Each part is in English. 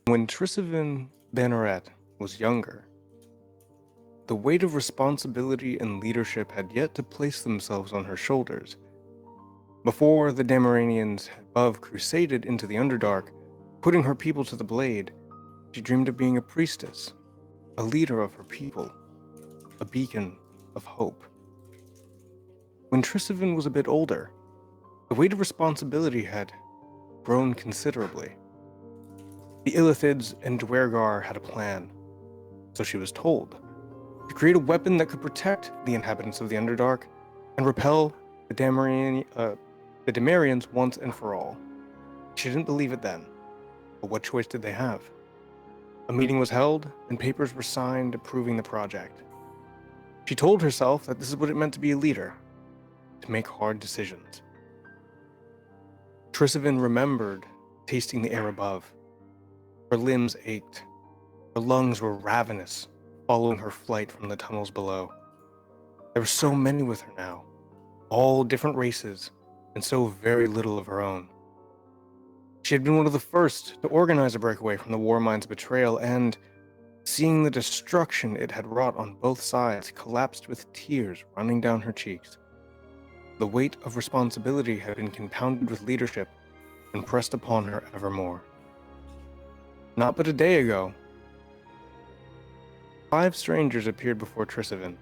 When Trisavin Banneret was younger, the weight of responsibility and leadership had yet to place themselves on her shoulders. Before the Dämmeranians above crusaded into the Underdark, putting her people to the blade, she dreamed of being a priestess, a leader of her people, a beacon of hope. When Trisavin was a bit older, the weight of responsibility had grown considerably. The Illithids and Dwergar had a plan, so she was told, to create a weapon that could protect the inhabitants of the Underdark and repel the Dämmerians once and for all. She didn't believe it then, but what choice did they have? A meeting was held, and papers were signed approving the project. She told herself that this is what it meant to be a leader, to make hard decisions. Trisavin remembered tasting the air above. Her limbs ached. Her lungs were ravenous, following her flight from the tunnels below. There were so many with her now, all different races, and so very little of her own. She had been one of the first to organize a breakaway from the Warmind's betrayal, and, seeing the destruction it had wrought on both sides, collapsed with tears running down her cheeks. The weight of responsibility had been compounded with leadership and pressed upon her evermore. Not but a day ago, 5 strangers appeared before Trisavin,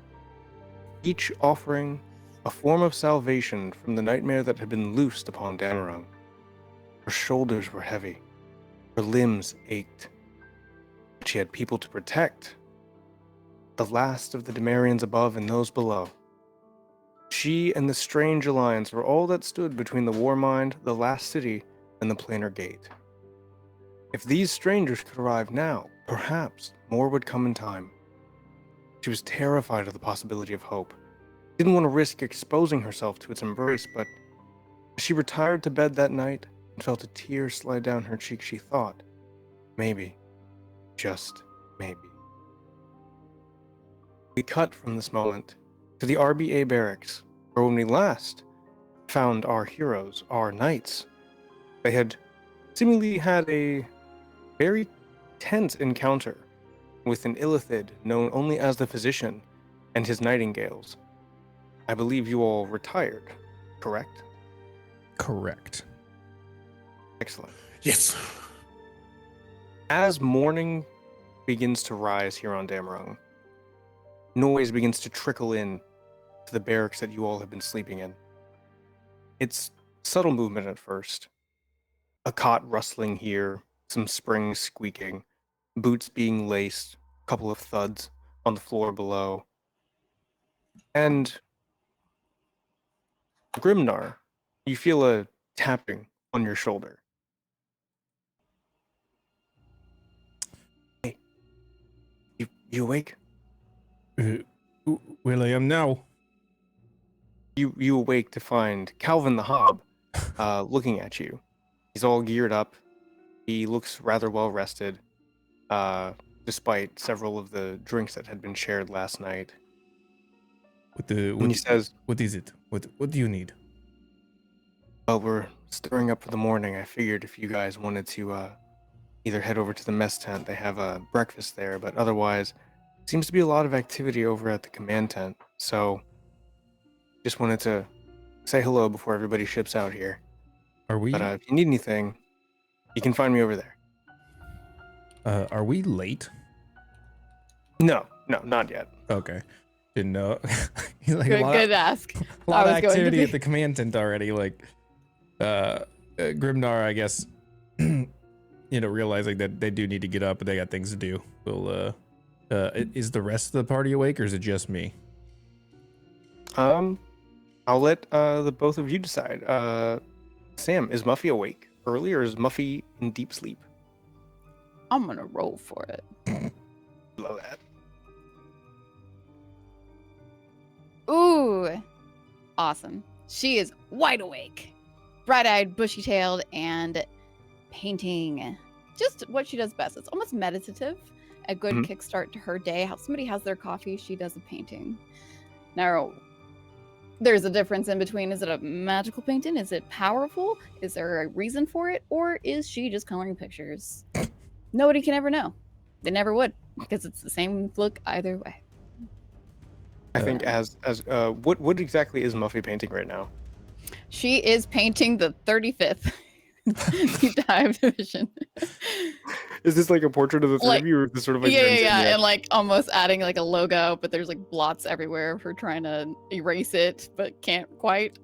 each offering a form of salvation from the nightmare that had been loosed upon Dämmerung. Her shoulders were heavy, her limbs ached, but she had people to protect, the last of the Dämmerians above and those below. She and the Strange Alliance were all that stood between the Warmind, the Last City, and the Planar Gate. If these strangers could arrive now, perhaps more would come in time. She was terrified of the possibility of hope. Didn't want to risk exposing herself to its embrace, but as she retired to bed that night and felt a tear slide down her cheek, she thought, maybe, just maybe. We cut from this moment to the RBA barracks, where when we last found our heroes, our knights, they had seemingly had a very tense encounter with an Illithid known only as the Physician and his Nightingales. I believe you all retired, correct? Correct. Excellent. Yes. As morning begins to rise here on Dämmerung, noise begins to trickle in to the barracks that you all have been sleeping in. It's subtle movement at first. A cot rustling here, some springs squeaking, boots being laced, a couple of thuds on the floor below. And Grimnar, you feel a tapping on your shoulder. Hey, you awake? Well, I am now. You awake to find Calvin the Hob looking at you. He's all geared up. He looks rather well rested, despite several of the drinks that had been shared last night. And he says, "What is it? What do you need?" well, we're stirring up for the morning. I figured if you guys wanted to either head over to the mess tent, they have a breakfast there, but otherwise, seems to be a lot of activity over at the command tent. So, just wanted to say hello before everybody ships out here. Are we? But if you need anything, you can find me over there. Are we late? No, not yet. Okay. Didn't know. Like Good ask. A lot of activity at the command tent already. Like, Grimnar, I guess, realizing that they do need to get up and they got things to do. Will, is the rest of the party awake or is it just me? I'll let the both of you decide. Sam, is Muffy awake early or is Muffy in deep sleep? I'm gonna roll for it. Love that. Ooh, awesome. She is wide awake, bright-eyed, bushy-tailed, and painting. Just what she does best. It's almost meditative. A good kickstart to her day. How somebody has their coffee, she does a painting. Now, there's a difference in between. Is it a magical painting? Is it powerful? Is there a reason for it? Or is she just coloring pictures? Nobody can ever know. They never would, because it's the same look either way. I think what exactly is Muffy painting right now? She is painting the 35th Deep Dive Division. Is this like a portrait of the three of you, or is this sort of like yeah, your yeah, yeah, insignia? and like almost adding like a logo, but there's like blots everywhere of her trying to erase it, but can't quite,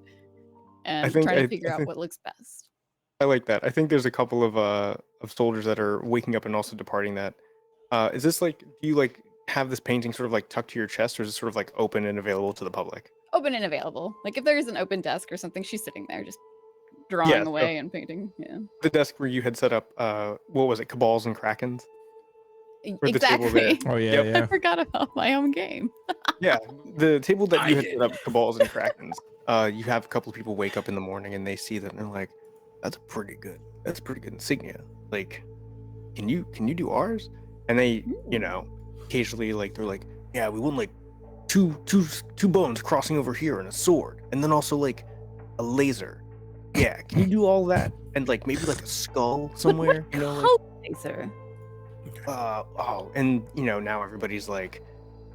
and trying to figure out what looks best. I like that. I think there's a couple of soldiers that are waking up and also departing that. Is this like, do you like have this painting sort of like tucked to your chest, or is it sort of like open and available to the public? Open and available. Like if there's an open desk or something, she's sitting there just drawing away and painting. Yeah. The desk where you had set up, what was it, Cabals and Krakens? Or the table Exactly. Oh yeah, Yep. yeah. I forgot about my own game. Yeah, the table that you had set up, Cabals and Krakens. You have a couple of people wake up in the morning and they see that and they're like, that's pretty good insignia. Like, can you do ours? And they, you know, occasionally like they're like, yeah, we want like two bones crossing over here and a sword, and then also like a laser. Yeah, can you do all that? And like maybe like a skull somewhere, you know? Like, Laser. and you know, now everybody's like,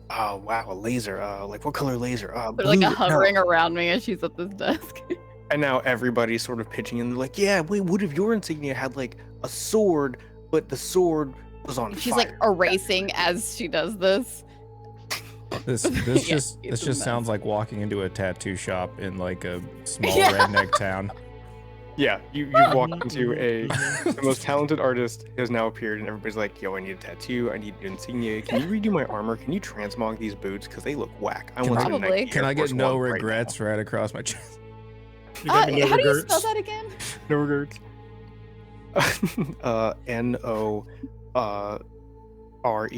oh wow, a laser. Like what color laser? They're like blue. hovering No. around me as she's at this desk. And now everybody's sort of pitching in. They're like, yeah, wait, what if your insignia had like a sword, but the sword was on She's fire? like erasing as she does this. This Yeah, just it's a mess. sounds like walking into a tattoo shop in like a small Yeah. redneck town. Yeah, you walk into the most talented artist has now appeared, and everybody's like, yo, I need a tattoo, I need an insignia. Can you redo my armor? Can you transmog these boots? Because they look whack. I want some Probably. Nike Can Air I get Force no One right regrets right across my chest? You How got do no you regrets? spell that again? now. No regrets. NORE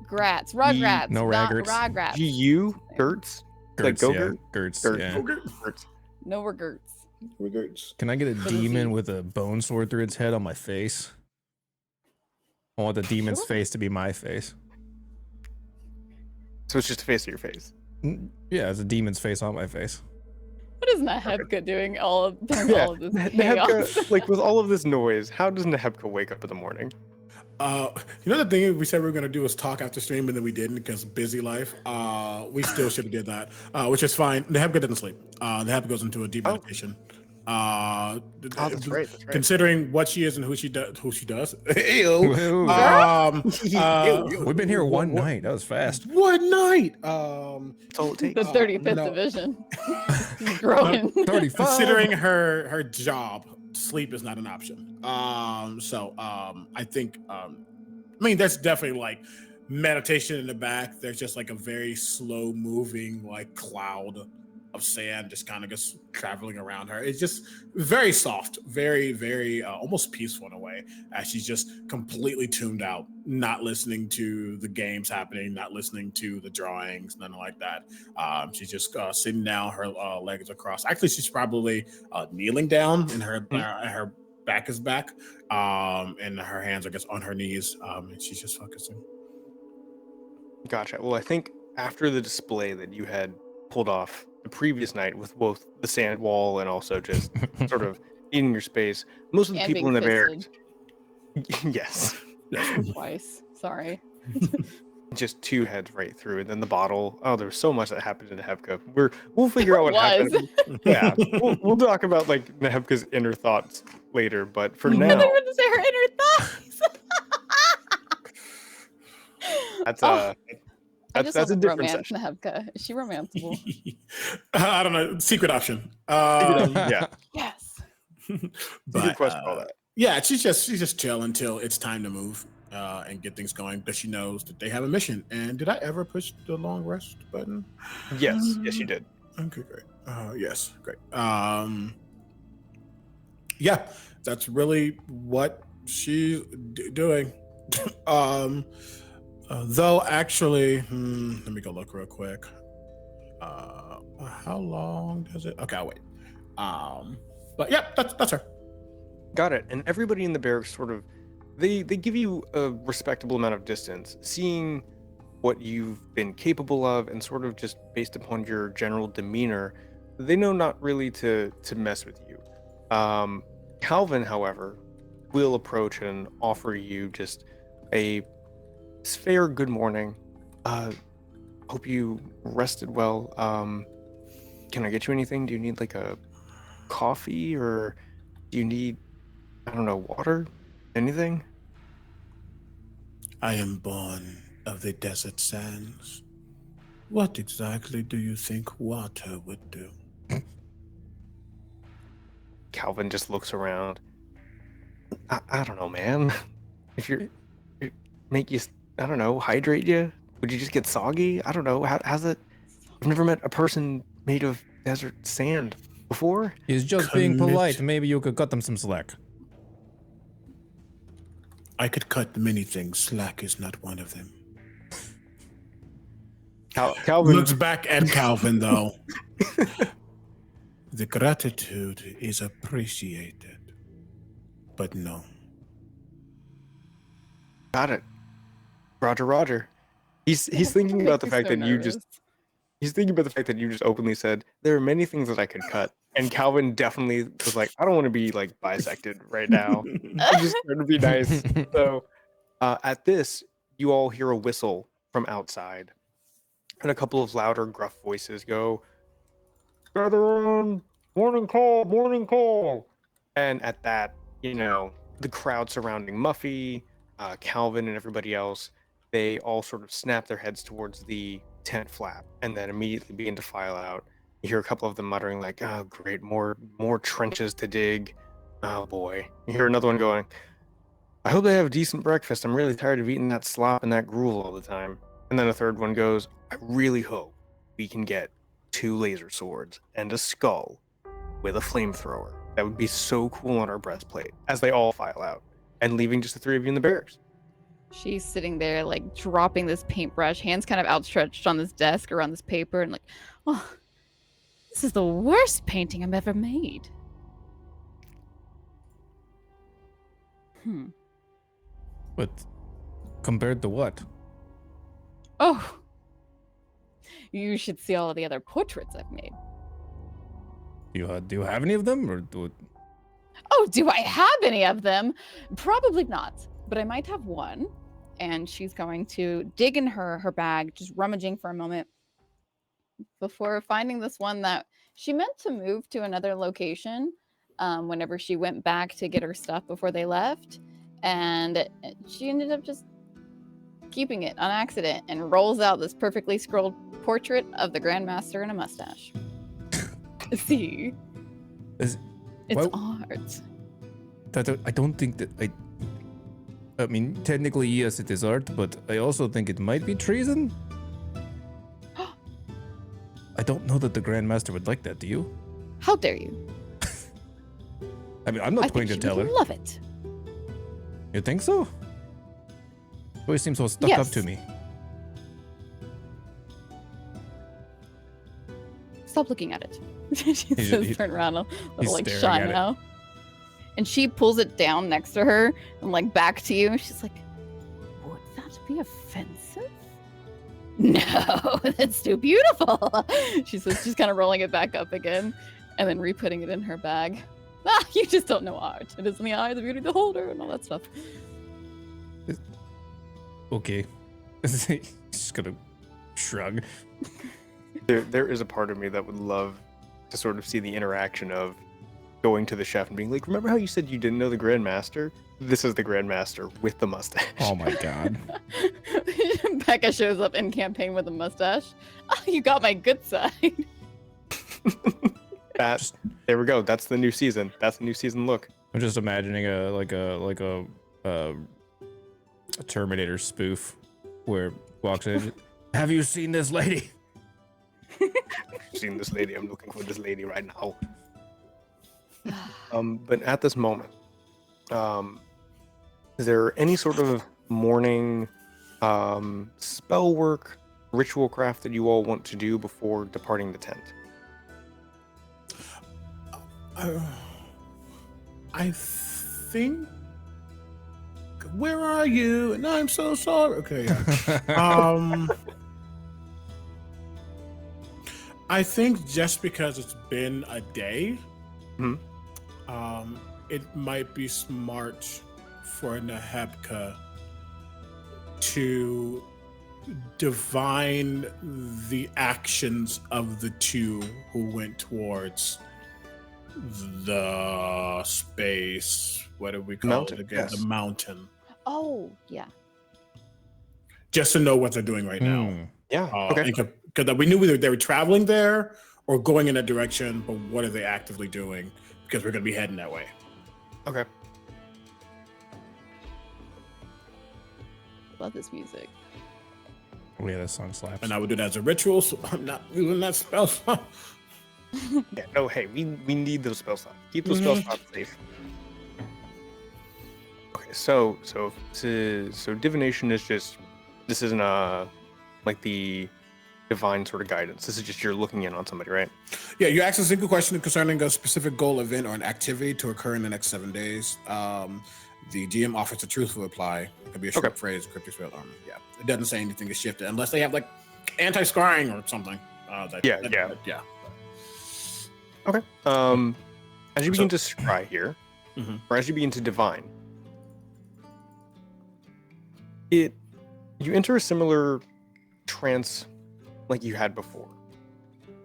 Grats. Rugrats. No not raggarts. Rugrats. GU Gertz. Like Gertz, go-gurt? Gertz, Gertz. yeah. Gertz. No regrets. Regrets. Can I get a What is demon he? with a bone sword through its head on my face? I want the demon's Sure. face to be my face. So it's just a face of your face. Yeah, it's a demon's face on my face. What is Nehebka doing all of this chaos? Nehebka, like with all of this noise, how does Nehebka wake up in the morning? You know the thing we said we were gonna do was talk after stream, and then we didn't because busy life. We still should have did that, which is fine. The Hebka doesn't sleep. The Hebka goes into a deep meditation. That's right. Considering what she is and who she does. Woo. We've been here one what- night. That was fast. One night. That's all it takes. The 35th no. division. She's growing. 35. Considering her job, sleep is not an option. I think I mean there's definitely like meditation in the back. There's just like a very slow moving like cloud of sand just kind of just traveling around her. It's just very soft, very, very almost peaceful in a way, as she's just completely tuned out, not listening to the games happening, not listening to the drawings, nothing like that. She's just sitting down, her legs across. Actually, she's probably kneeling down, and her back is back, and her hands are just on her knees, and she's just focusing. Gotcha. Well, I think after the display that you had pulled off the previous night with both the sand wall and also just sort of eating your space, most of the And people in the being barracks, yes, Twice. Sorry. just two heads right through, and then the bottle. Oh, there was so much that happened in Nehebka. We'll figure out what happened. Yeah, we'll talk about like Nehebka's inner thoughts later, but for I now, thought you were going to say her inner thoughts. that's Oh, I just that's a want different romance session. Nehebka. Is she romanceable? I don't know. Secret option. Yeah, Yes. good question. All that. Yeah, she's just chill until it's time to move and get things going, because she knows that they have a mission. And did I ever push the long rest button? Yes, you did. Okay, great. Yes, great. Yeah, that's really what she's doing. Though actually, let me go look real quick. How long does it? Okay, I'll wait. But yeah, that's her. Got it. And everybody in the barracks sort of, they give you a respectable amount of distance, seeing what you've been capable of, and sort of just based upon your general demeanor, they know not really to mess with you. Calvin, however, will approach and offer you just a fair good morning. Hope you rested well. Can I get you anything? Do you need like a coffee, or do you need, I don't know, water? Anything? I am born of the desert sands. What exactly do you think water would do? Calvin just looks around. I don't know, man. If it make you, I don't know, hydrate you? Would you just get soggy? I don't know. How's it? I've never met a person made of desert sand before. He's just being polite. Maybe you could cut him some slack. I could cut many things. Slack is not one of them. Calvin Looks back at Calvin, though. The gratitude is appreciated, but no. Got it. Roger. He's thinking about the fact that you just. He's thinking about the fact that you just openly said there are many things that I could cut, and Calvin definitely was like, I don't want to be like bisected right now. I'm just trying to be nice. So at this, you all hear a whistle from outside, and a couple of louder, gruff voices go, "Gather on, morning call." And at that, the crowd surrounding Muffy, Calvin, and everybody else, they all sort of snap their heads towards the tent flap and then immediately begin to file out. You hear a couple of them muttering like, "Oh, great, more trenches to dig. Oh boy." You hear another one going, "I hope they have a decent breakfast. I'm really tired of eating that slop and that gruel all the time." And then a third one goes, "I really hope we can get 2 laser swords and a skull with a flamethrower. That would be so cool on our breastplate," as they all file out and leaving just the 3 of you in the barracks. She's sitting there, like, dropping this paintbrush, hands kind of outstretched on this desk or on this paper, and like, oh, this is the worst painting I've ever made. But compared to what? Oh, you should see all the other portraits I've made. Do you have any of them, or Oh, do I have any of them? Probably not, but I might have one. And she's going to dig in her bag, just rummaging for a moment before finding this one that she meant to move to another location whenever she went back to get her stuff before they left. And she ended up just keeping it on accident and rolls out this perfectly scrolled portrait of the Grandmaster in a mustache. See? It's art. I don't think that I mean, technically, yes, it is art, but I also think it might be treason. I don't know that the Grandmaster would like that, do you? How dare you? I mean, I'm not going to tell her. I love it. You think so? You always seem so stuck up to me. Stop looking at it. She says, turn around a little like shy now. And she pulls it down next to her and like back to you. She's like, would that be offensive? No, that's too beautiful. She says, she's kind of rolling it back up again and then re-putting it in her bag. Ah, you just don't know art. It is in the eye of the beauty of the beholder and all that stuff. Okay. Just gonna shrug. There is a part of me that would love to sort of see the interaction of going to the chef and being like, remember how you said you didn't know the Grandmaster? This is the Grandmaster with the mustache. Oh my god. Becca shows up in campaign with a mustache. Oh, you got my good side. There we go. That's the new season. That's the new season look. I'm just imagining a Terminator spoof where walks in. Have you seen this lady? Seen this lady? I'm looking for this lady right now. But at this moment, is there any sort of morning spell work, ritual craft that you all want to do before departing the tent? I think. Where are you? And I'm so sorry. Okay. Yeah. I think just because it's been a day, it might be smart for Nehebka to divine the actions of the two who went towards the space. What do we call Mountain, it again? yes. The mountain. Oh, yeah. Just to know what they're doing right now. Yeah. Okay. Because we knew they were traveling there or going in that direction, but what are they actively doing? Because we're going to be heading that way. Okay. Love this music. Oh yeah, that song slaps. And I would do that as a ritual, so I'm not using that spell slot. Yeah. No. Hey, we need those spell slots. Keep those spell slots safe. Okay. So divination is just, this isn't like the divine sort of guidance. This is just you're looking in on somebody, right? Yeah, you ask a single question concerning a specific goal, event, or an activity to occur in the next 7 days. The GM offers a truthful reply. It could be a short phrase, cryptic spell armor. Yeah, it doesn't say anything is shifted unless they have like anti-scarring or something. Yeah. Okay. As you begin to scry here, or as you begin to divine, you enter a similar trance like you had before.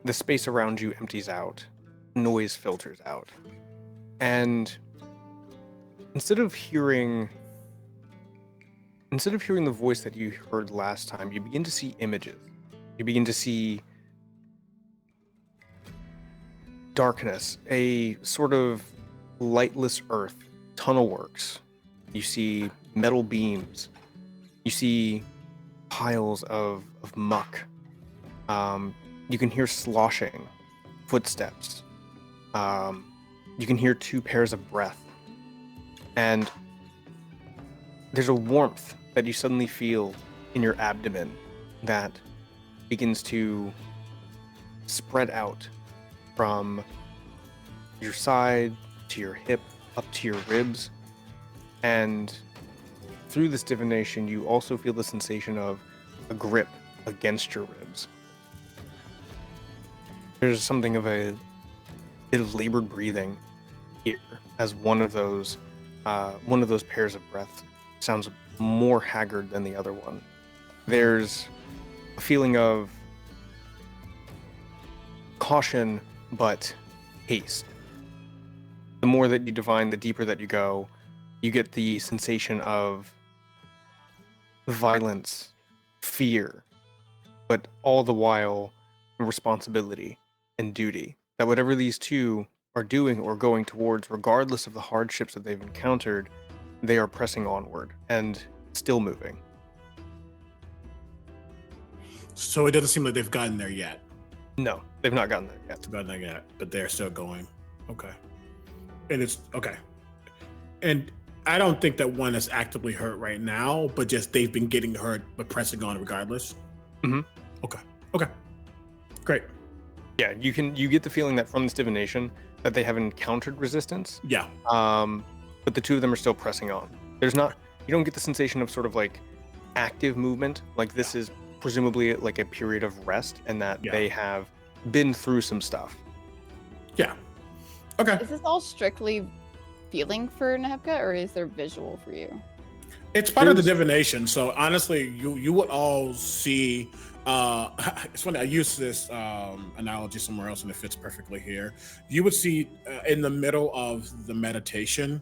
The space around you empties out, noise filters out, and instead of hearing the voice that you heard last time, you begin to see images. You begin to see darkness, a sort of lightless earth, tunnel works. You see metal beams. You see piles of muck. You can hear sloshing footsteps. You can hear two pairs of breath. And there's a warmth that you suddenly feel in your abdomen that begins to spread out from your side to your hip up to your ribs. And through this divination, you also feel the sensation of a grip against your ribs. There's something of a bit of labored breathing here as one of those pairs of breath sounds more haggard than the other one. There's a feeling of caution, but haste. The more that you divine, the deeper that you go, you get the sensation of violence, fear, but all the while responsibility and duty. That whatever these two are doing or going towards, regardless of the hardships that they've encountered, they are pressing onward and still moving. So it doesn't seem like they've gotten there yet. No, they've not gotten there yet. But they're still going. Okay. And it's okay. And I don't think that one is actively hurt right now, but just they've been getting hurt but pressing on regardless. Mm-hmm. Okay. Great. Yeah, you get the feeling that from this divination that they have encountered resistance. Yeah. But the two of them are still pressing on. You don't get the sensation of sort of like active movement. Like this is presumably like a period of rest and that they have been through some stuff. Yeah. Okay. Is this all strictly feeling for Nehebka, or is there visual for you? It's part of the divination. So honestly, you would all see. It's funny. I used this analogy somewhere else, and it fits perfectly here. You would see in the middle of the meditation,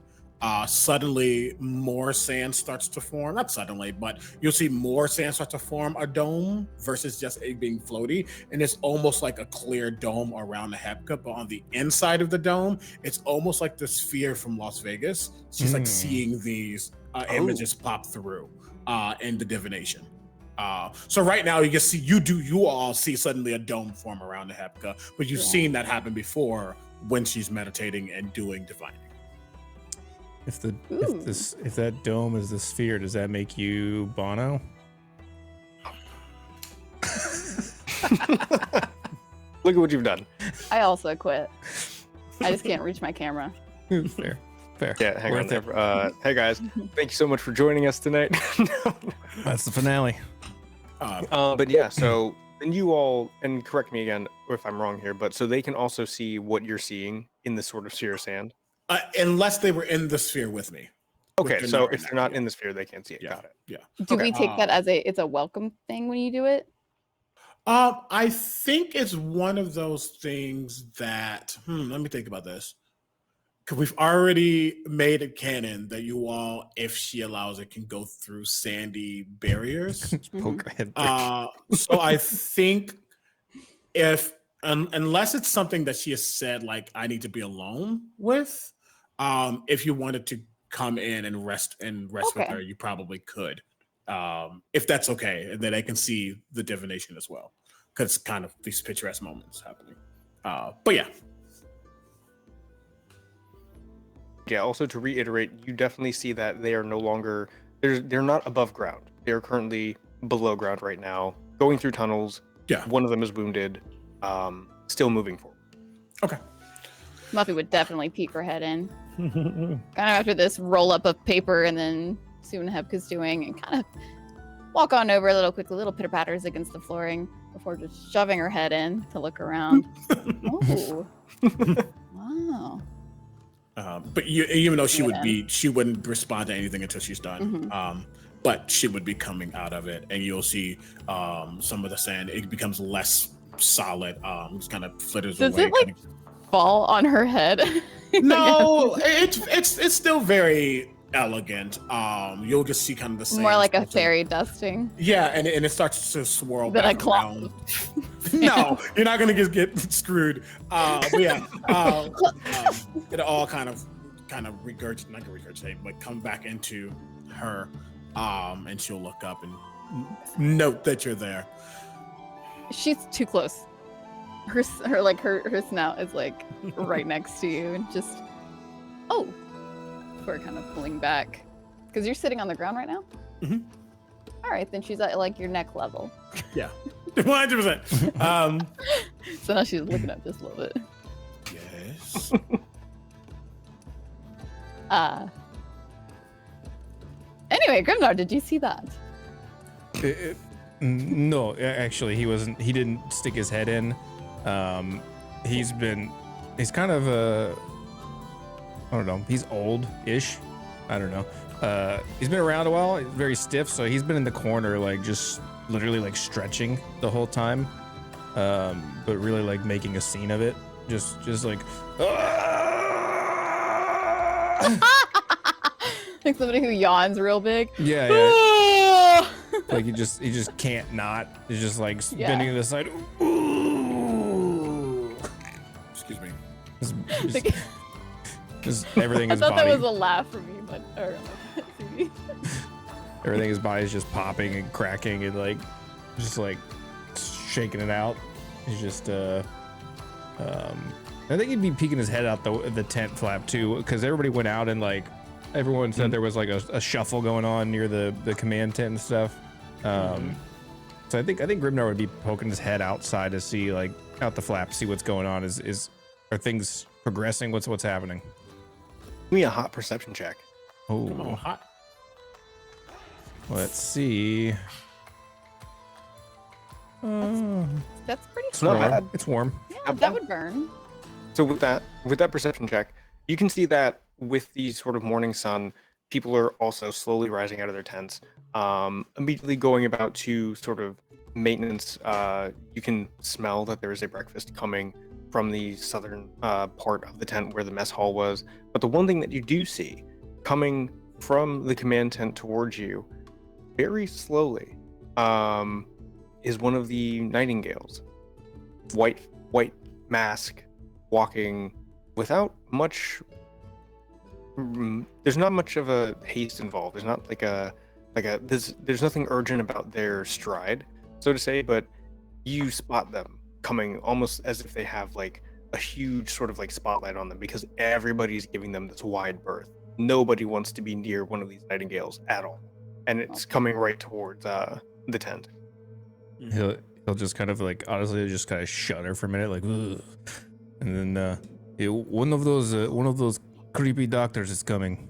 suddenly more sand starts to form. Not suddenly, but you'll see more sand start to form a dome versus just it being floaty. And it's almost like a clear dome around the Nehebka, but on the inside of the dome, it's almost like the sphere from Las Vegas. She's like seeing these images pop through in the divination. So right now you all see suddenly a dome form around the Nehebka, but you've seen that happen before when she's meditating and doing divining. If that dome is the sphere, does that make you Bono? Look at what you've done. I also quit. I just can't reach my camera. Fair. Yeah, hang on there. Hey guys, thank you so much for joining us tonight. That's the finale. But yeah, so and you all, and correct me again if I'm wrong here, but so they can also see what you're seeing in this sort of sphere of sand. Unless they were in the sphere with me. Okay, Which so right if they're now, not in the sphere, they can't see it. Yeah. Got it. Yeah. Do Okay. we take that as it's a welcome thing when you do it? I think it's one of those things that let me think about this. Because we've already made it canon that you all, if she allows it, can go through sandy barriers. Just poke her head. So I think if unless it's something that she has said like I need to be alone with, if you wanted to come in and rest with Okay. her, you probably could. If that's okay, and then I can see the divination as well, because kind of these picturesque moments happening. But yeah. Yeah, also to reiterate, you definitely see that they are no longer they're not above ground. They are currently below ground right now, going through tunnels. Yeah. One of them is wounded, still moving forward. Okay. Muffy would definitely peek her head in. Kind of after this roll up of paper and then see what Nebka's doing and kind of walk on over a little quickly, little pitter patters against the flooring before just shoving her head in to look around. Oh. Wow. But even though she Yeah. she wouldn't respond to anything until she's done. Mhm. But she would be coming out of it, and you'll see some of the sand. It becomes less solid. Just kind of flitters Does away. it like fall on her head? No, it's still very elegant. You'll just see kind of the sand. More like a start to- fairy dusting. Yeah, and it starts to swirl Then I back claw. around. No, you're not gonna get screwed. But yeah, it all kind of regurgitate, not regurgitate, but come back into her, and she'll look up and note that you're there. She's too close. Her snout is like right next to you and just before kind of pulling back because you're sitting on the ground right now. Mhm. All right, then she's at like your neck level. Yeah, 100%. So now she's looking up just a little bit. Yes. Anyway, Grimnar, did you see that? No, actually, he didn't stick his head in. He's kind of I don't know, he's old-ish. I don't know. He's been around a while, he's very stiff, so he's been in the corner, like just literally like stretching the whole time. But really like making a scene of it. Just like Like somebody who yawns real big. yeah. Like he just can't not. He's just like spinning to the side. Ooh. Excuse me. Just everything I is thought body. that was a laugh for me, but Everything his body's just popping and cracking and like just like shaking it out. He's just I think he'd be peeking his head out the tent flap too, because everybody went out and like everyone said there was like a shuffle going on near the command tent and stuff. So I think Grimnar would be poking his head outside to see like out the flap, see what's going on. Are things progressing? What's happening? Give me a hot perception check. Oh, Oh, hot. let's see. that's pretty It's not cool. bad. It's warm. Yeah, that would burn. So with that perception check, you can see that with the sort of morning sun, people are also slowly rising out of their tents, immediately going about to sort of maintenance. You can smell that there is a breakfast coming from the southern part of the tent where the mess hall was. But the one thing that you do see coming from the command tent towards you, very slowly, is one of the nightingales. White mask, walking without much. There's not much of a haste involved. There's not there's nothing urgent about their stride, so to say, but you spot them coming almost as if they have like a huge sort of like spotlight on them, because everybody's giving them this wide berth. Nobody wants to be near one of these nightingales at all, and it's coming right towards the tent. He'll just kind of like honestly just kind of shudder for a minute, like, ugh. And then one of those creepy doctors is coming.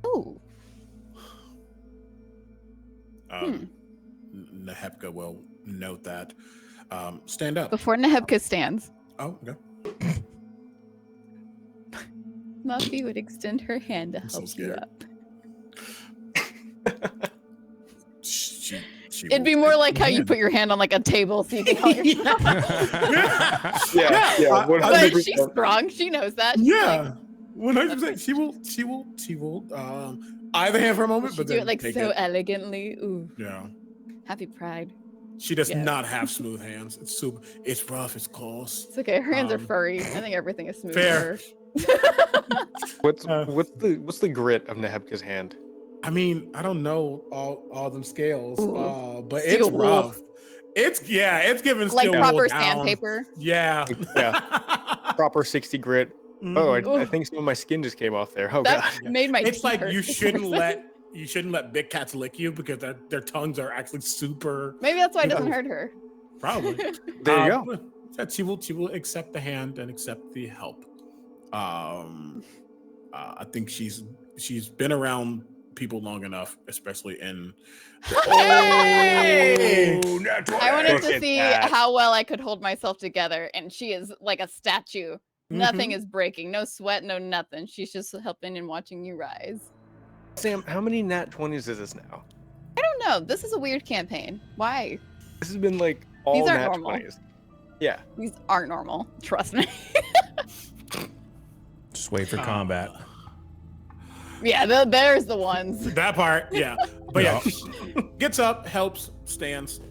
Ooh. Nehepka will note that. Stand up. Before Nehebka stands, Oh, okay. Muffy would extend her hand to I'm so help you scared. up. She It'd be will more take like the how you hand. put your hand on like a table so you can help yourself. Yeah, But 100%. she's strong. She knows that. She's Yeah, like, 100%. She will either hand for a will moment, she but do then it like take so it. elegantly? Ooh, Yeah, happy pride. she does Yes. not have smooth hands. It's super. It's rough. It's coarse. It's okay. Her hands are Um, furry. I think everything is smooth fair. for her. What's Uh, what's the grit of Nehebka's hand? I mean, I don't know all them scales, Ooh. but Steel it's wool. rough. It's giving Like steel wool proper down. sandpaper. Yeah. Proper 60 grit. Oh, I Mhm. think some of my skin just came off there. Oh That god. made my It's teeth like hurt you for some shouldn't reason. let big cats lick you because their tongues are actually super. Maybe that's why it doesn't Yeah. hurt her. Probably. There you go. But that she will accept the hand and accept the help. I think she's been around people long enough, especially in. Hey! Natural. I wanted Look to at see that. how well I could hold myself together, and she is like a statue. Nothing Mhm. is breaking. No sweat, no nothing. She's just helping and watching you rise. Sam, how many nat 20s is this now? I don't know. This is a weird campaign. Why? This has been like all aren't nat normal. 20s. Yeah. These aren't normal. Trust me. Just wait for combat. Yeah, there's the ones. That part, yeah. But yeah, Yeah. gets up, helps, stands,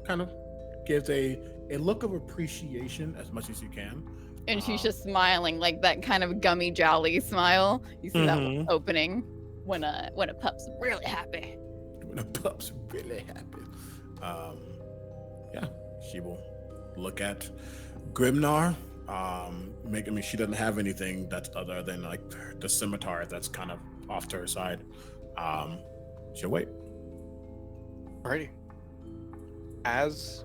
kind of gives a look of appreciation as much as you can. And she's just smiling, like that kind of gummy jolly smile. You see that Mhm. opening when a pup's really happy. When the pup's really happy. Yeah, she will look at Grimnar. She doesn't have anything that's other than like the scimitar that's kind of off to her side. She'll wait. Alrighty. As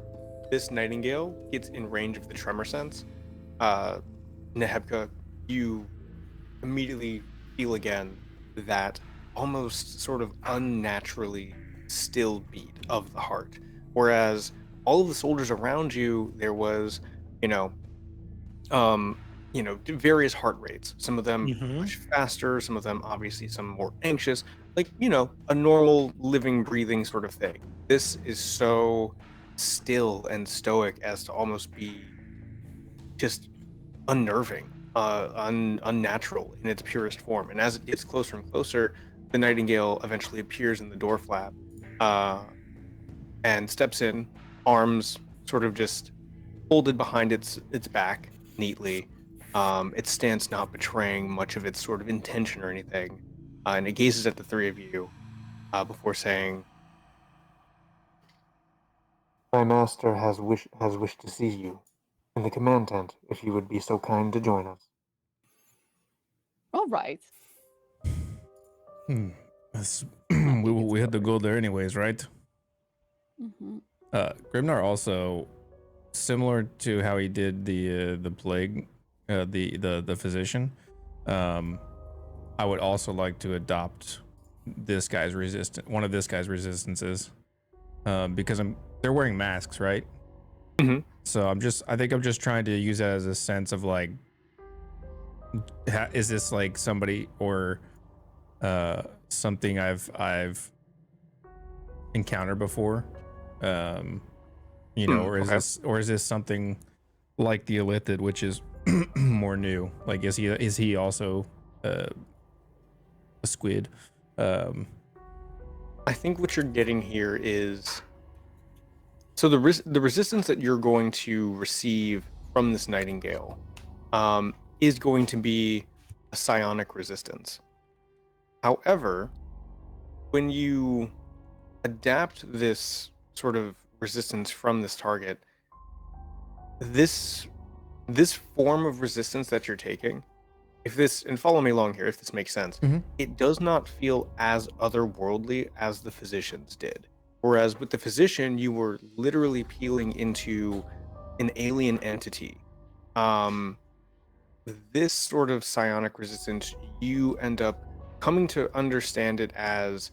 this nightingale gets in range of the tremor sense, Nehebka, you immediately feel again that almost sort of unnaturally still beat of the heart. Whereas all of the soldiers around you, there was, you know, various heart rates. Some of them Mhm. much faster, some of them obviously some more anxious, like, a normal living, breathing sort of thing. This is so still and stoic as to almost be just unnerving, unnatural in its purest form. And as it gets closer and closer, the nightingale eventually appears in the door flap, and steps in, arms sort of just folded behind its back neatly, its stance not betraying much of its sort of intention or anything, and it gazes at the three of you before saying, "My master has wished to see you in the command tent, if you would be so kind to join us." All right. We had to go there anyways, right? Mm-hmm. Grimnar also, similar to how he did the plague, the physician. I would also like to adopt one of this guy's resistances, because they're wearing masks, right? Mhm. So I think I'm just trying to use that as a sense of like, is this like somebody or something I've encountered before, or Okay. is this something like the Illithid, which is more new? Like, is he also a squid? I think what you're getting here is, so the resistance that you're going to receive from this nightingale is going to be a psionic resistance. However, when you adapt this sort of resistance from this target, this form of resistance that you're taking, and follow me along here if this makes sense, Mhm. it does not feel as otherworldly as the physicians did. Whereas with the physician, you were literally peeling into an alien entity. This sort of psionic resistance, you end up coming to understand it as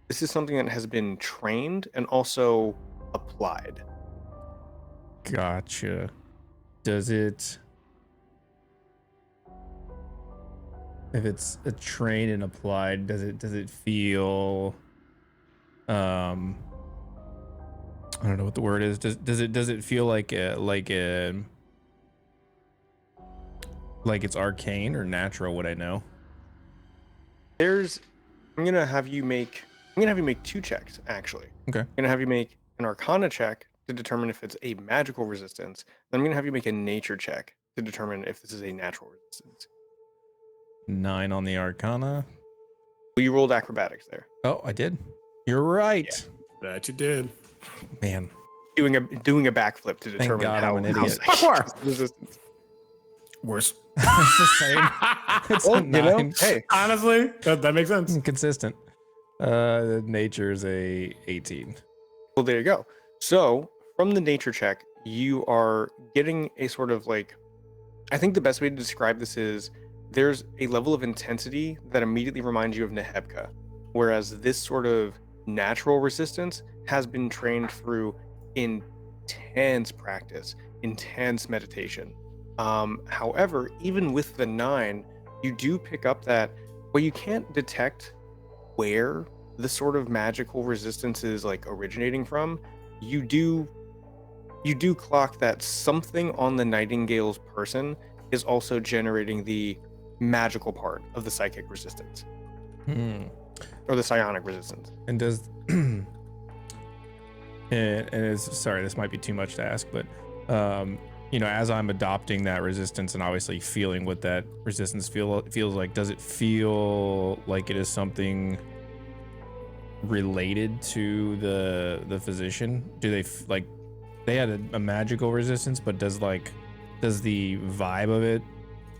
this is something that has been trained and also applied. Gotcha. Does it? if it's a trained and applied, does it feel I don't know what the word is. Does it feel like it's arcane or natural? Would I know? I'm gonna have you make 2 checks actually. Okay. I'm gonna have you make an Arcana check to determine if it's a magical resistance. Then I'm gonna have you make a Nature check to determine if this is a natural resistance. 9 on the Arcana. Well, you rolled acrobatics there. Oh, I did. You're right. That you did. Man. Doing a backflip to determine God how I'm an idiot. resistance. Worse. It's the same. It's Well, a 9. hey, Honestly, that makes sense. Consistent. Nature is a 18. well, there you go. So from the nature check, you are getting a sort of like, I think the best way to describe this is there's a level of intensity that immediately reminds you of Nehebka, whereas this sort of natural resistance has been trained through intense practice, intense meditation. However, even with the 9, you do pick up that, well, you can't detect where the sort of magical resistance is like originating from. You do clock that something on the Nightingale's person is also generating the magical part of the psychic resistance. Or the psionic resistance. And does and it's, sorry, this might be too much to ask, but as I'm adopting that resistance and obviously feeling what that resistance feels like, does it feel like it is something related to the physician? Do they they had a magical resistance, but does the vibe of it,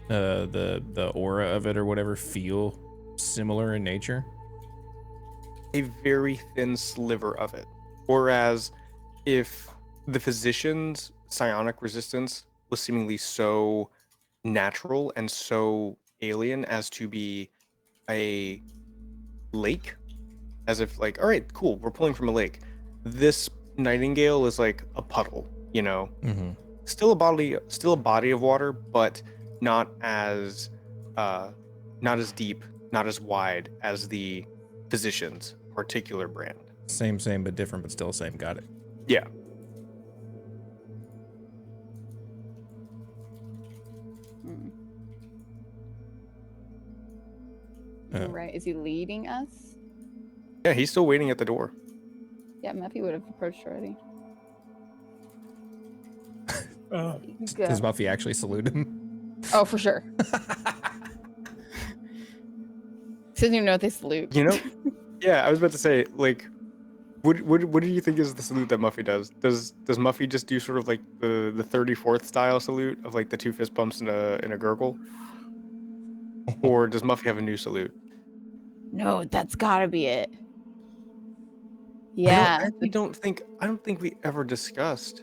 the aura of it or whatever feel similar in nature? A very thin sliver of it. Whereas if the physician's psionic resistance was seemingly so natural and so alien as to be a lake, as if like, all right, cool, we're pulling from a lake. This Nightingale is like a puddle, still a body of water, but not as deep, not as wide as the physician's particular brand. Same, but different, but still same. Got it. Yeah. Right. Is he leading us? Yeah, he's still waiting at the door. Yeah, Muffy would have approached already. Does Muffy actually salute him? Oh, for sure. Doesn't even know what they salute. Yeah, I was about to say, like, what do you think is the salute that Muffy does? Does Muffy just do sort of like the 34th style salute of like the 2 fist bumps in a gurgle? Or does Muffy have a new salute? No, that's gotta be it. Yeah. I don't think we ever discussed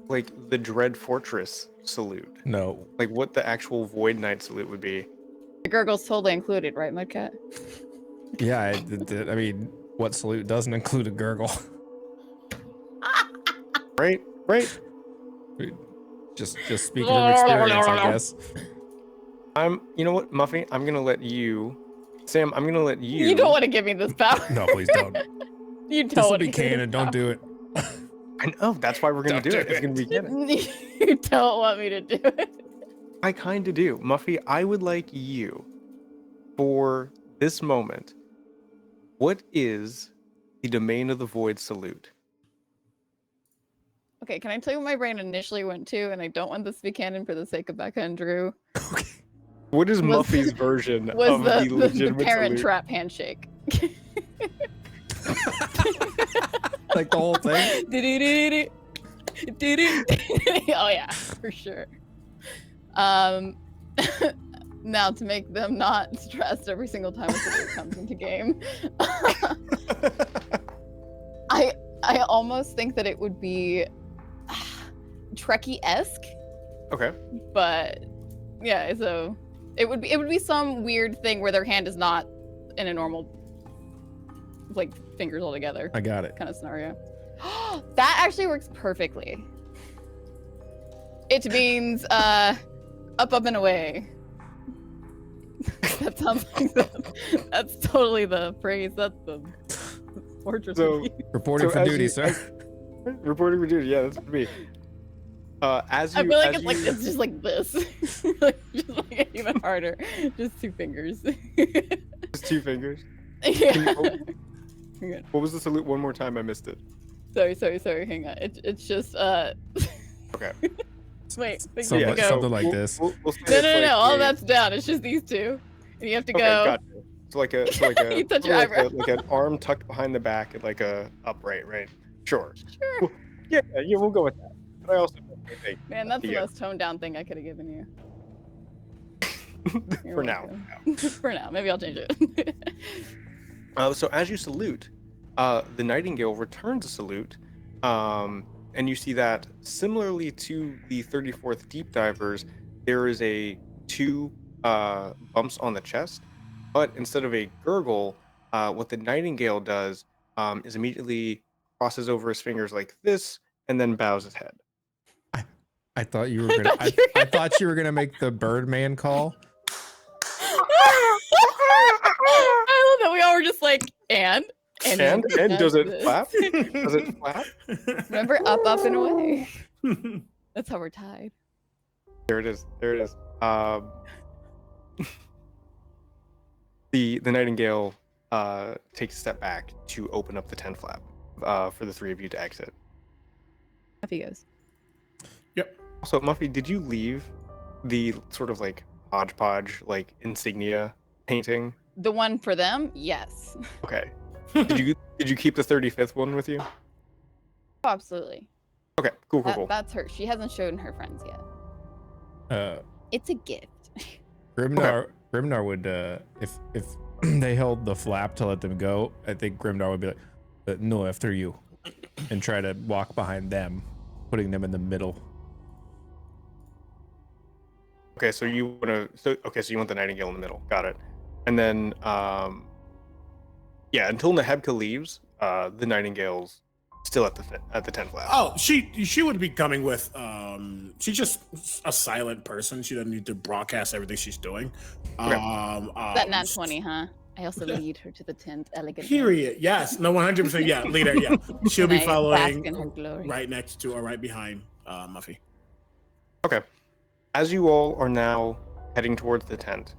like the Dread Fortress salute. No. Like what the actual Void Knight salute would be. The gurgle's totally included, right, Mudcat? Yeah, I mean, what salute doesn't include a gurgle? Right? Just speaking from experience, I guess. You know what, Muffy? I'm gonna let you, Sam. I'm gonna let you. You don't want to give me this power. No, please don't. You don't. This will be canon. Don't do it. I know. That's why we're gonna do it. It's gonna be canon. You don't want me to do it. I kind of do, Muffy. I would like you, for this moment. What is the Domain of the Void salute? Okay, can I tell you what my brain initially went to, and I don't want this to be canon for the sake of Becca and Drew. Okay. What is Muffy's version of the legitimate Parent salute? Trap handshake? Like the whole thing? Oh yeah, for sure. Now to make them not stressed every single time a salute comes into game. I almost think that it would be Trekkie-esque. Okay. But yeah, so it would be some weird thing where their hand is not in a normal like fingers all together. I got it. Kind of scenario. That actually works perfectly. It means up and away. That sounds like that's totally the phrase. That's the fortress. So- Reporting So for as duty, you- sir. Reporting for duty. Yeah, that's me. As you, I feel like as it's like you- it's just like this, like, just like even harder. Just 2 fingers. Just 2 fingers. Yeah. Can you- Hang on. What was the salute one more time? I missed it. Sorry. Hang on. It's just Okay. Wait. You Something, have to go. something like this. We'll say No, it's no. like All a- that's down. It's just these 2, and you have to Okay, go. gotcha. So like a You touch your like, eyebrow. like an arm tucked behind the back and like a upright, right? Sure. Sure. Well, yeah, we'll go with that. But I also think Man, that's the Yeah. most toned down thing I could have given you. You're for now. welcome. For now, maybe I'll change it. So as you salute, the Nightingale returns a salute, and you see that similarly to the 34th Deep Divers, there is a 2 bumps on the chest, but instead of a gurgle, what the Nightingale does is immediately crosses over his fingers like this, and then bows his head. I thought you were gonna. I thought you were gonna make the Birdman call. I love that we all were just like, and And does it this. flap? Does it flap? Remember, up, and away. That's how we're tied. There it is. The Nightingale takes a step back to open up the tent flap for the 3 of you to exit. Up he goes. Also, Muffy, did you leave the sort of like hodgepodge like insignia painting? The one for them, yes. Okay. Did you keep the 35th one with you? Oh, absolutely. Okay. Cool. That's her. She hasn't shown her friends yet. It's a gift. Grimnar would if they held the flap to let them go, I think Grimnar would be like, no, after you, and try to walk behind them, putting them in the middle. Okay, so you want to. So you want the Nightingale in the middle. Got it. And then, yeah, until Nehebka leaves, the Nightingale's still at the tent flap. Oh, she would be coming with. She's just a silent person. She doesn't need to broadcast everything she's doing. That nat 20, huh? I also lead her to the tent elegantly. Period. Yes. No. 100%. Yeah. Leader. Yeah. She'll be And I following bask in her glory. right next to or right behind Muffy. Okay. As you all are now heading towards the tent,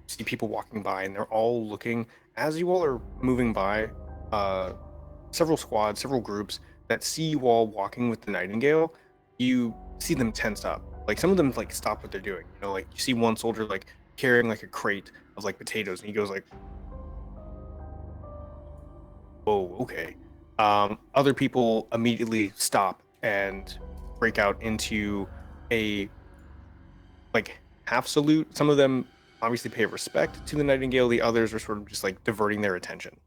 see people walking by, and they're all looking. As you all are moving by, several squads, several groups that see you all walking with the Nightingale, you see them tense up. Like some of them like stop what they're doing. You know, like you see one soldier like carrying like a crate of like potatoes, and he goes like, "Whoa, okay." Other people immediately stop and break out into a like half salute. Some of them obviously pay respect to the Nightingale. The others are sort of just like diverting their attention.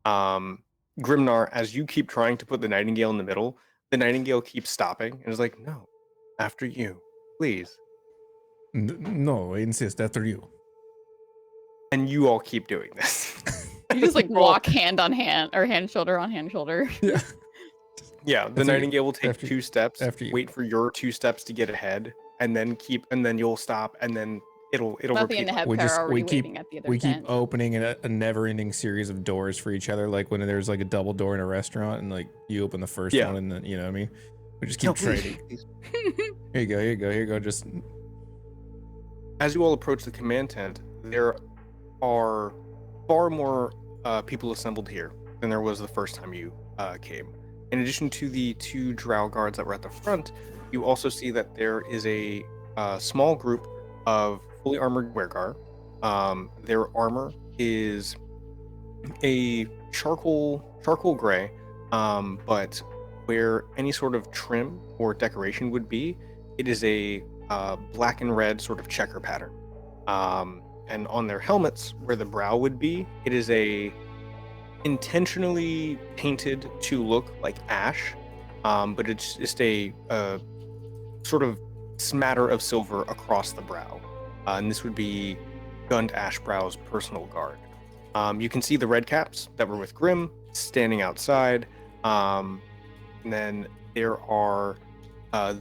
Grimnar, as you keep trying to put the Nightingale in the middle, the Nightingale keeps stopping and is like, "No, after you, please." No, I insist after you. And you all keep doing this. You just like walk hand on hand or hand shoulder on hand shoulder. Yeah. Yeah, the After you- Nightingale will take after you- 2 steps, after you. wait for your 2 steps to get ahead, and then you'll stop, and then it'll Muffy repeat. and We Nehebka just- are already we keep- waiting at the other We keep tent. opening a never-ending series of doors for each other, like when there's like a double door in a restaurant, and like you open the first Yeah. one, and then you know what I mean. We just keep No, please, trading. please. Here you go. Just As you all approach the command tent, there are far more people assembled here than there was the first time you came. In addition to the 2 drow guards that were at the front, you also see that there is a small group of fully armored Wergar. Their armor is a charcoal gray, but where any sort of trim or decoration would be, it is a black and red sort of checker pattern. And on their helmets, where the brow would be, it is a intentionally painted to look like ash, but it's just a sort of smatter of silver across the brow. And this would be Gund Ashbrow's personal guard. You can see the red caps that were with Grim standing outside. And then there are how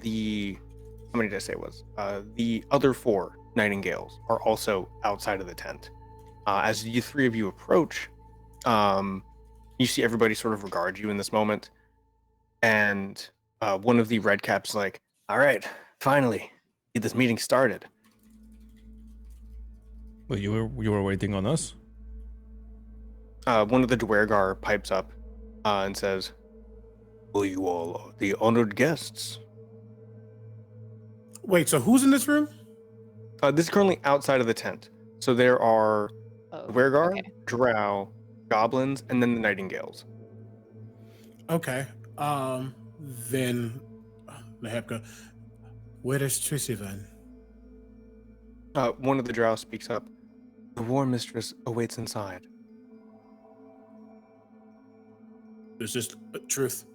many did I say it was? The other 4 nightingales are also outside of the tent. As you three of you approach, you see everybody sort of regard you in this moment, and one of the red caps like, "All right, finally, get this meeting started." Well, you were waiting on us. One of the Dwergar pipes up and says, "Well, you all are the honored guests." Wait, so who's in this room? This is currently outside of the tent. So there are Dwergar, okay. Drow, goblins, and then the nightingales. Okay. Then Nehebka, where is Trisivan? One of the Drow speaks up. "The War Mistress awaits inside." Is this truth?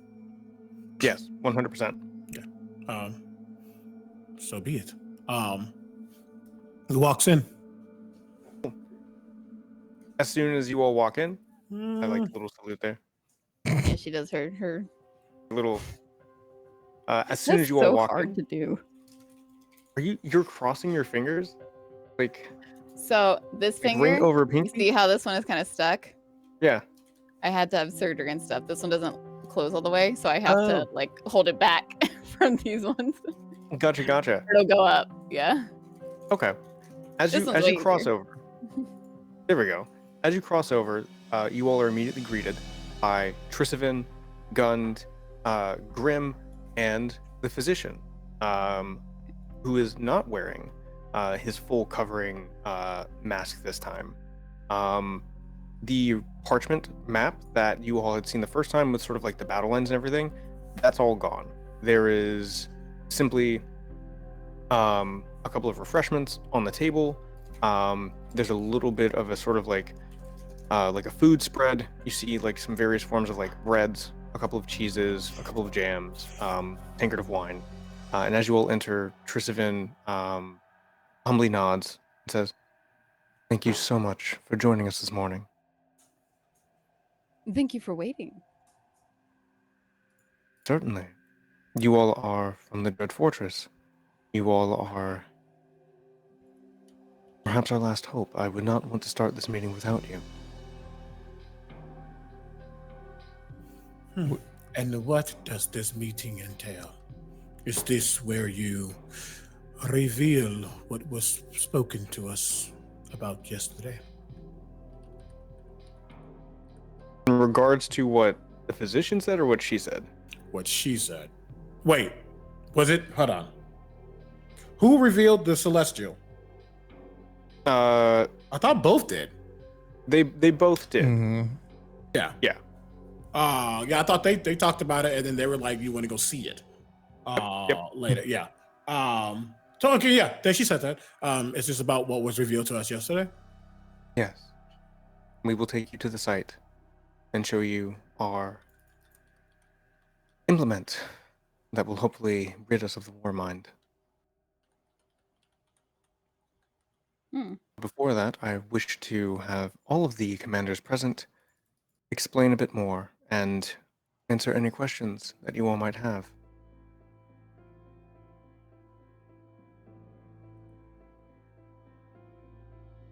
Yes, 100%. So be it. Who walks in? As soon as you all walk in, I like the little salute there. Yeah, she does her. Little. As soon That's as you all so walk hard in, to do. you're crossing your fingers, like So this ring finger, over you pinky. see how this one is kind of stuck? Yeah. I had to have surgery and stuff. This one doesn't close all the way, so I have Oh. to like hold it back from these ones. Gotcha. It'll go up. Yeah. Okay. As This you one's way cross easier. over, there we go. As you cross over, you all are immediately greeted by Trisivan, Gund, Grim, and the physician, who is not wearing his full covering mask this time. The parchment map that you all had seen the first time with sort of like the battle lines and everything, that's all gone. There is simply a couple of refreshments on the table. There's a little bit of a sort of like a food spread. You see like some various forms of like breads, a couple of cheeses, a couple of jams, tankard of wine. And as you all enter, Trisivan humbly nods and says, "Thank you so much for joining us this morning." Thank you for waiting. "Certainly. You all are from the Dread Fortress. You all are perhaps our last hope. I would not want to start this meeting without you." And what does this meeting entail? Is this where you reveal what was spoken to us about yesterday? In regards to what the physician said or what she said? What she said. Wait, was it? Hold on. Who revealed the celestial? I thought both did. They both did. Mm-hmm. Yeah. Yeah. Yeah, I thought they talked about it and then they were like, you want to go see it later. Yeah. So okay, yeah, then she said that. It's just about what was revealed to us yesterday. Yes. We will take you to the site and show you our implement that will hopefully rid us of the Warmind. Before that, I wish to have all of the commanders present explain a bit more and answer any questions that you all might have.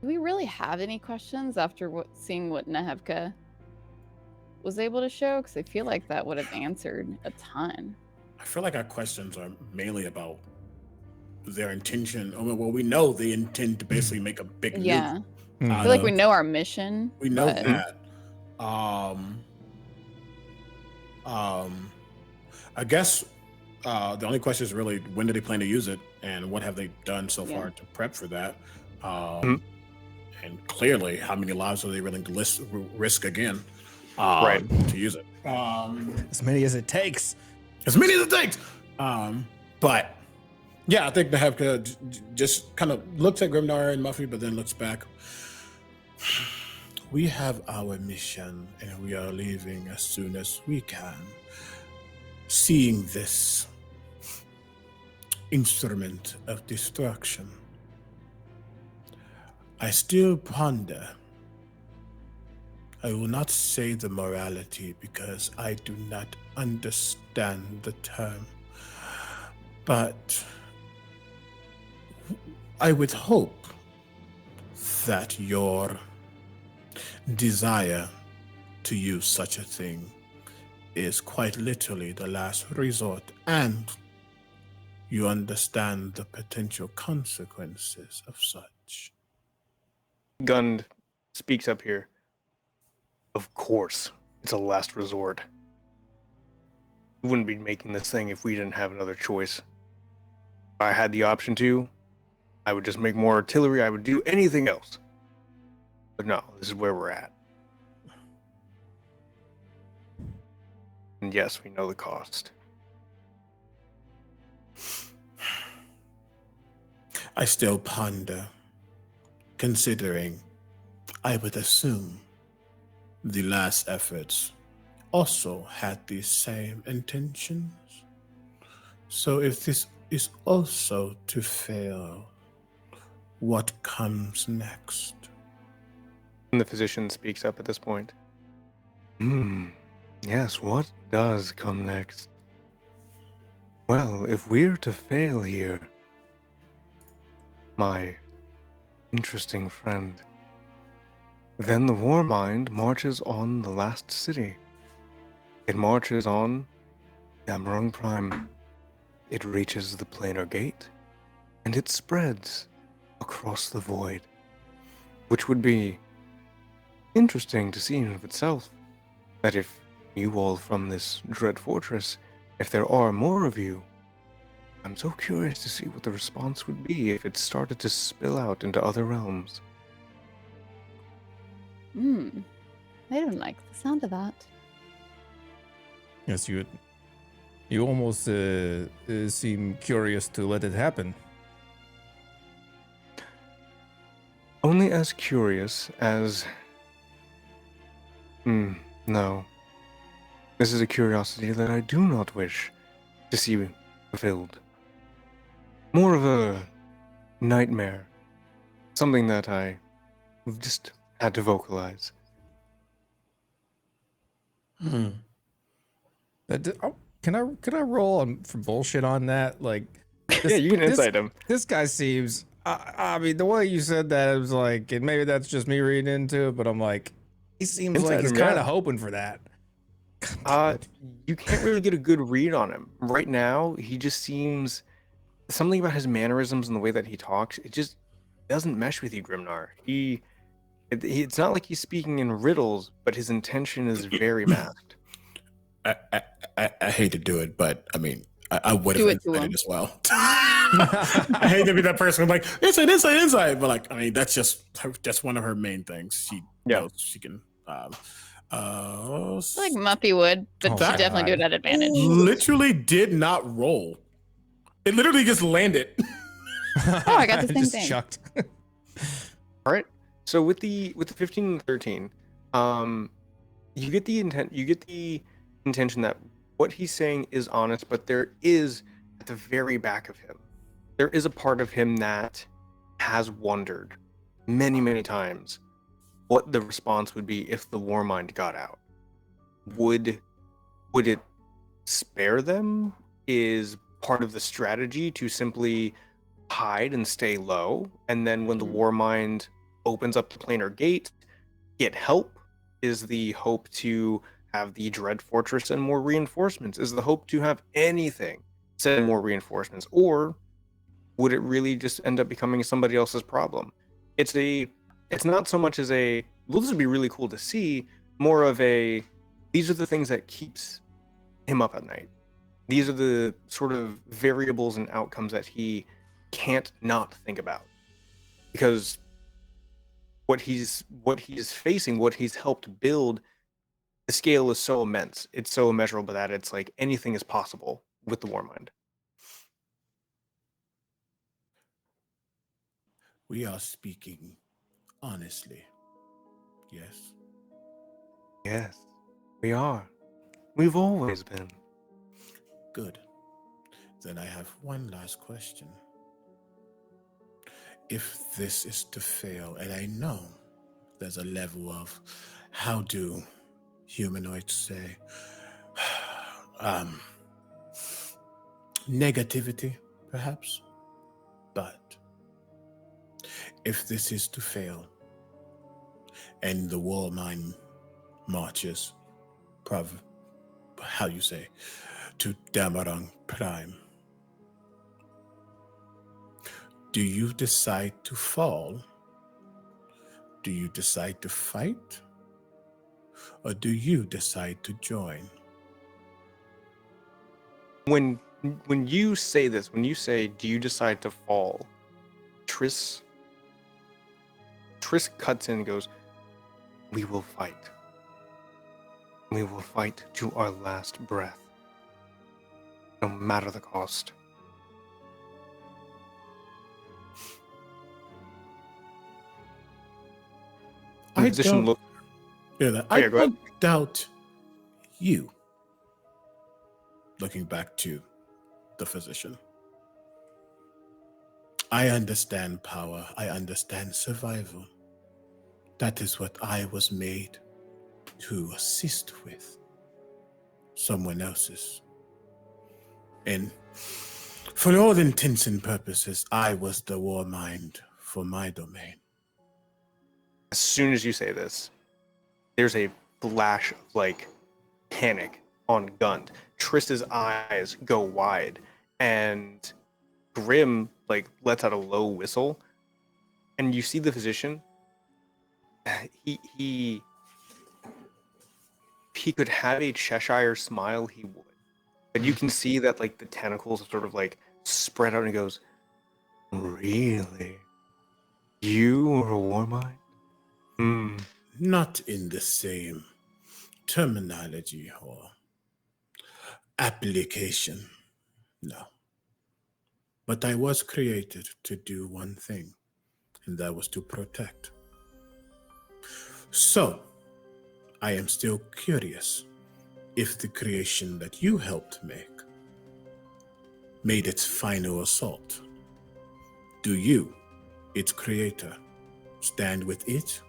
Do we really have any questions after seeing what Nehebka was able to show? Because I feel like that would have answered a ton. I feel like our questions are mainly about their intention. Well, we know they intend to basically make a big Yeah. nuke. I feel like we know our mission. We know but- that. I guess the only question is really when do they plan to use it and what have they done so far to prep for that? And clearly, how many lives are they willing to risk again to use it? As many as it takes. As many as it takes. But yeah, I think Nehebka just kind of looks at Grimnar and Muffy, but then looks back. We have our mission and we are leaving as soon as we can. Seeing this instrument of destruction, I still ponder. I will not say the morality because I do not understand the term. But I would hope that your desire to use such a thing is quite literally the last resort, and you understand the potential consequences of such. Gund speaks up here. Of course, it's a last resort. We wouldn't be making this thing if we didn't have another choice. If I had the option to, I would just make more artillery. I would do anything else. But no, this is where we're at. And yes, we know the cost. I still ponder, considering I would assume the last efforts also had the same intentions. So if this is also to fail, what comes next? And the physician speaks up at this point. Yes, what does come next? Well, if we're to fail here, my interesting friend, then the Warmind marches on the last city. It marches on Dämmerung Prime. It reaches the planar gate, and it spreads across the void, which would be interesting to see in and of itself, that if you all from this dread fortress, if there are more of you, I'm so curious to see what the response would be if it started to spill out into other realms. I don't like the sound of that. Yes, you almost seem curious to let it happen. Only as curious as... no. This is a curiosity that I do not wish to see fulfilled. More of a nightmare. Something that I just had to vocalize. Can I roll for bullshit on that? Like, Yeah, you can insight him. This guy seems. I mean, the way you said that, it was like, and maybe that's just me reading into it, but I'm like, he seems Insight like he's him, kind of yeah. hoping for that. You can't really get a good read on him. Right now, he just seems... Something about his mannerisms and the way that he talks, it just doesn't mesh with you, Grimnar. It's not like he's speaking in riddles, but his intention is very masked. I hate to do it, but I mean, I would Do have it to incited him. as well. I hate to be that person who's like, insight. But like, I mean, that's one of her main things. She knows she can. It's like Muffy would, but Oh, she definitely do it at advantage. Literally did not roll. It literally just landed. Oh, I got the same just thing. chucked. All right. So with the 15 and 13, you get the intention that what he's saying is honest, but there is at the very back of him, there is a part of him that has wondered many, many times what the response would be if the Warmind got out. Would it spare them? Is part of the strategy to simply hide and stay low, and then when the Warmind opens up the planar gate, get help? Is the hope to have the Dread Fortress send more reinforcements? Is the hope to have anything send more reinforcements? Or would it really just end up becoming somebody else's problem? It's not so much as a, well, this would be really cool to see, more of a, these are the things that keeps him up at night. These are the sort of variables and outcomes that he can't not think about. Because what he's facing, what he's helped build, the scale is so immense. It's so immeasurable that it's like anything is possible with the Warmind. We are speaking honestly. Yes. Yes, we are. We've always been. Good. Then I have one last question. If this is to fail, and I know there's a level of, how do humanoids say, negativity, perhaps, but if this is to fail, and the Warmind marches, how you say, to Dämmerung Prime, do you decide to fall? Do you decide to fight? Or do you decide to join? When you say this, when you say, do you decide to fall? Triss cuts in and goes, we will fight. We will fight to our last breath, no matter the cost. The physician looked. I don't doubt you. Looking back to the physician. I understand power. I understand survival. That is what I was made to assist with. Someone else's. And for all intents and purposes, I was the Warmind for my domain. As soon as you say this, there's a flash of like panic on Gund. Triss's eyes go wide, and Grim like lets out a low whistle, and you see the physician. He could have a Cheshire smile, he would, but you can see that like the tentacles sort of like spread out, and he goes, "Really? You are a Warmind?" Not in the same terminology or application, no. But I was created to do one thing, and that was to protect. So, I am still curious if the creation that you helped make made its final assault. Do you, its creator, stand with it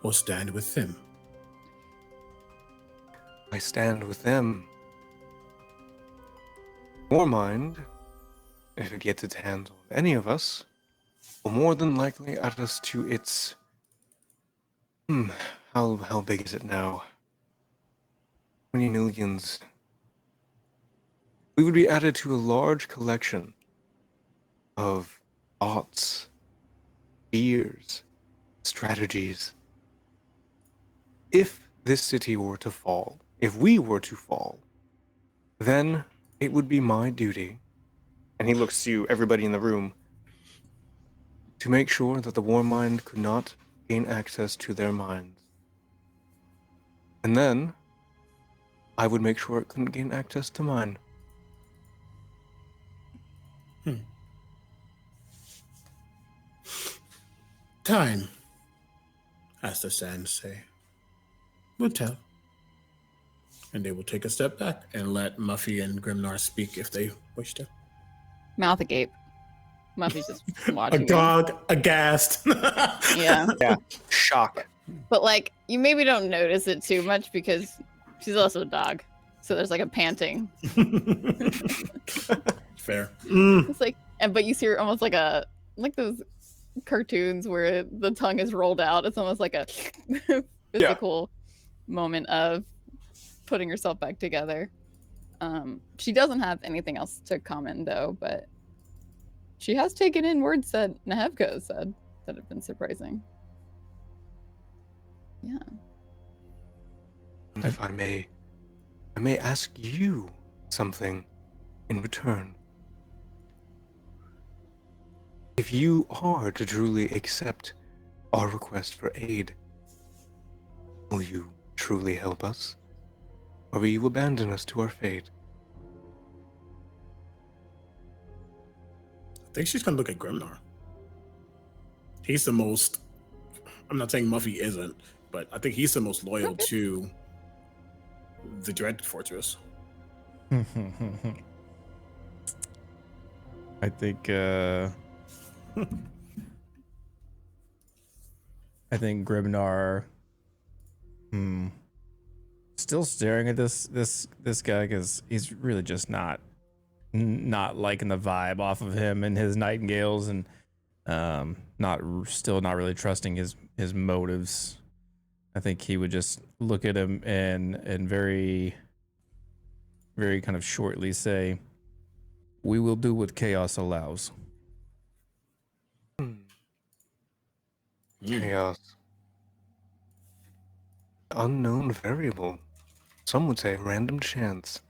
or stand with them? I stand with them. Warmind, if it gets its hands on any of us, will more than likely add us to its... How big is it now? 20 millions. We would be added to a large collection of thoughts, fears, strategies. If this city were to fall, if we were to fall, then it would be my duty, and he looks to everybody in the room, to make sure that the Warmind could not gain access to their minds. And then, I would make sure it couldn't gain access to mine. Time, as the sands say, will tell. And they will take a step back and let Muffy and Grimnar speak if they wish to. Mouth agape. Muffy's just A watching. dog aghast. Yeah. Yeah, shock. But like, you maybe don't notice it too much because she's also a dog. So there's like a panting. Fair. It's like, but you see her almost like those cartoons where the tongue is rolled out. It's almost like a physical moment of putting herself back together. She doesn't have anything else to comment though, but she has taken in words that Nehevka has said that have been surprising. Yeah. And if I may ask you something in return. If you are to truly accept our request for aid, will you truly help us? Or will you abandon us to our fate? I think she's gonna look at Grimnar. He's the most, I'm not saying Muffy isn't, but I think he's the most loyal to the Dread Fortress. I think Grimnar still staring at this guy because he's really just not liking the vibe off of him and his nightingales, and still not really trusting his motives. I think he would just look at him and very, very kind of shortly say, "We will do what chaos allows." Chaos. Unknown variable. Some would say random chance.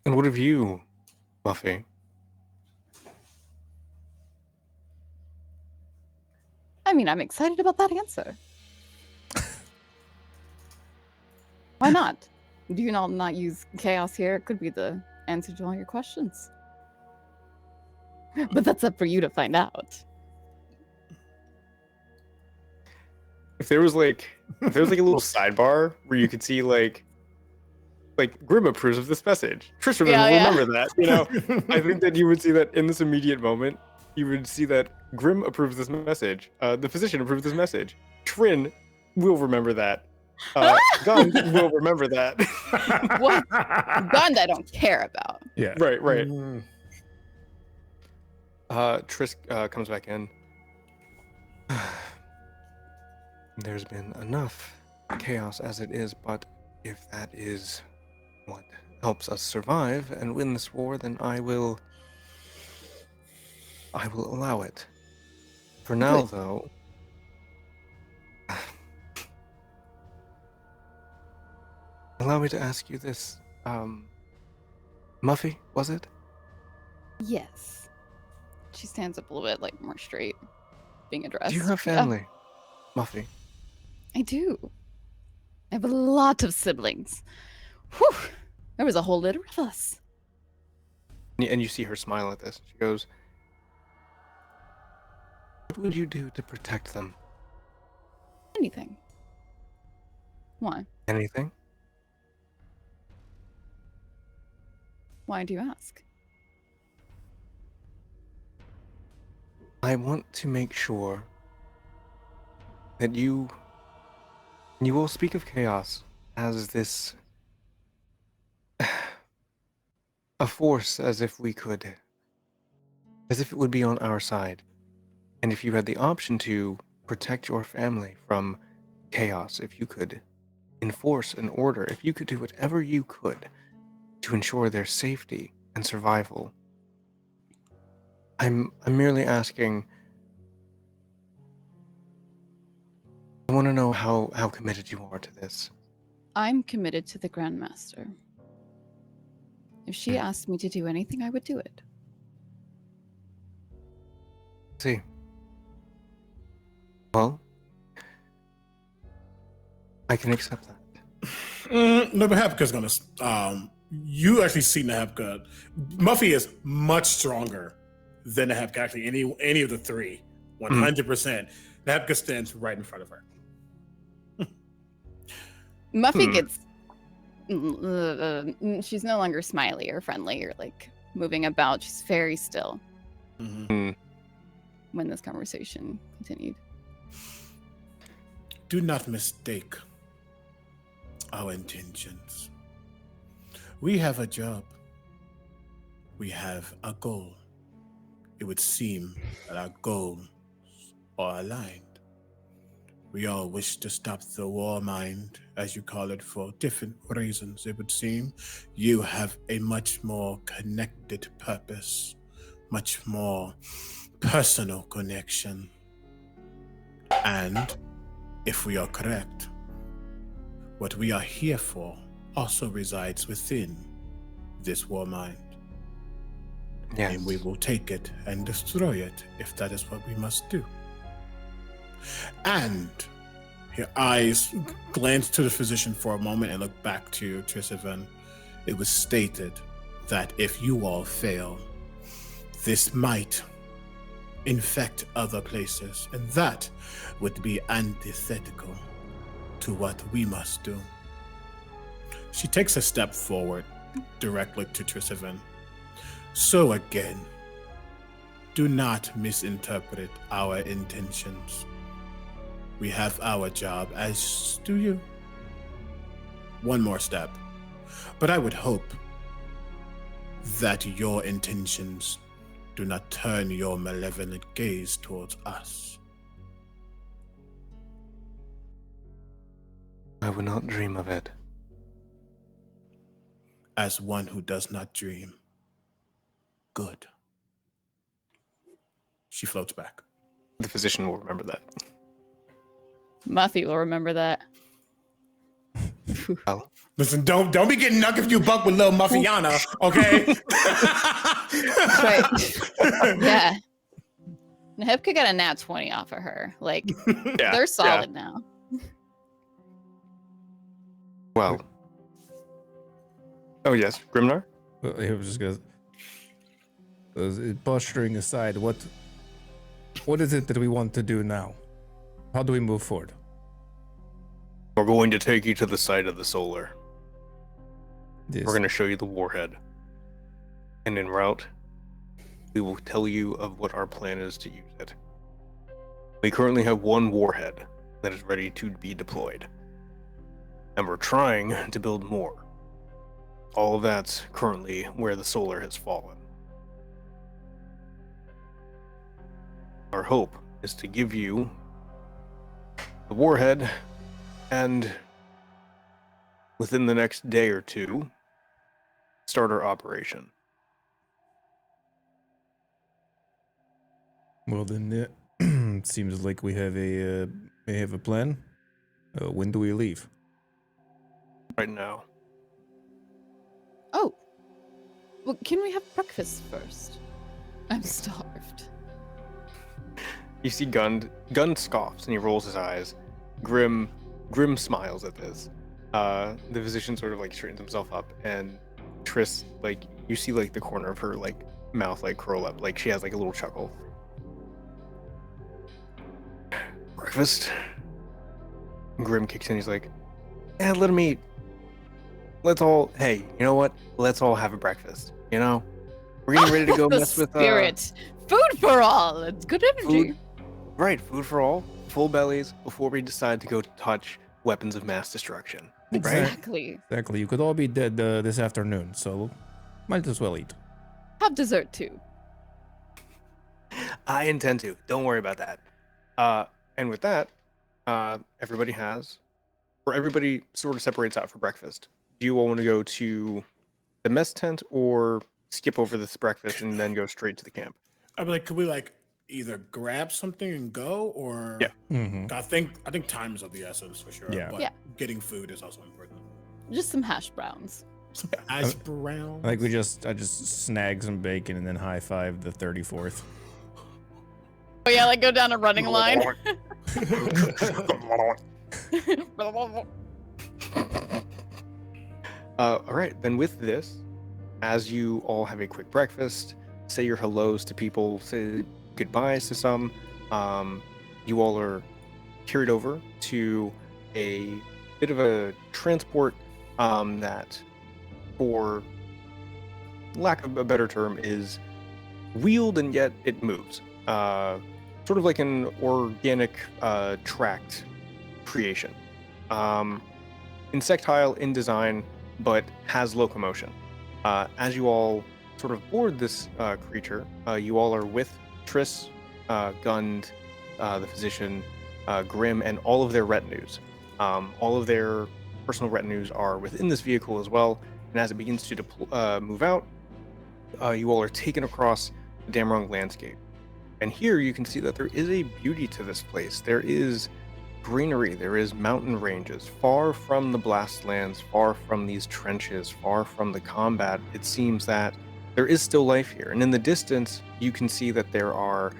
And what of you, Buffy? I mean, I'm excited about that answer. Why not? Do you not use chaos here? It could be the answer to all your questions. But that's up for you to find out. If there was like a little sidebar where you could see like Grim approves of this message. Tristan will remember that. You know, I think that you would see that in this immediate moment. You would see that Grim approves this message. The physician approves this message. Trin will remember that. Gund will remember that. What? Gund I don't care about. Yeah. Right. Trisk comes back in. There's been enough chaos as it is, but if that is what helps us survive and win this war, then I will allow it. For now, though, allow me to ask you this. Muffy, was it? Yes. She stands up a little bit, like more straight, being addressed. Do you have family, Muffy? I do. I have a lot of siblings. Whew. There was a whole litter of us. And you see her smile at this. She goes, "What would you do to protect them?" Anything. Why? Anything? Why do you ask? I want to make sure that you all speak of chaos as this a force, as if it would be on our side. And if you had the option to protect your family from chaos, if you could enforce an order, if you could do whatever you could to ensure their safety and survival, I'm merely asking. I want to know how committed you are to this. I'm committed to the Grandmaster. If she asked me to do anything, I would do it. See. Well, I can accept that. No, but Hepka's gonna. You actually see Hepka. Muffy is much stronger than Hepka. Actually, any of the three, 100%. Hepka stands right in front of her. Muffy gets. She's no longer smiley or friendly or like moving about. She's very still. When this conversation continued. Do not mistake our intentions. We have a job. We have a goal. It would seem that our goals are aligned. We all wish to stop the Warmind, as you call it, for different reasons, it would seem. You have a much more connected purpose, much more personal connection. And if we are correct, what we are here for also resides within this Warmind. Yes. And we will take it and destroy it if that is what we must do. And your eyes glance to the physician for a moment and look back to Tristan. It was stated that if you all fail, this might infect other places, and that would be antithetical to what we must do. She takes a step forward directly to Tristan. So again, do not misinterpret our intentions. We have our job, as do you. One more step. But I would hope that your intentions Do not turn your malevolent gaze towards us. I would not dream of it. As one who does not dream. Good. She floats back. The physician will remember that. Muffy will remember that. Well, Listen, don't be getting nuck if you buck with Lil Muffiana, okay? Right. Yeah. Nahipka got a nat 20 off of her. Like, yeah, they're solid now. Well. Oh yes, Grimnar. He was just gonna. Posturing aside, what is it that we want to do now? How do we move forward? We're going to take you to the site of the solar. Yes. We're going to show you the warhead. And en route, we will tell you of what our plan is to use it. We currently have one warhead that is ready to be deployed. And we're trying to build more. All of that's currently where the solar has fallen. Our hope is to give you the warhead, and within the next day or two, start our operation. Well, then it seems like we have a plan. When do we leave? Right now. Oh. Well, can we have breakfast first? I'm starved. You see Gund scoffs and he rolls his eyes. Grim smiles at this. The physician sort of like straightens himself up, and Triss, like, you see like the corner of her like mouth like curl up, like she has like a little chuckle. Breakfast? Grim kicks in, he's like, yeah, let him eat. Hey, you know what? Let's all have a breakfast, you know? We're getting ready to go The mess with spirit. Food for all. It's good energy. food. Right, food for all, full bellies, before we decide to go touch weapons of mass destruction. Right? Exactly. Exactly. You could all be dead this afternoon, so might as well eat. Have dessert too. I intend to. Don't worry about that. And with that, everybody sort of separates out for breakfast. Do you all want to go to the mess tent or skip over this breakfast and then go straight to the camp? I'd be like, could we like either grab something and go, or Yeah. Mm-hmm. I think time is of the essence for sure. Yeah. But Yeah. getting food is also important. Just some hash browns. Hash brown. Like I just snag some bacon and then high five the 34th. Oh yeah, like go down a running line. All right, then with this, as you all have a quick breakfast, say your hellos to people, say goodbyes to some, you all are carried over to a bit of a transport that, for lack of a better term, is wheeled and yet it moves. Sort of like an organic tracked creation. Insectile in design, but has locomotion. As you all sort of board this creature, you all are with Triss, Gund, the physician, Grim, and all of their retinues. All of their personal retinues are within this vehicle as well, and as it begins to move out, you all are taken across the Dämmerung landscape. And here you can see that there is a beauty to this place. There is greenery, there is mountain ranges, far from the blast lands, far from these trenches, far from the combat. It seems that there is still life here. And in the distance, you can see that there are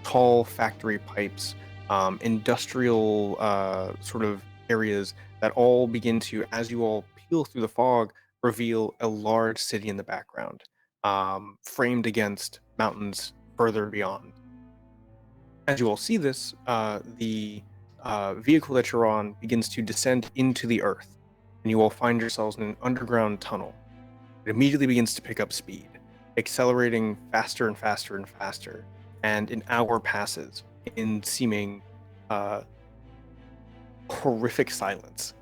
tall factory pipes, industrial sort of areas that all begin to, as you all peel through the fog, reveal a large city in the background, framed against mountains further beyond. As you all see this, the vehicle that you're on begins to descend into the earth, and you all find yourselves in an underground tunnel. It immediately begins to pick up speed, accelerating faster and faster and faster, and an hour passes in seeming horrific silence.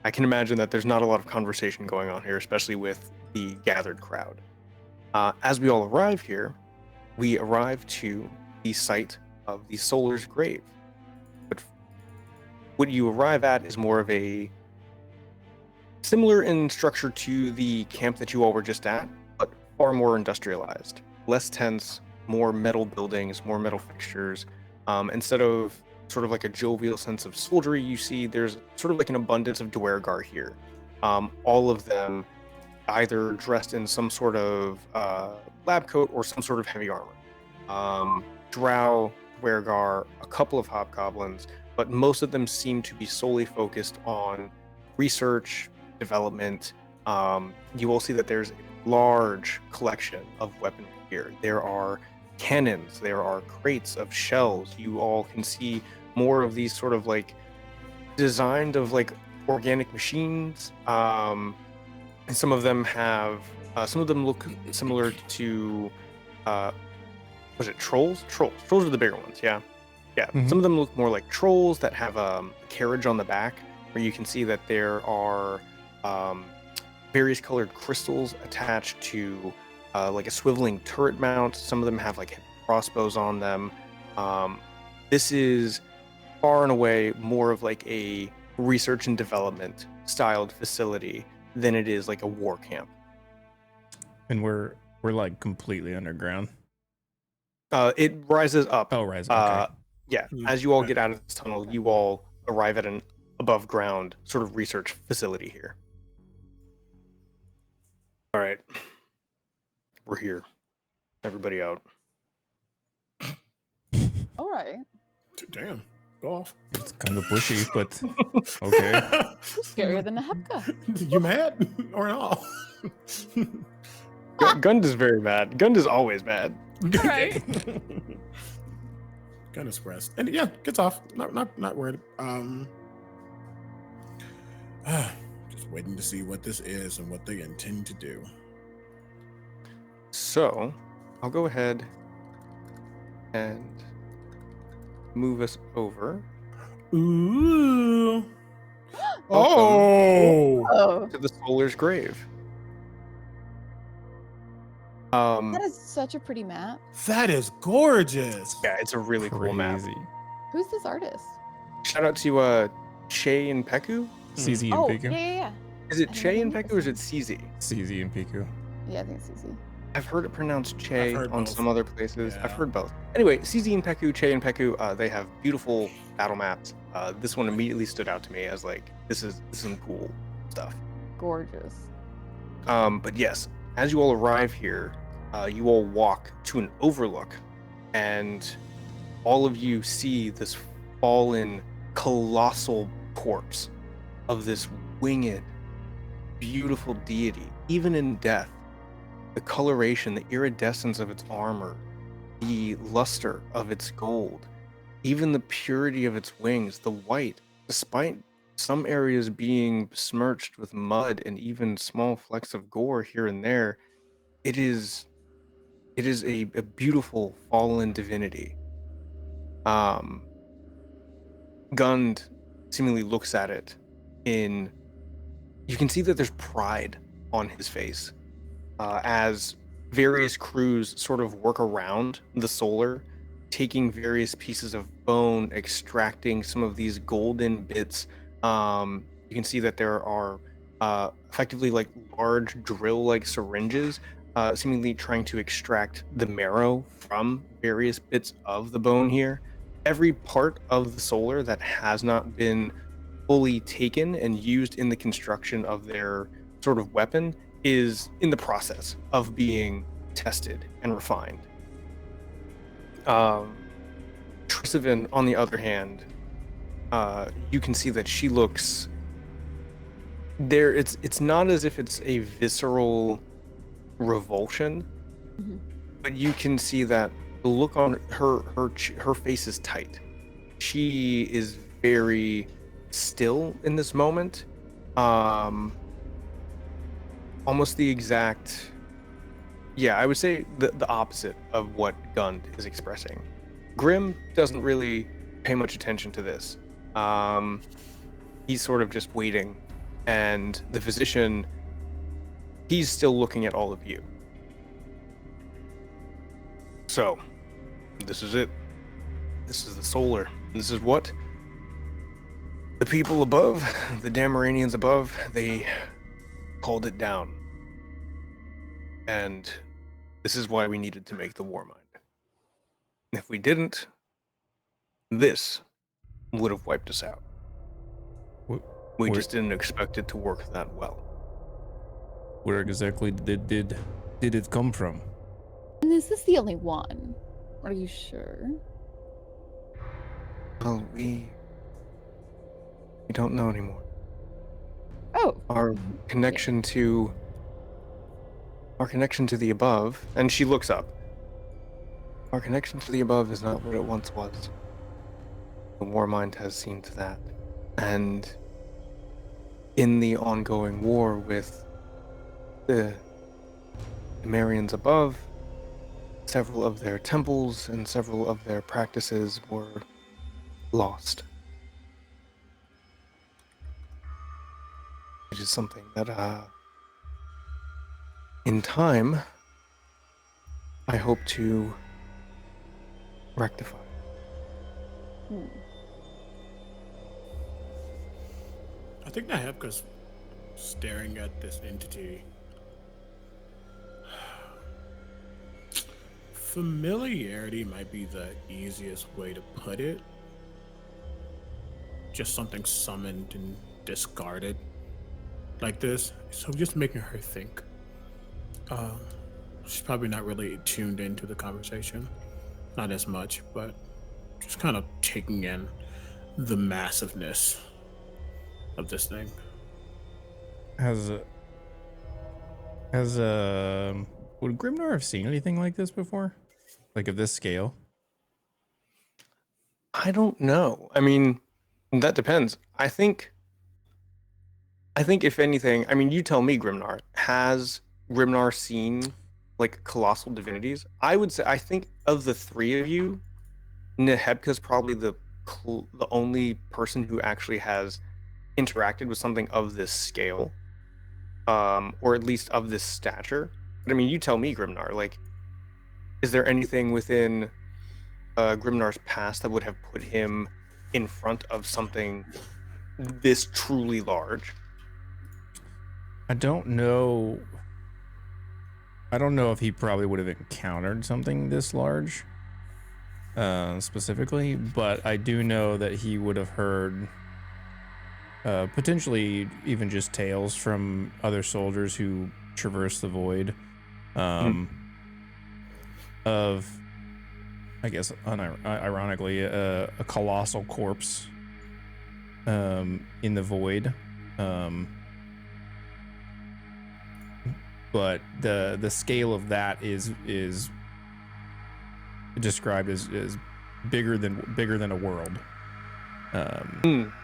I can imagine that there's not a lot of conversation going on here, especially with the gathered crowd. As we all arrive here, we arrive to the site of the Solar's grave. But what you arrive at is more of a similar in structure to the camp that you all were just at, but far more industrialized, less tense, more metal buildings, more metal fixtures. Instead of sort of like a jovial sense of soldiery, you see there's sort of like an abundance of Dwergar here. All of them either dressed in some sort of lab coat or some sort of heavy armor. Drow, Dwergar, a couple of hobgoblins, but most of them seem to be solely focused on research, development. You will see that there's a large collection of weaponry here. There are cannons, there are crates of shells. You all can see more of these sort of like designed of like organic machines. And some of them have, some of them look similar to, was it trolls? Trolls are the bigger ones, yeah. Yeah, some of them look more like trolls that have a carriage on the back, where you can see that there are various colored crystals attached to like a swiveling turret mount. Some of them have like crossbows on them. This is far and away more of like a research and development styled facility than it is like a war camp. And we're like completely underground. It rises up. Oh, rise. Okay. Yeah, as you all get out of this tunnel, you all arrive at an above ground sort of research facility here. All right, we're here. Everybody out. All right. Damn, go off. It's kind of bushy, but okay. Scarier than a hepka. You mad or not? Gund is very bad. Gund is always bad. Right. Gun is pressed, and yeah, gets off. Not worried. Just waiting to see what this is and what they intend to do. So, I'll go ahead and move us over Ooh. Oh, to the Solar's grave. that is such a pretty map. That is gorgeous. Yeah, it's a really cool map. Crazy. Who's this artist? Shout out to Che and Peku. CZ and Oh, Piku. yeah. Is it I Che never and knew Peku or is it this. CZ? CZ and Piku. Yeah, I think it's easy. I've heard it pronounced Che I've heard on both. some other places. Yeah. I've heard both. Anyway, CZ and Peku, Che and Peku, they have beautiful battle maps. This one immediately stood out to me as like, this is some cool stuff. Gorgeous. But yes, as you all arrive here, you all walk to an overlook, and all of you see this fallen, colossal corpse of this winged, beautiful deity. Even in death, the coloration, the iridescence of its armor, the luster of its gold, even the purity of its wings, the white, despite some areas being besmirched with mud and even small flecks of gore here and there, it is a beautiful fallen divinity. Gund seemingly looks at it you can see that there's pride on his face as various crews sort of work around the Solar, taking various pieces of bone, extracting some of these golden bits. You can see that there are effectively like large drill-like syringes seemingly trying to extract the marrow from various bits of the bone here. Every part of the Solar that has not been fully taken and used in the construction of their sort of weapon is in the process of being tested and refined. Trisavin, on the other hand, you can see that she looks there. It's not as if it's a visceral revulsion, but you can see that the look on her face is tight. She is very still in this moment. Almost the exact, yeah, I would say the opposite of what Gund is expressing. Grim doesn't really pay much attention to this. He's sort of just waiting, and the physician, he's still looking at all of you. So, this is it. This is the solar. This is what the people above, the Dämmeranians above, they called it down. And this is why we needed to make the Warmind. If we didn't, this would have wiped us out. We just didn't expect it to work that well. Where exactly did it come from? And is this the only one? Are you sure? Well, we don't know anymore. Oh. Our connection to the above, and she looks up. Our connection to the above is not what it once was. The Warmind has seen to that. And in the ongoing war with the Marians above, several of their temples and several of their practices were lost. Which is something that, in time, I hope to rectify. I think Nahepka's staring at this entity. Familiarity might be the easiest way to put it. Just something summoned and discarded like this. So just making her think. She's probably not really tuned into the conversation. Not as much, but just kind of taking in the massiveness of this thing. Would Grimnar have seen anything like this before? Like of this scale? I don't know. I mean, that depends. I think if anything, I mean, you tell me, Grimnar. Has Grimnar seen like colossal divinities? I would say, I think of the three of you, Nehebka's probably the only person who actually has interacted with something of this scale, or at least of this stature. But I mean, you tell me, Grimnar. Like, is there anything within Grimnar's past that would have put him in front of something this truly large? I don't know. I don't know if he probably would have encountered something this large, specifically, but I do know that he would have heard potentially even just tales from other soldiers who traverse the void, of, I guess, ironically, a colossal corpse in the void. But the scale of that is described as bigger than a world.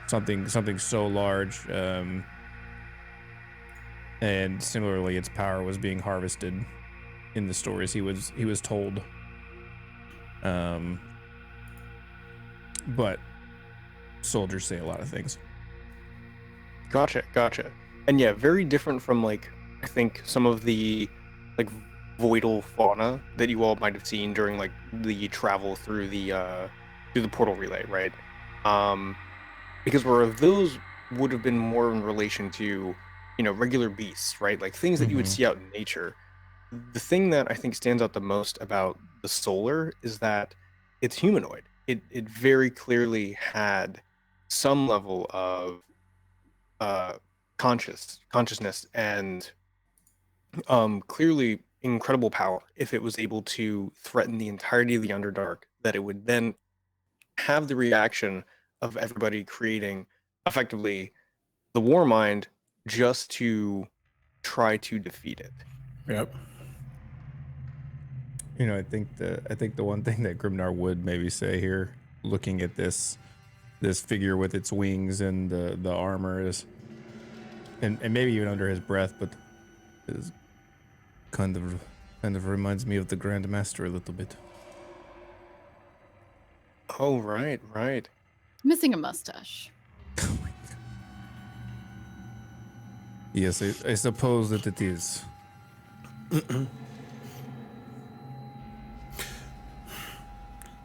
Something so large, and similarly, its power was being harvested in the stories he was told. But soldiers say a lot of things. Gotcha. And yeah, very different from, like, I think some of the like voidal fauna that you all might have seen during like the travel through the portal relay, right? Because where those would have been more in relation to, you know, regular beasts, right? Like things that you would see out in nature. The thing that I think stands out the most about the solar is that it's humanoid. It very clearly had some level of consciousness and clearly incredible power if it was able to threaten the entirety of the Underdark, that it would then have the reaction of everybody creating effectively the Warmind just to try to defeat it. Yep. You know, I think the one thing that Grimnar would maybe say here, looking at this figure with its wings and the armor, is, and maybe even under his breath, but is kind of reminds me of the Grand Master a little bit. Oh, right. Missing a mustache. Yes, I suppose that it is.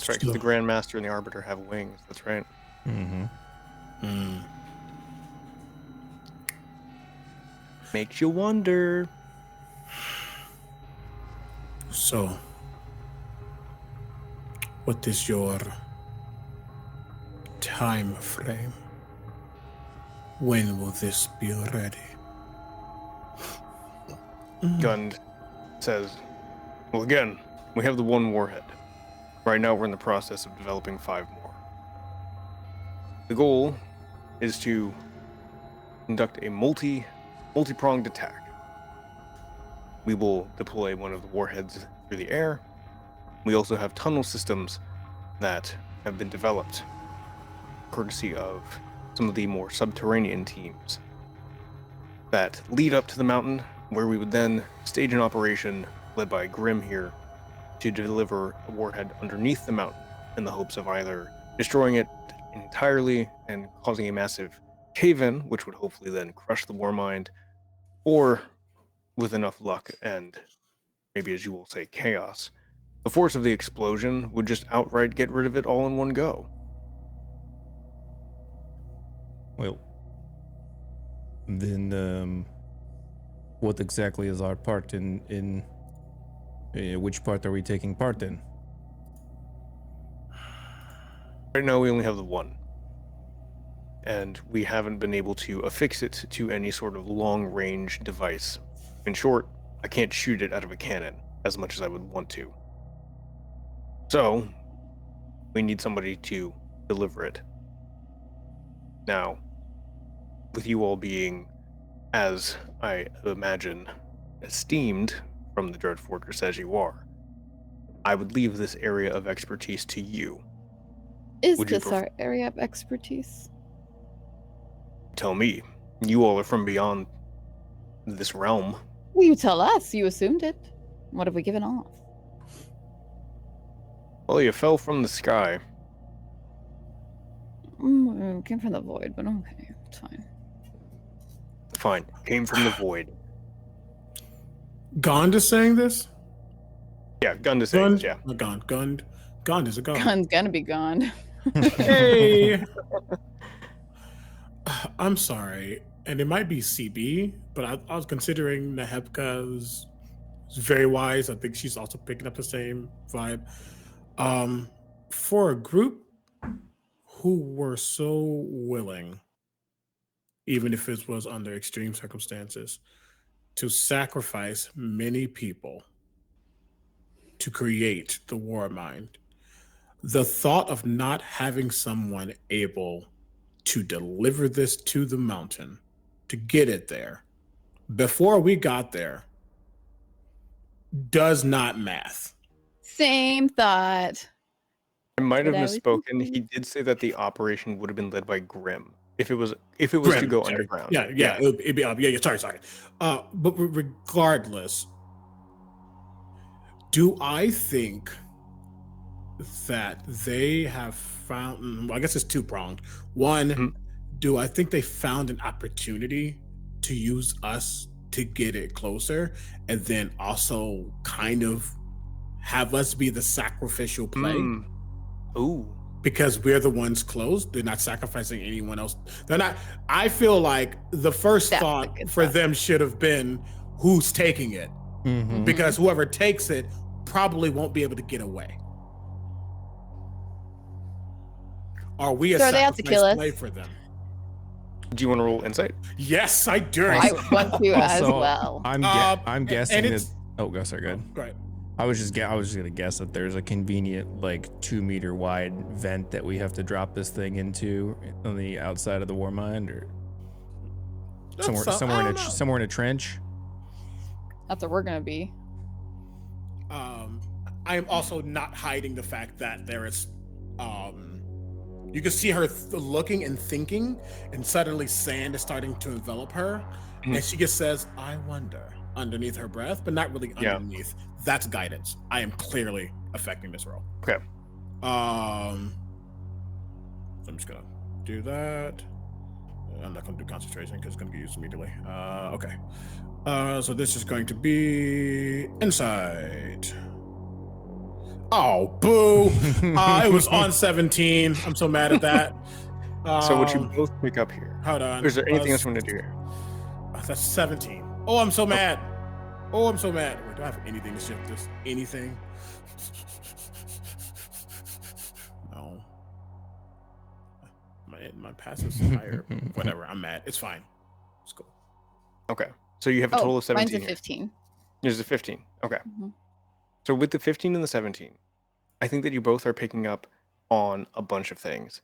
That's right, because the Grandmaster and the Arbiter have wings. That's right. Mm-hmm. Makes you wonder. So, what is your time frame? When will this be ready? Gund says, well, again, we have the one warhead. Right now, we're in the process of developing 5 more. The goal is to conduct a multi-pronged attack. We will deploy one of the warheads through the air. We also have tunnel systems that have been developed courtesy of some of the more subterranean teams that lead up to the mountain, where we would then stage an operation led by Grim here to deliver a warhead underneath the mountain in the hopes of either destroying it entirely and causing a massive cave-in, which would hopefully then crush the Warmind, or with enough luck and maybe, as you will say, chaos, the force of the explosion would just outright get rid of it all in one go. Well, then what exactly is our part in which part are we taking part in? Right now we only have the one, and we haven't been able to affix it to any sort of long-range device. In short, I can't shoot it out of a cannon as much as I would want to. So, we need somebody to deliver it. Now, with you all being, as I imagine, esteemed from the Dread Fortress as you are, I would leave this area of expertise to you. Is Would you this our area of expertise? Tell me. You all are from beyond this realm. Well, you tell us. You assumed it. What have we given off? Well, you fell from the sky. It came from the void, but okay, it's fine. Fine. Came from the void. Gond is saying this? Yeah, Gund is saying this, yeah. Gond is a god. Gun's gonna be gone. Hey! I'm sorry, and it might be CB, but I was considering Nehebka's very wise. I think she's also picking up the same vibe. For a group who were so willing, even if it was under extreme circumstances, to sacrifice many people to create the Warmind, the thought of not having someone able to deliver this to the mountain, to get it there, before we got there, does not math. Same thought. I might have What I was misspoken. thinking. He did say that the operation would have been led by Grim. If it was to go Sorry. underground. Yeah. It'd be, sorry. But regardless, do I think that they have found, well, I guess it's two-pronged. One, do I think they found an opportunity to use us to get it closer, and then also kind of have us be the sacrificial play? Ooh. Because we're the ones close, they're not sacrificing anyone else. They're not. I feel like the first That's a thought good for thought. them should have been, who's taking it? Mm-hmm. Because whoever takes it probably won't be able to get away. Are we a So are they out to sacrifice kill us? play for them? Do you want to roll insight? Yes, I do. I want to as Also, well. I'm guessing and that. it's- Oh, go sorry, good. Right. I was just gonna guess that there's a convenient, like 2-meter wide vent that we have to drop this thing into on the outside of the Warmind, or somewhere in a trench. That's where we're gonna be. I am also not hiding the fact that there is, you can see her looking and thinking, and suddenly sand is starting to envelop her, and she just says, "I wonder," underneath her breath, but not really underneath. That's guidance. I am clearly affecting this roll. Okay. So I'm just gonna do that. I'm not gonna do concentration because it's gonna get used immediately. Okay. So this is going to be insight. Oh, boo! It was on 17. I'm so mad at that. So what you both pick up here. Hold on. Is there anything else you want to do here? That's 17. Oh, I'm so mad. Oh, I'm so mad. Wait, do I have anything to shift this? Anything? No. My passive's higher. Whatever. I'm mad. It's fine. It's cool. Okay. So you have a total of 17 mine's a here. 15. There's a 15. Okay. Mm-hmm. So with the 15 and the 17, I think that you both are picking up on a bunch of things.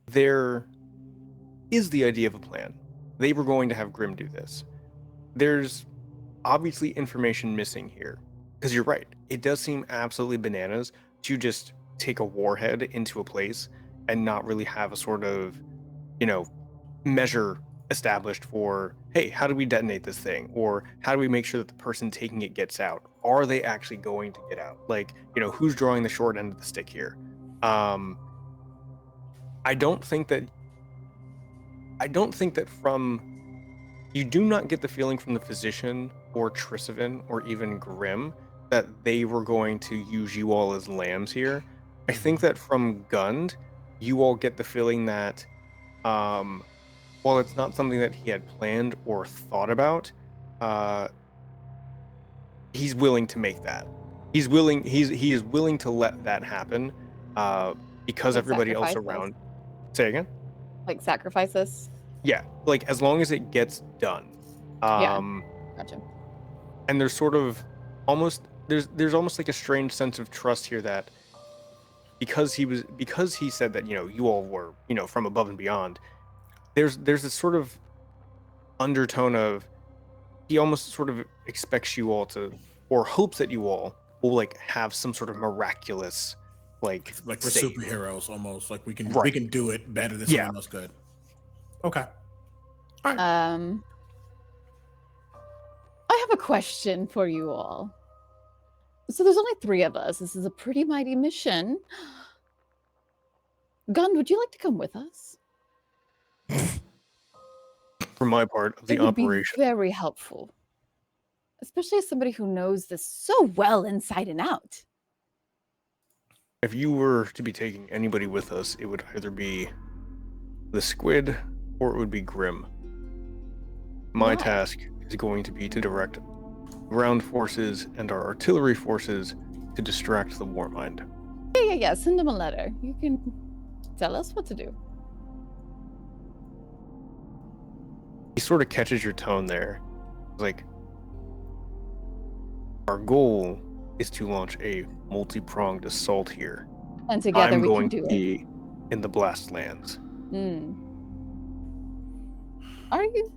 There is the idea of a plan. They were going to have Grim do this. There's obviously information missing here. Because you're right. It does seem absolutely bananas to just take a warhead into a place and not really have a sort of, measure established for, hey, how do we detonate this thing? Or how do we make sure that the person taking it gets out? Are they actually going to get out? Like, who's drawing the short end of the stick here? I don't think that you do not get the feeling from the physician or Trisavin or even Grim that they were going to use you all as lambs here. I think that from Gund, you all get the feeling that while it's not something that he had planned or thought about, he's willing to make that. He is willing to let that happen because Like everybody else sacrifices? around. Say again? Like sacrifices? Yeah, like as long as it gets done. Yeah. Gotcha. And there's sort of almost there's almost like a strange sense of trust here that because he said that you all were from above and beyond. There's this sort of undertone of he almost sort of expects you all to, or hopes that you all will like have some sort of miraculous like we're save. superheroes almost. Like we can Right. do it better than Yeah. someone else could. Okay. I have a question for you all. So there's only 3 of us. This is a pretty mighty mission. Gund, would you like to come with us? For my part of the It would operation. be very helpful. Especially as somebody who knows this so well inside and out. If you were to be taking anybody with us, it would either be the squid or it would be Grim. My Why? task is going to be to direct ground forces and our artillery forces to distract the Warmind. Yeah. Send him a letter. You can tell us what to do. He sort of catches your tone there. It's like, our goal is to launch a multi-pronged assault here. And together I'm we going can do to be in the blast lands. it. Are you?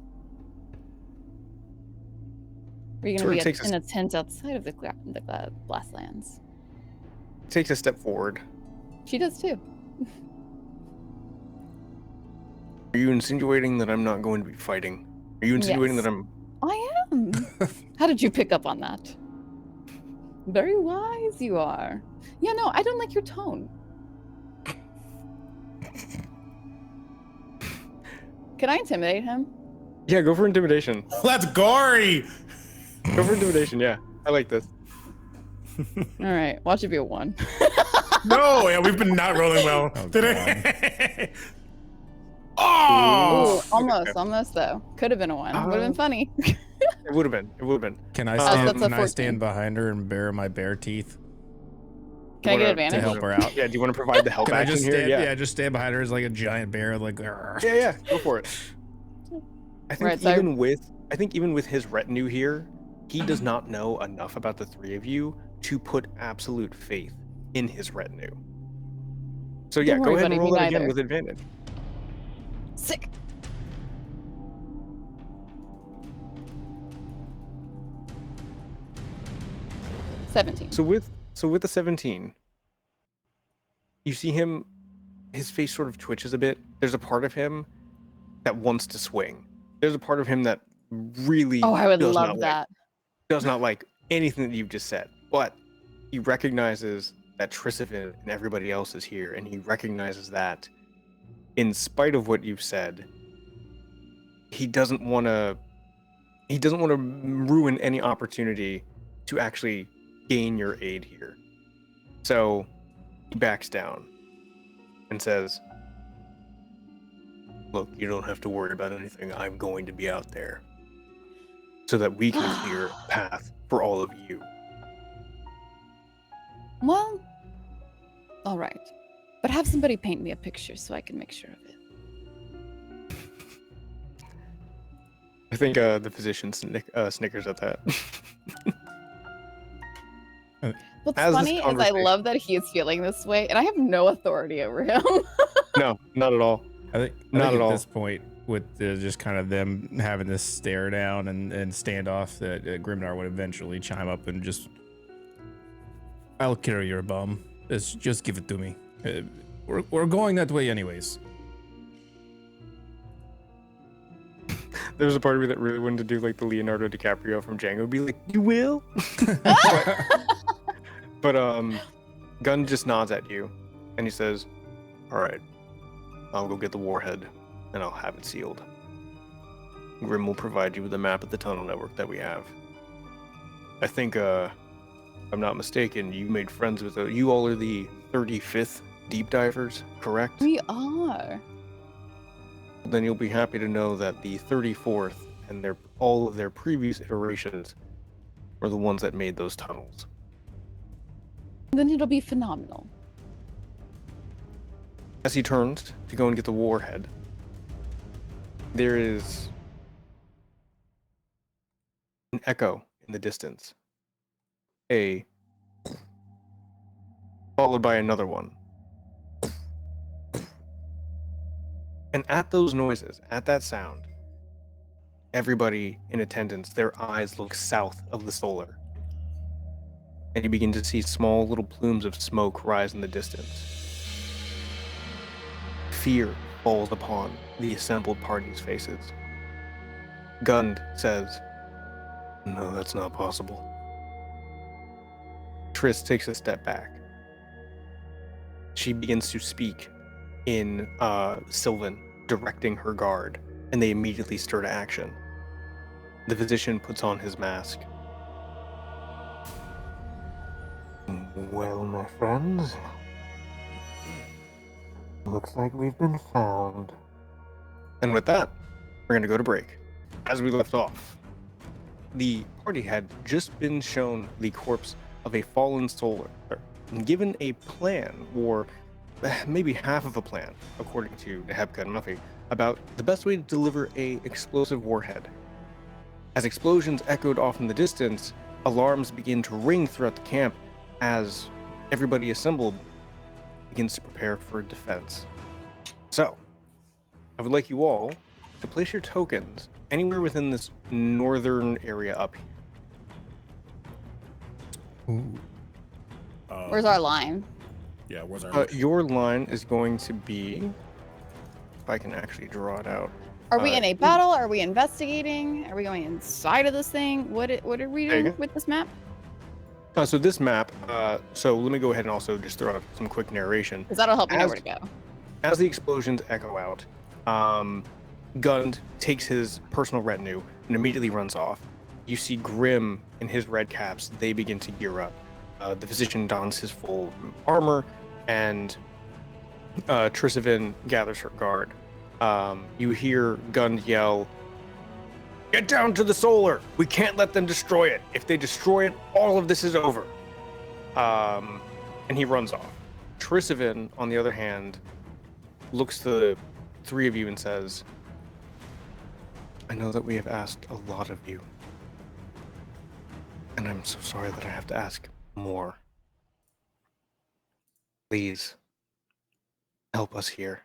Are you Sort going of to takes be in a tent outside of the blast lands? Takes a step forward. She does too. Are you insinuating that I'm not going to be fighting? Are you insinuating Yes. that I'm... I am. How did you pick up on that? Very wise you are. Yeah, no, I don't like your tone. Can I intimidate him? Yeah, go for intimidation. That's gory. Go for intimidation, yeah. I like this. All right, watch it be a 1. No, yeah, we've been not rolling well Oh, today. Ooh, Oh, almost though. Could have been a 1. Would have been funny. It would have been. Can I That's stand? a Can I 14. stand behind her and bare my bare teeth Can I get Wanna- advantage? to help her out? Yeah, do you want to provide the help Can I action just here? stand? Yeah. Just stand behind her as like a giant bear, like. "Grr." Yeah, go for it. I think Right, so even with his retinue here, he does not know enough about the 3 of you to put absolute faith in his retinue. So yeah, Don't go worry, ahead and buddy, roll me that again neither. with advantage. Sick. $17. So with the 17, you see him, his face sort of twitches a bit. There's a part of him that wants to swing. There's a part of him that really Oh, I would does love not that. does not like anything that you've just said. But he recognizes that Trisavin and everybody else is here, and he recognizes that in spite of what you've said, he doesn't want to ruin any opportunity to actually gain your aid here. So he backs down and says, look, you don't have to worry about anything. I'm going to be out there so that we can clear a path for all of you. Well, all right. But have somebody paint me a picture so I can make sure of it. I think the physician snickers at that. What's As this funny is I conversation- love that he is feeling this way, and I have no authority over him. No, not at all. I think Not at all. At this point, with just kind of them having this stare down and standoff, that Grimnar would eventually chime up and just, I'll carry your bum. Just give it to me. We're going that way anyways. There's a part of me that really wanted to do like the Leonardo DiCaprio from Django, be like, you will? But Gunn just nods at you and he says, all right, I'll go get the warhead and I'll have it sealed. Grim will provide you with a map of the tunnel network that we have. I think, if I'm not mistaken, you made friends with you all are the 35th deep divers, correct? We are. Then you'll be happy to know that the 34th and all of their previous iterations were the ones that made those tunnels. Then it'll be phenomenal. As he turns to go and get the warhead, there is an echo in the distance. Followed by another one. And at those noises, at that sound, everybody in attendance, their eyes look south of the solar. And you begin to see small little plumes of smoke rise in the distance. Fear falls upon the assembled party's faces. Gund says, no, that's not possible. Triss takes a step back. She begins to speak in Sylvan, directing her guard, and they immediately stir to action. The physician puts on his mask. Well, my friends, looks like we've been found. And with that, we're going to go to break. As we left off, the party had just been shown the corpse of a fallen solar, and given a plan, or maybe half of a plan, according to Nehebka and Muffy, about the best way to deliver a explosive warhead. As explosions echoed off in the distance, alarms begin to ring throughout the camp as everybody assembled begins to prepare for defense. So, I would like you all to place your tokens anywhere within this northern area up here. Ooh. Where's our line? Yeah, where's our Your line is going to be, if I can actually draw it out. Are we in a battle? Are we investigating? Are we going inside of this thing? What are we There you doing go. with this map? So this map, so let me go ahead and also just throw out some quick narration. Because that'll help me know As- where to go. As the explosions echo out, Gund takes his personal retinue and immediately runs off. You see Grim in his red caps, they begin to gear up. The physician dons his full armor, and Trisavin gathers her guard. You hear Gund yell, "Get down to the solar! We can't let them destroy it. If they destroy it, all of this is over." And he runs off. Trisavin, on the other hand, looks to the three of you and says, I know that we have asked a lot of you, and I'm so sorry that I have to ask more. Please, help us here.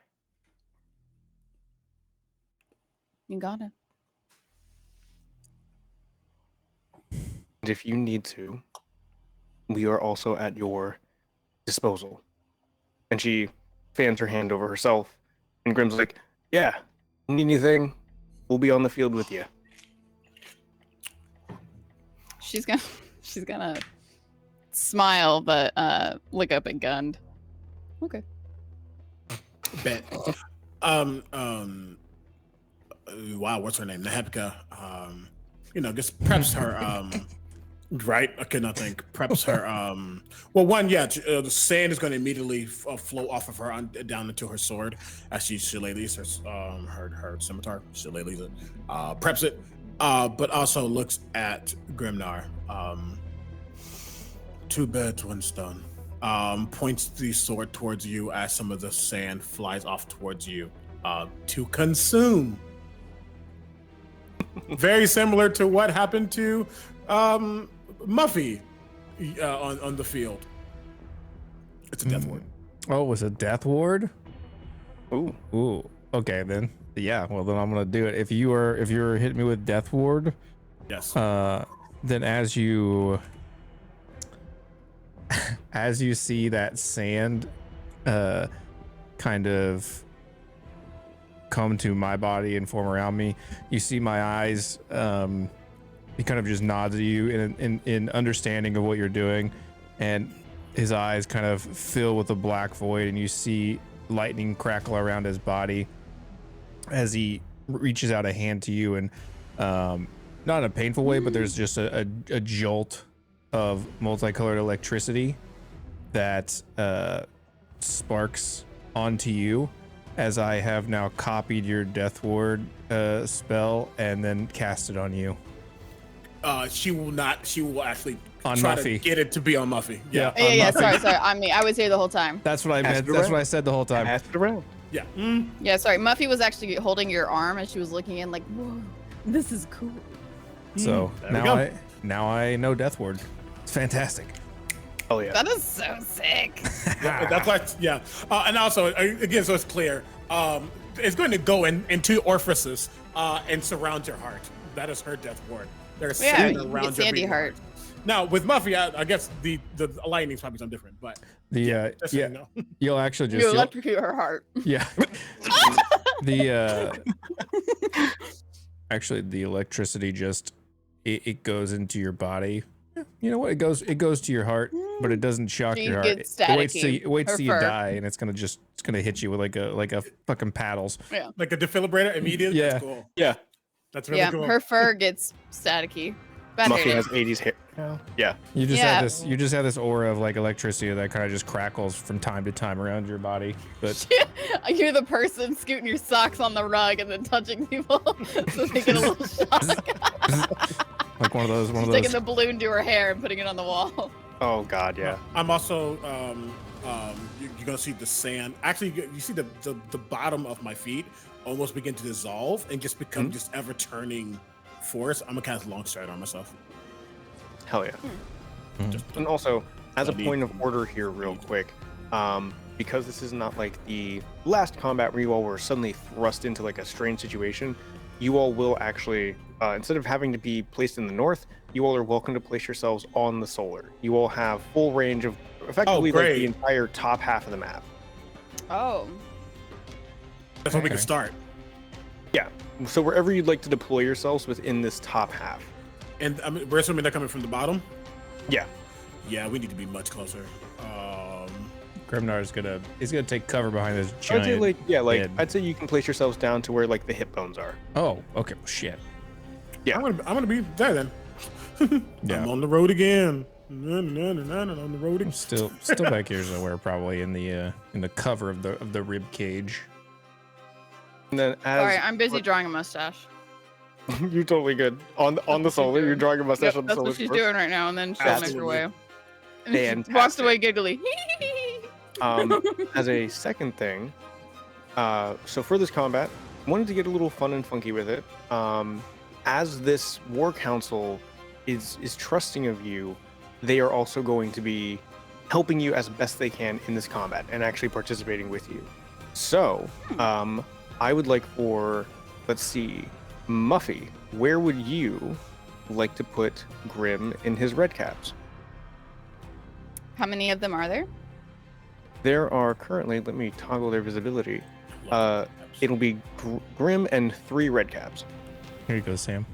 You got it. And if you need to, we are also at your disposal. And she fans her hand over herself, and Grim's like, yeah, need anything, we'll be on the field with you. She's gonna smile, but look up at Gund. Okay. bet. Wow, what's her name? Nehebka. Just preps her Right, I cannot think. Preps her. Well, one, yeah, the sand is going to immediately flow off of her down into her sword as she shillelaghs her scimitar. Shillelaghs it, preps it, but also looks at Grimnar. Two birds, one stone. Points the sword towards you as some of the sand flies off towards you to consume. Very similar to what happened to Muffy on the field. It's a death ward. Oh, it was a death ward? Ooh. Okay, then. Yeah, well then I'm gonna do it. If you're hitting me with death ward, Yes. then as you see that sand kind of come to my body and form around me, you see my eyes, he kind of just nods at you in understanding of what you're doing, and his eyes kind of fill with a black void, and you see lightning crackle around his body as he reaches out a hand to you, and not in a painful way, but there's just a jolt of multicolored electricity that sparks onto you, as I have now copied your death ward spell and then cast it on you. She will not. She will actually On try Muffy. to get it to be on Muffy. Yeah. Yeah. Yeah, sorry. On me. I was here the whole time. That's what I Pass meant. it That's around. what I said the whole time. Pass it around. Yeah. Yeah, sorry. Muffy was actually holding your arm as she was looking in, like, whoa, this is cool. So There we now I know death ward. It's fantastic. Oh yeah. That is so sick. Yeah, that's why. Yeah. And also, again, so it's clear. It's going to go into orifices and surround your heart. That is her death ward. There's Yeah, sand you can around get your Sandy beating heart. Now with Muffy, I guess the lightning's probably something different, but just so you know. You'll actually just You electrocute her heart. yeah. Actually the electricity just it goes into your body. You know what? It goes to your heart, but it doesn't shock She your heart. gets It waits staticky. till you Her fur. die, and it's gonna hit you with like a fucking paddles. Yeah. Like a defibrillator immediately. Yeah. That's cool. Yeah. That's really Yeah, cool. her fur gets staticky. But I Muffy hate it. has 80s hair. now. Yeah. You just Yeah. have this aura of like electricity that kind of just crackles from time to time around your body. But You're the person scooting your socks on the rug and then touching people so they get a little shock. like one of those Taking the balloon to her hair and putting it on the wall. Oh God, yeah. I'm also you're gonna see the sand. Actually, you see the bottom of my feet almost begin to dissolve and just become just ever turning force. I'm gonna cast long stride on myself. Hell yeah. Just And also, as a Indeed. point of order here, real quick, because this is not like the last combat where you all were suddenly thrust into like a strange situation, you all will actually, instead of having to be placed in the north, you all are welcome to place yourselves on the solar. You all have full range of effectively like great. the entire top half of the map. Oh. that's where we can Okay. start. Yeah. So wherever you'd like to deploy yourselves within this top half. And I mean, we're assuming they're coming from the bottom. Yeah. Yeah, we need to be much closer. Grimnar is gonna take cover behind this I'd say giant. like head. I'd say you can place yourselves down to where like the hip bones are. Oh, okay. Well, shit. Yeah. I'm gonna be there then. Yeah. I'm on the road again. On the road again. Still back here somewhere, probably in the cover of the rib cage. And then as Sorry, I'm busy drawing a mustache. you're totally good. On the solar, you're drawing a mustache Yep, on the that's solar. what she's course. doing right now, and then she'll make her way. And she walks Fantastic. away giggly. As a second thing, so for this combat, wanted to get a little fun and funky with it. As this war council is trusting of you, they are also going to be helping you as best they can in this combat and actually participating with you. So, I would like for, let's see, Muffy, where would you like to put Grim in his red caps? How many of them are there? There are currently, let me toggle their visibility. It'll be Grim and 3 red caps. Here you go, Sam.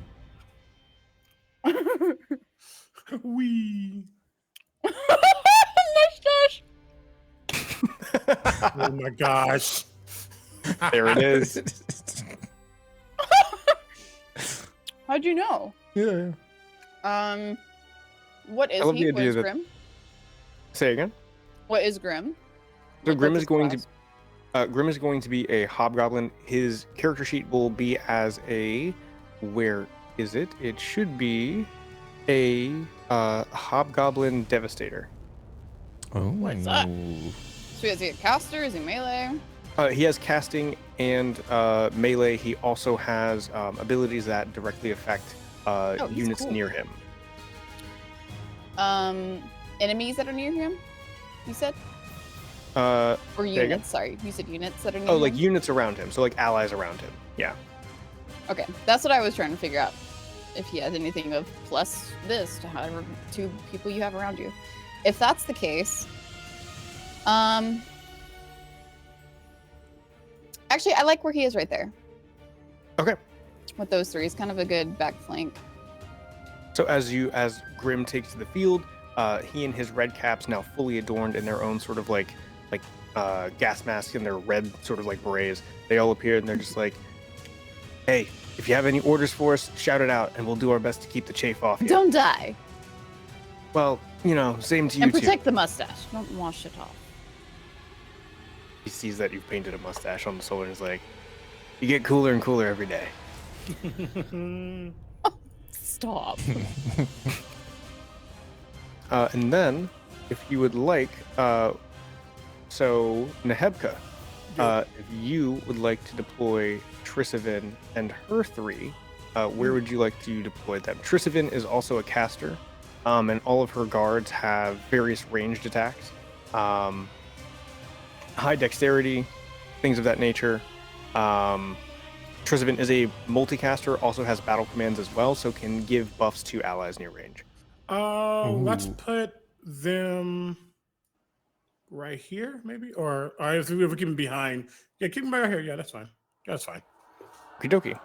Wee. Mustache. Oh my gosh. There it is. How'd you know? Yeah. What is love the he? What idea is that- Grim? Say again. What is Grim? So Like, Grim what's is going his to Grim is going to be a hobgoblin. His character sheet will be as a, where is it? It should be a hobgoblin devastator. Oh. What's that? So is he a caster? Is he melee? He has casting and melee. He also has abilities that directly affect he's units cool. near him. Enemies that are near him? You said? Uh, Or again? units, sorry. You said units that are near oh, him? like units around him. So like allies around him. Yeah. Okay, that's what I was trying to figure out. If he has anything of plus this to however 2 people you have around you. If that's the case, actually, I like where he is right there. Okay. With those 3, it's kind of a good back flank. So as Grim takes to the field, he and his red caps, now fully adorned in their own sort of like gas masks and their red sort of like berets, they all appear and they're just like, "Hey, if you have any orders for us, shout it out, and we'll do our best to keep the chafe off you." Don't die. Well, same to you And too. protect the mustache. Don't wash it off. He sees that you've painted a mustache on the soul and is like, "You get cooler and cooler every day." Stop. And then, if you would like, so Nehebka, if you would like to deploy Trisavin and her 3, where would you like to deploy them? Trisavin is also a caster, and all of her guards have various ranged attacks, high dexterity, things of that nature. Trisavin is a multicaster, also has battle commands as well, so can give buffs to allies near range. Let's Ooh. put them right here, maybe, or if we keep them behind. Yeah, keep them right here. Yeah, that's fine. That's fine. Okie dokie.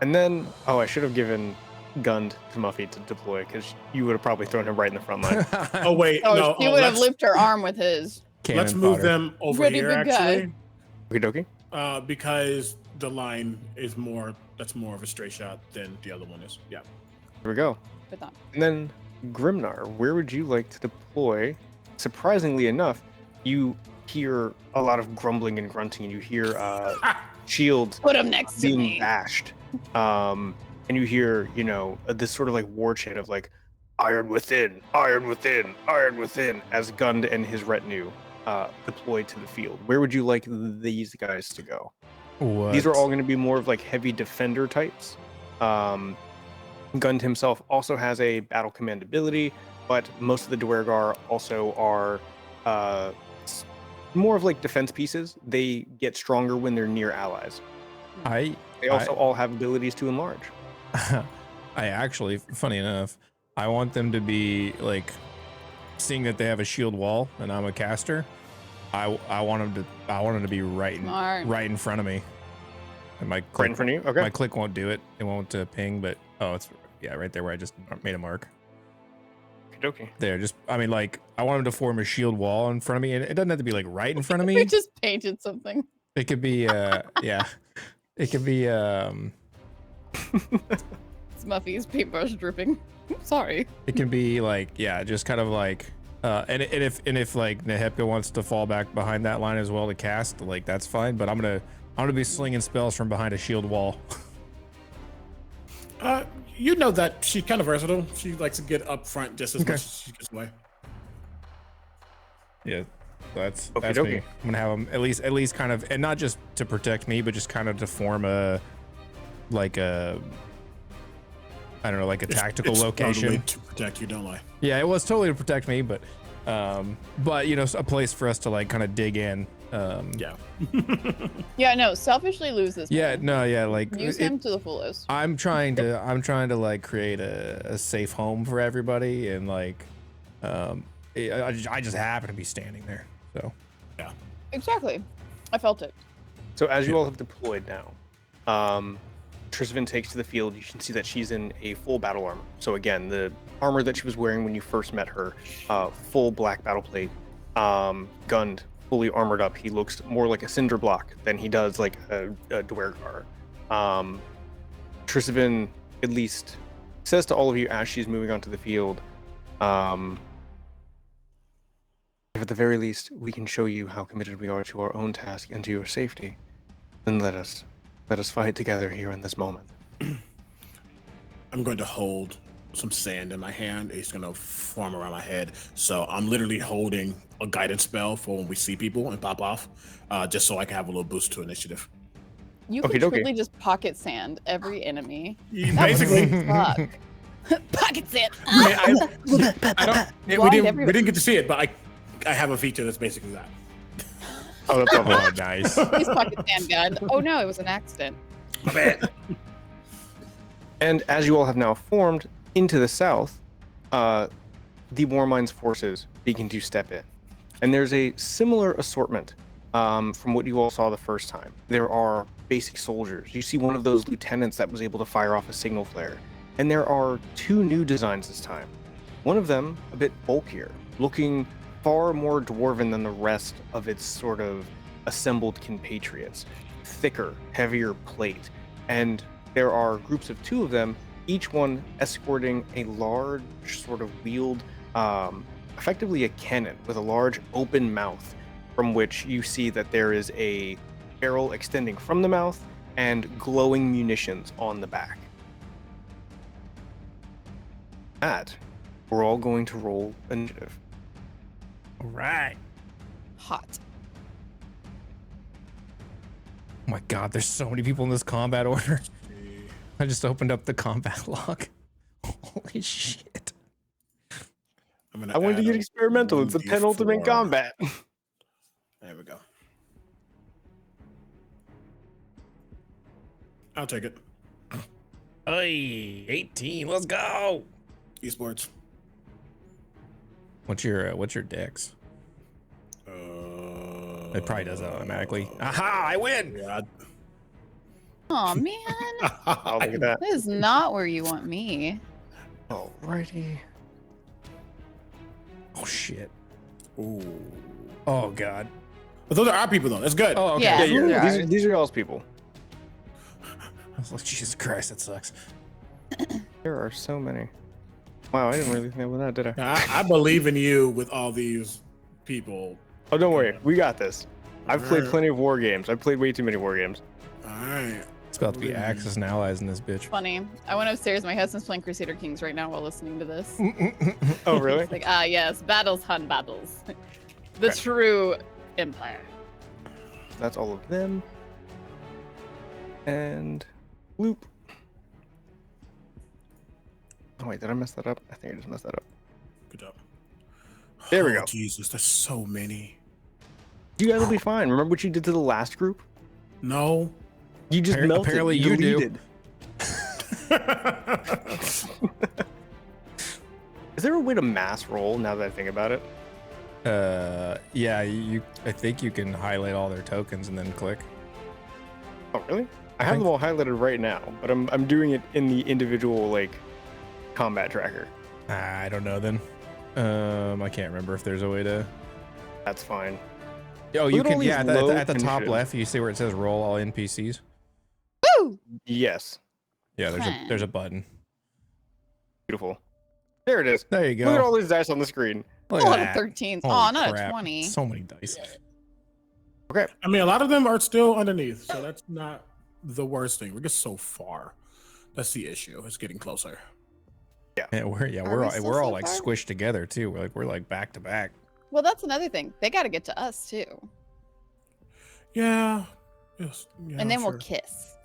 And then, I should have given Gund to Muffy to deploy, because you would have probably thrown him right in the front line. Oh wait, Oh, no. she would have looped her arm with his. Cannon Let's move fodder. them over Ready, here, big guy. actually, Okie dokie. because the line is more. That's more of a straight shot than the other one is. Yeah. Here we go. Put on. And then, Grimnar, where would you like to deploy? Surprisingly enough, you hear a lot of grumbling and grunting, and you hear shields Put him next to being me. bashed. And you hear, this sort of like war chant of like, "Iron within, iron within, iron within," as Gund and his retinue deploy to the field. Where would you like these guys to go? What? These are all going to be more of like heavy defender types. Gund himself also has a battle command ability, but most of the Dwergar also are more of like defense pieces. They get stronger when they're near allies. They also all have abilities to enlarge. I actually, funny enough, I want them to be like, seeing that they have a shield wall and I'm a caster. I want them to be right in front of me. And my Right in front of you? Okay. my click won't do it. It won't ping, but it's right there where I just made a mark. Okey-dokey. There, I want them to form a shield wall in front of me, and it doesn't have to be like right in front of We me. just painted something. It could be yeah. It could be It's Muffy's paintbrush dripping. Sorry. it can be like, yeah, just kind of like and if like Nehebka wants to fall back behind that line as well to cast, like that's fine, but I'm gonna be slinging spells from behind a shield wall. You know that she's kind of versatile. She likes to get up front just as Okay. much as she gets away. Yeah, that's Okey-dokey. me. I'm gonna have them at least kind of, and not just to protect me, but just kind of to form a I don't know, like a tactical It's location. totally to protect you, don't lie. Yeah, it was totally to protect me, but a place for us to like kind of dig in. Yeah. Yeah, no, selfishly lose this. Yeah, man. no, yeah, like Use him to the fullest. I'm trying to like create a safe home for everybody, and like I just happen to be standing there, so Yeah. Exactly. I felt it. So as you all have deployed now, Trisvin takes to the field. You can see that she's in a full battle armor. So again, the armor that she was wearing when you first met her, full black battle plate, gunned, fully armored up. He looks more like a cinder block than he does like a Dwergar. Trisvin, at least says to all of you as she's moving onto the field, if at the very least we can show you how committed we are to our own task and to your safety, then let us fight together here in this moment. I'm going to hold some sand in my hand. It's going to form around my head. So I'm literally holding a guidance spell for when we see people and pop off, just so I can have a little boost to initiative. You can truly just pocket sand every enemy. Basically. Pocket sand. We didn't get to see it, but I have a feature that's basically that. Oh, that's probably nice. Please pocket sand gun. Oh no, it was an accident. And as you all have now formed into the south, the Warmind's forces begin to step in. And there's a similar assortment from what you all saw the first time. There are basic soldiers. You see one of those lieutenants that was able to fire off a signal flare. And there are 2 new designs this time. One of them a bit bulkier, looking far more dwarven than the rest of its sort of assembled compatriots. Thicker, heavier plate. And there are groups of 2 of them, each one escorting a large sort of wheeled, effectively a cannon with a large open mouth, from which you see that there is a barrel extending from the mouth and glowing munitions on the back. That, we're all going to roll initiative. All right. Hot. Oh my God, there's so many people in this combat order. I just opened up the combat log. Holy shit. I wanted to get experimental. It's a penultimate combat. There we go. I'll take it. Hey, 18, let's go. Esports. What's your dex? It probably does that automatically. Aha, I win. Yeah. Oh man, Oh, look at that. that is not where you want me. Alrighty. Oh shit. Ooh. Oh God. But those are our people, though. That's good. Oh, okay. Yeah. Yeah, these are y'all's people. I was like, Jesus Christ, that sucks. There are so many. Wow, I didn't really think about that, did I? I believe in you with all these people. Oh, don't worry. We got this. I've played plenty of war games. I've played way too many war games. All right. It's about to be Axis and allies in this bitch. Funny. I went upstairs. My husband's playing Crusader Kings right now while listening to this. Oh, really? It's like, yes, battles, hun, battles. The Okay. true empire. That's all of them. And loop. Oh wait, did I mess that up? I think I just messed that up. Good job. There we go. Jesus, there's so many. You guys will be fine. Remember what you did to the last group? No. You just melted. Apparently you do. deleted. Is there a way to mass roll now that I think about it? Yeah, I think you can highlight all their tokens and then click. Oh, really? I have them all highlighted right now, but I'm doing it in the individual like combat tracker. I don't know then. I can't remember if there's a way to. That's fine. Oh, you Look at all can. Yeah, these low at the top initiatives. left, you see where it says roll all NPCs. Woo! Yes. Yeah, there's a button. Beautiful. There it is. There you go. Look at all these dice on the screen. Look A at lot of that. 13s. Holy Oh, not crap. a 20. So many dice. Okay. I mean, a lot of them are still underneath, so that's not the worst thing. We're just so far. That's the issue. It's getting closer. Yeah, Are we we're still all so like far? squished together too. We're like back to back. Well, that's another thing. They got to get to us too, Yeah. Yes. Yeah, and then sure. we'll kiss.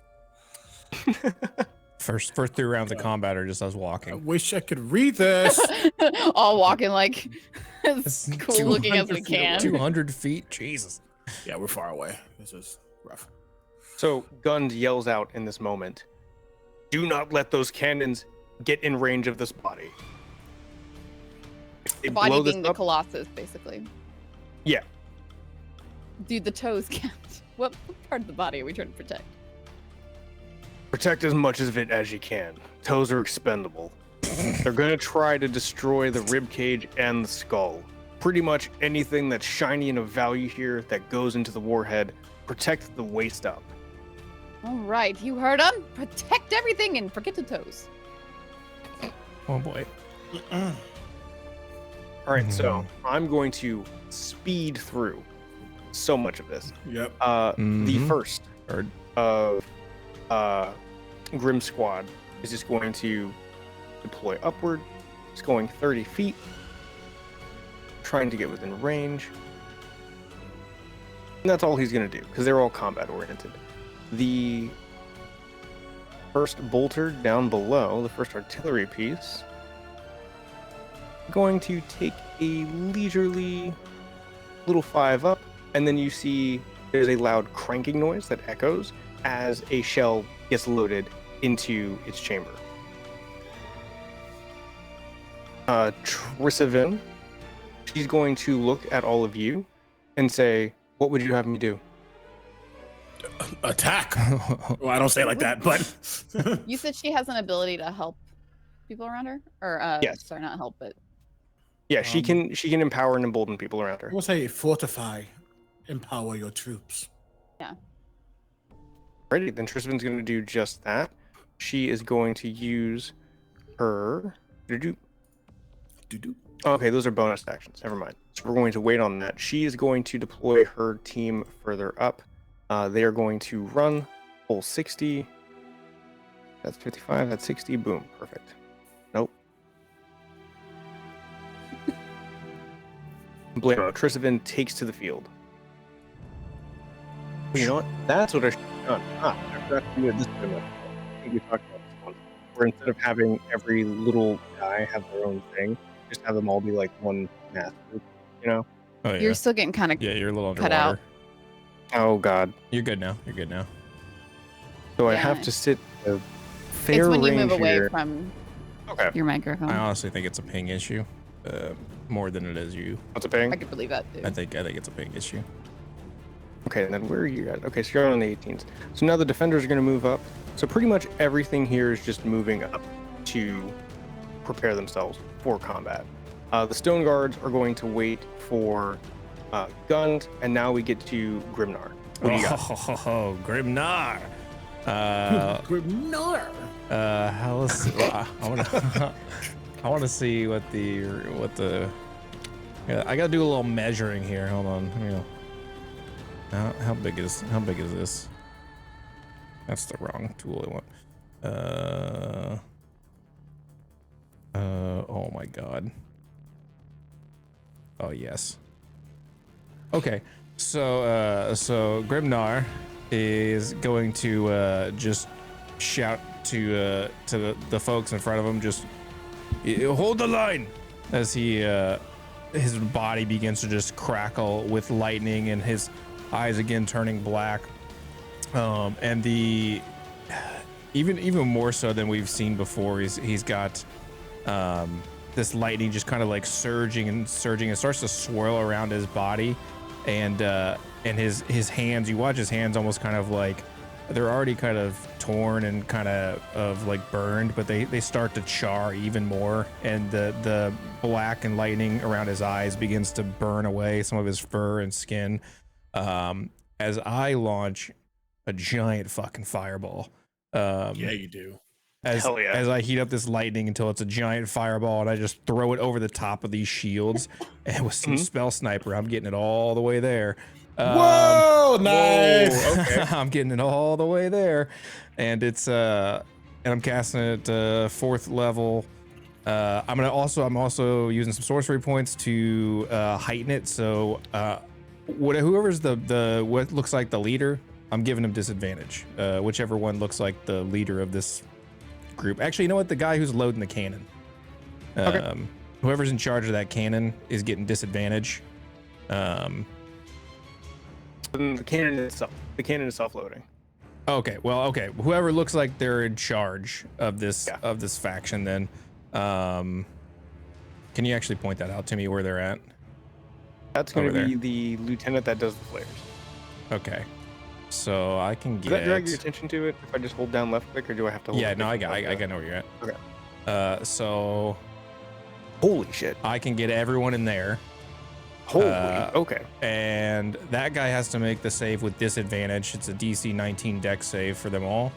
First 3 rounds of combat are just us I walking. wish I could read this. All walking like as cool looking as we 200 feet away. can. 200 feet, Jesus. Yeah, we're far away. This is rough. So Gund yells out in this moment, "Do not let those cannons get in range of this body." If they The body blow this being the up- Colossus, basically. Yeah. Dude, the toes count. What part of the body are we trying to protect? Protect as much of it as you can. Toes are expendable. They're gonna try to destroy the rib cage and the skull. Pretty much anything that's shiny and of value here that goes into the warhead. Protect the waist up. All right, you heard him. Protect everything and forget the toes. Oh boy. All right, so I'm going to speed through so much of this. Yep. The first Or of Grim Squad is just going to deploy upward. It's going 30 feet, trying to get within range. And that's all he's going to do, because they're all combat oriented. The first bolter down below, the first artillery piece, going to take a leisurely little 5 up, and then you see there's a loud cranking noise that echoes as a shell gets loaded into its chamber. Trisavin, she's going to look at all of you and say, what would you have me do? Attack. Well, I don't say it like that, but You said she has an ability to help people around her, or Yes. sorry, not help, but Yeah, she can empower and embolden people around her. I will say fortify, empower your troops. Alrighty, then Trisavin's going to do just that. She is going to use her... Okay, those are bonus actions. Never mind. So we're going to wait on that. She is going to deploy her team further up. They are going to run full 60. That's 55. That's 60. Boom. Perfect. Nope. Blamo. Trisavin takes to the field. You know what? That's what I should have done. I forgot to do it this time. I think we talked about this one. Where instead of having every little guy have their own thing, just have them all be like one mass group, you know? oh yeah, you're still getting kind of yeah, you're a little cut underwater. out. Oh god. You're good now. You're good now. So I Yeah. have to sit a fair It's when you range move away here. from Okay. your microphone. I honestly think it's a ping issue, more than it is you. What's a ping? I could believe that too. I think it's a ping issue. Okay, and then where are you guys? Okay, so you're on the 18s. So now the defenders are going to move up. So pretty much everything here is just moving up to prepare themselves for combat. The stone guards are going to wait for guns, and now we get to Grimnar. What do you got? Oh, Grimnar. Grimnar. I want to see what the. Yeah, I gotta do a little measuring here. Hold on. You know, how big is this? That's the wrong tool I want. Oh my god. Oh yes. Okay, so Grimnar is going to just shout to the folks in front of him, just hold the line, as he his body begins to just crackle with lightning and his eyes again turning black, and the even more so than we've seen before, he's got this lightning just kind of like surging and it starts to swirl around his body, and his hands, you watch his hands almost kind of like they're already kind of torn and kind of like burned, but they start to char even more, and the black and lightning around his eyes begins to burn away some of his fur and skin, as I launch a giant fucking fireball. Yeah, you do. Hell yeah. As I heat up this lightning until it's a giant fireball, and I just throw it over the top of these shields, and with some spell sniper, I'm getting it all the way there. Whoa, nice. Whoa, okay. I'm getting it all the way there, and it's and I'm casting it 4th level. I'm also using some sorcery points to heighten it. So whoever's the what looks like the leader, I'm giving him disadvantage. Whichever one looks like the leader of this group. Actually, you know what? The guy who's loading the cannon. Okay. Whoever's in charge of that cannon is getting disadvantage. The cannon is self-loading. Okay, well, okay. Whoever looks like they're in charge of this faction, then, can you actually point that out to me where they're at? That's going Over to be there. the lieutenant that does the flares. Okay, so I can Does that get. drag your attention to it if I just hold down left click, or do I have to hold? Yeah, it no, I different? know where you're at. Okay. So Holy shit. I can get everyone in there, Holy. Okay. and that guy has to make the save with disadvantage. It's a DC 19 dex save for them all,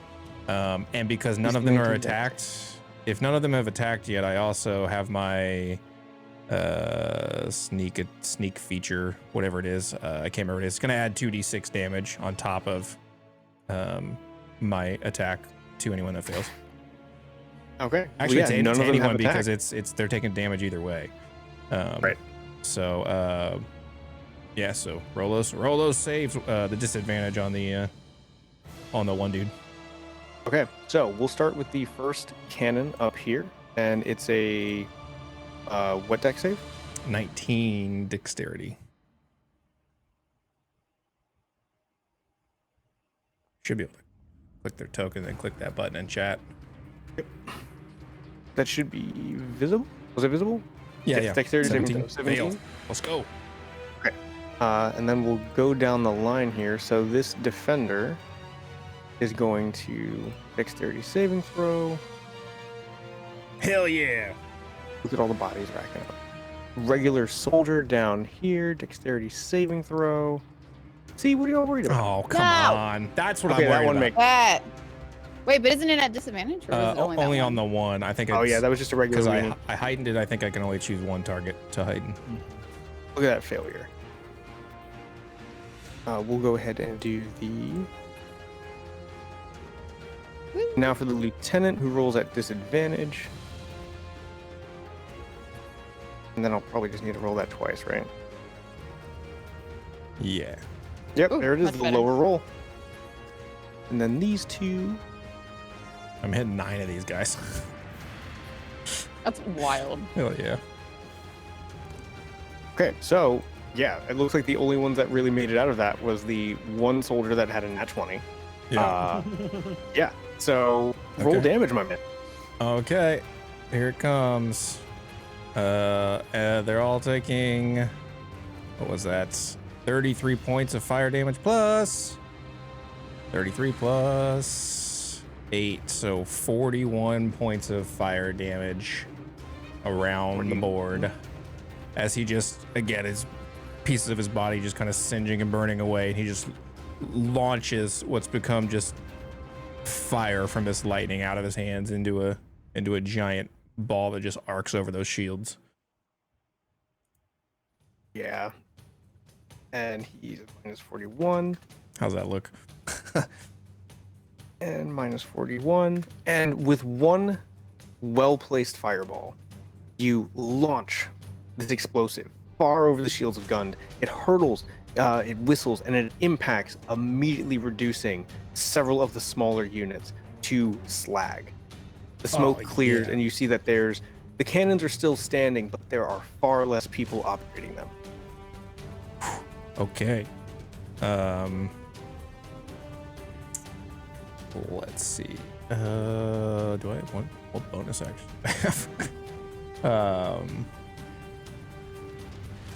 and because none of them are DC 19 dex attacked, if none of them have attacked yet, I also have my sneak feature, whatever it is. I can't remember what it is. It's gonna add 2d6 damage on top of my attack to anyone that fails. Okay. Actually, well, yeah, none to of them anyone have because attacked. they're taking damage either way. Right. So yeah. So roll those saves. The disadvantage on the one dude. Okay, so we'll start with the first cannon up here, and it's a what deck save? 19 dexterity. Should be able to click their token and click that button in chat. That should be visible. Was it visible? Yeah, It's yeah. Dexterity saving 17. throw, 17. Failed. Let's go. Okay. And then we'll go down the line here. So this defender is going to Dexterity saving throw. Hell yeah. Look at all the bodies racking up. Regular soldier down here, Dexterity saving throw. See, what are y'all worried about? Oh, come No. on. That's what Okay, I'm that worried one about. makes. That. Wait, but isn't it at disadvantage? Or is it only Only that on one? the one. I think Oh it's yeah, that was just a regular because weenie. I heightened it. I think I can only choose one target to heighten. Look at that failure. We'll go ahead and do the... Woo. Now for the lieutenant who rolls at disadvantage. And then I'll probably just need to roll that twice, right? Yeah. Yep, Ooh, there it is, much the better. lower roll. And then these two... I'm hitting 9 of these guys. That's wild. Hell yeah. Okay, so, yeah, it looks like the only ones that really made it out of that was the one soldier that had a nat 20. Yeah. Yeah, so roll Okay. damage, my man. Okay. Here it comes. They're all taking, what was that? 33 points of fire damage plus 33 plus 8, so 41 points of fire damage around the board as he just, again, his pieces of his body just kind of singeing and burning away, and he just launches what's become just fire from this lightning out of his hands into a giant ball that just arcs over those shields. Yeah. And he's at minus 41. How's that look? And minus 41. And with one well-placed fireball, you launch this explosive far over the shields of Gund. It hurtles, it whistles, and it impacts, immediately reducing several of the smaller units to slag. The smoke clears, yeah. and you see that the cannons are still standing, but there are far less people operating them. Okay. Let's see. Do I have what bonus action?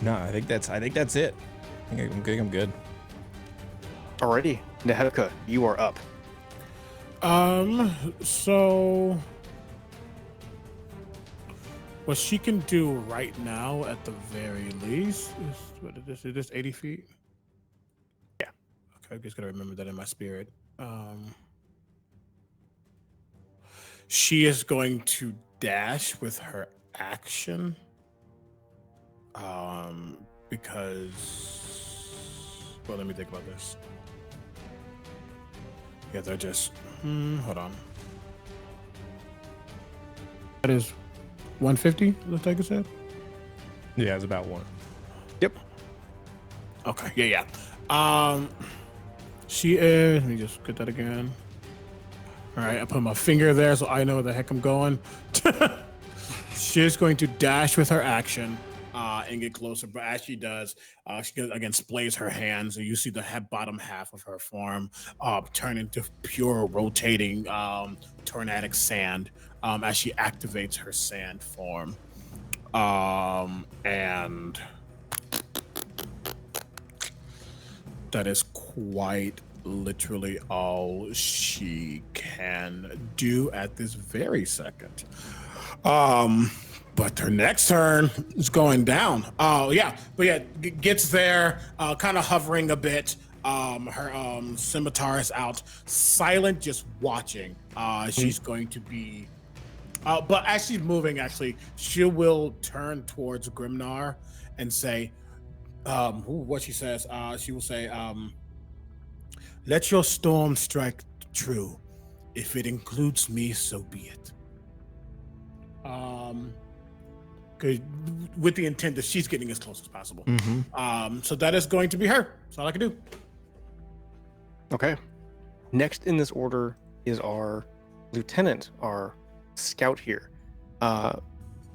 No, I think that's it. I think I'm good. Alrighty, Nehevka, you are up. So what she can do right now, at the very least, is what is this? Is this 80 feet? Yeah. Okay, I'm just gonna remember that in my spirit. She is going to dash with her action. Because, well, let me think about this. Yeah, they're just, hold on. That is 150, looks like it said? Yeah, it's about one. Yep. Okay, yeah. She is, let me just get that again. All right, I put my finger there so I know where the heck I'm going. She's going to dash with her action and get closer, but as she does, she again splays her hands, and you see the bottom half of her form turn into pure rotating tornadic sand as she activates her sand form. And that is quite literally all she can do at this very second. But her next turn is going down. Gets there, kind of hovering a bit. Her scimitar is out, silent, just watching. She's going to be But as she's moving, actually, she will turn towards Grimnar and say, what she says. She will say, "Let your storm strike true. If it includes me, so be it." With the intent that she's getting as close as possible. So that is going to be her. That's all I can do. Okay. Next in this order is our lieutenant, our scout here.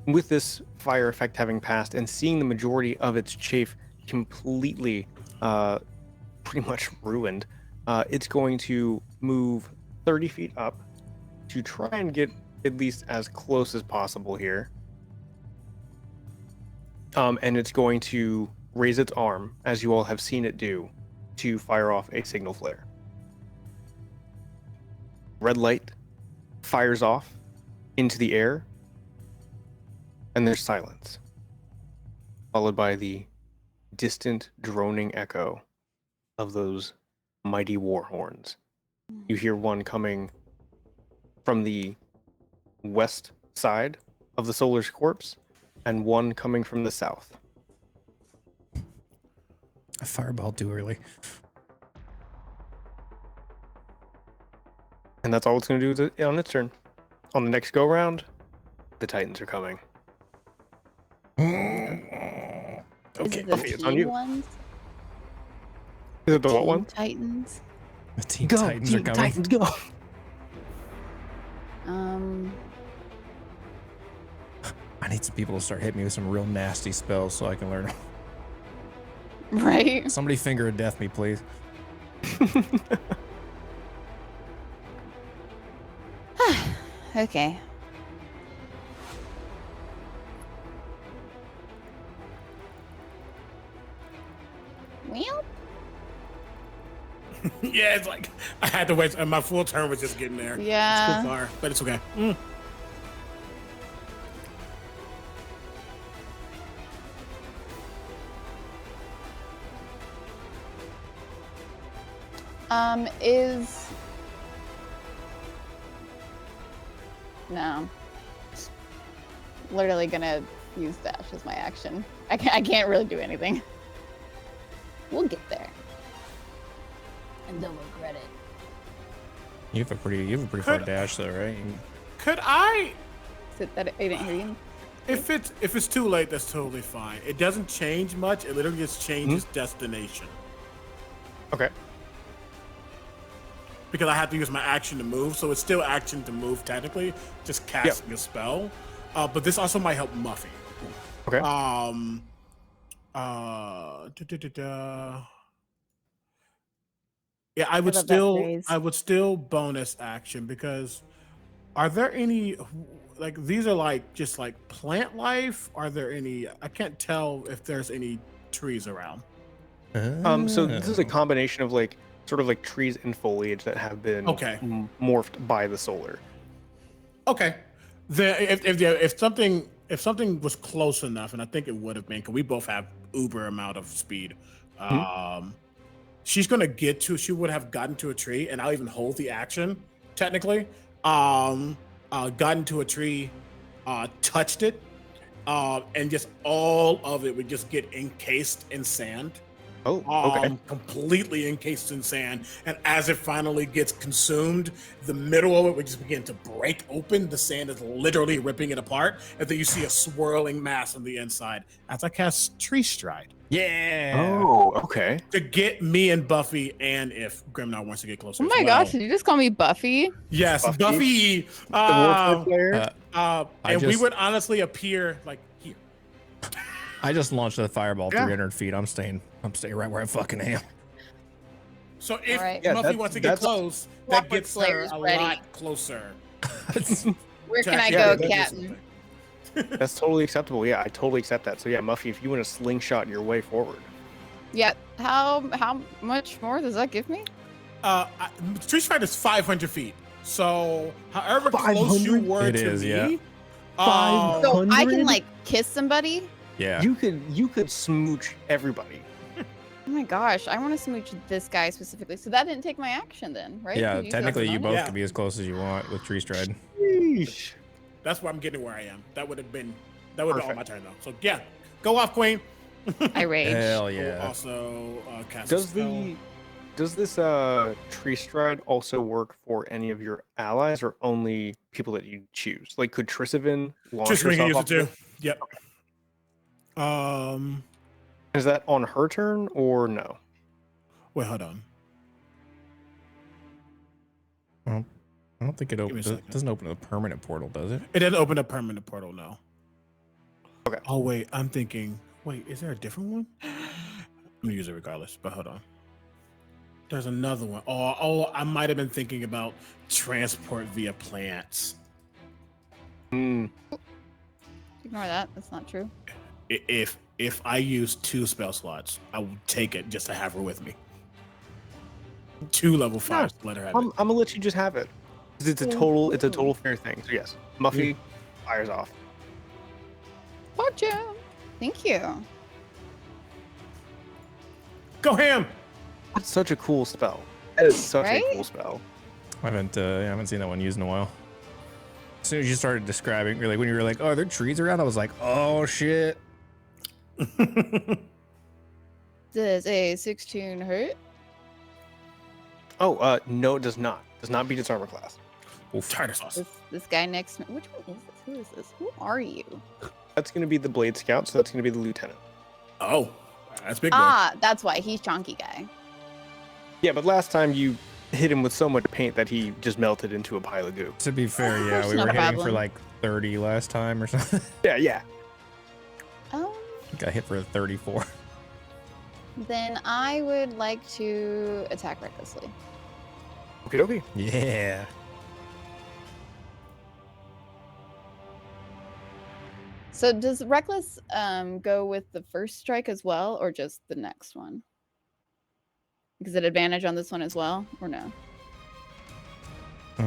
With this fire effect having passed and seeing the majority of its chafe completely pretty much ruined, it's going to move 30 feet up to try and get at least as close as possible here. And it's going to raise its arm, as you all have seen it do, to fire off a signal flare. Red light fires off into the air, and there's silence, followed by the distant droning echo of those mighty war horns. You hear one coming from the west side of the Solar's corpse, and one coming from the south. A fireball too early. And that's all it's going to do on its turn. On the next go round, the Titans are coming. Is Okay, it the Buffy, it's on team you. ones? Is it the what Team one? Titans. The Teen Titans are coming. Titans, go! I need some people to start hitting me with some real nasty spells so I can learn. Right. Somebody finger of death me, please. Okay. Well, Yeah, it's like I had to wait, and my full turn was just getting there. yeah. It's too far, but it's okay. Is no. Literally gonna use dash as my action. I can't really do anything. We'll get there. And don't regret it. You have a pretty far dash though, right? Could I? Is it that I didn't hear you? If it's too late, that's totally fine. It doesn't change much. It literally just changes destination. Okay. Because I have to use my action to move, so it's still action to move technically, just casting a spell. But this also might help Muffy. Okay. Yeah, I would still bonus action because are there any like these are like just like plant life? Are there any? I can't tell if there's any trees around. So this is a combination of like sort of like trees and foliage that have been morphed by the solar. Okay. If something was close enough, and I think it would have been, because we both have uber amount of speed. She would have gotten to a tree, and I'll even hold the action technically. Gotten to a tree, touched it, and just all of it would just get encased in sand. Oh, okay. Completely encased in sand. And as it finally gets consumed, the middle of it would just begin to break open. The sand is literally ripping it apart. And then you see a swirling mass on the inside as I cast Tree Stride. Yeah. Oh, okay. To get me and Buffy, and if Grimnar wants to get closer. Oh my gosh, did you just call me Buffy? Yes, Buffy. The warfare player. We would honestly appear like here. I just launched a fireball 300 feet. I'm staying right where I fucking am. So if Right. Muffy wants to get close, that gets her player's a ready. lot closer. Where can I Yeah, go, that is Captain? That's totally acceptable. Yeah, I totally accept that. So yeah, Muffy, if you want to slingshot your way forward. Yeah. How much more does that give me? Tree Stride is 500 feet. So however close you were It to is, me, yeah. So I 500? can like kiss somebody? Yeah. You could smooch everybody. Oh my gosh, I want to smooch this guy specifically. So that didn't take my action then, right? Yeah, Did you technically say you that? both can be as close as you want with Tree Stride. Sheesh. That's why I'm getting where I am. That would have been all Perfect. my turn though. So yeah, go off, Queen. I rage. Hell yeah. Also, cast a Does spell. this tree stride also work for any of your allies or only people that you choose? Like, could Trisavin launch Tristan can herself use off it of too. Yep. Is that on her turn or no? Wait, hold on. Well, I don't think it me a second. doesn't open a permanent portal, does it? It doesn't open a permanent portal, no. Okay. Oh wait, I'm thinking. Wait, is there a different one? I'm gonna use it regardless. But hold on. There's another one. Oh, I might have been thinking about transport via plants. Hmm. Ignore that. That's not true. If I use 2 spell slots, I would take it just to have her with me. 2 level 5s. Let her have I'm it. gonna let you just have it. 'Cause it's a total fair thing. So yes, Muffy fires off. Gotcha. Thank you. Go ham. That's such a cool spell. That is such Right? a cool spell. I haven't seen that one used in a while. As soon as you started describing, you're like, when you were like, oh, are there trees around? I was like, oh shit. Does a 16 hurt? Oh, no, it does not. Does not beat its armor class. Tartar sauce. This guy next to me. Which one is this? Who is this? Who are you? That's gonna be the Blade Scout, so that's gonna be the lieutenant. Oh, that's big boy. Ah, that's why he's chunky guy. Yeah, but last time you hit him with so much paint that he just melted into a pile of goo. To be fair, yeah, That's we not were a hitting for problem. like 30 last time or something. Yeah. Got hit for a 34. Then I would like to attack recklessly. Okie dokie. Yeah. So does reckless go with the first strike as well, or just the next one? Is it advantage on this one as well, or no? I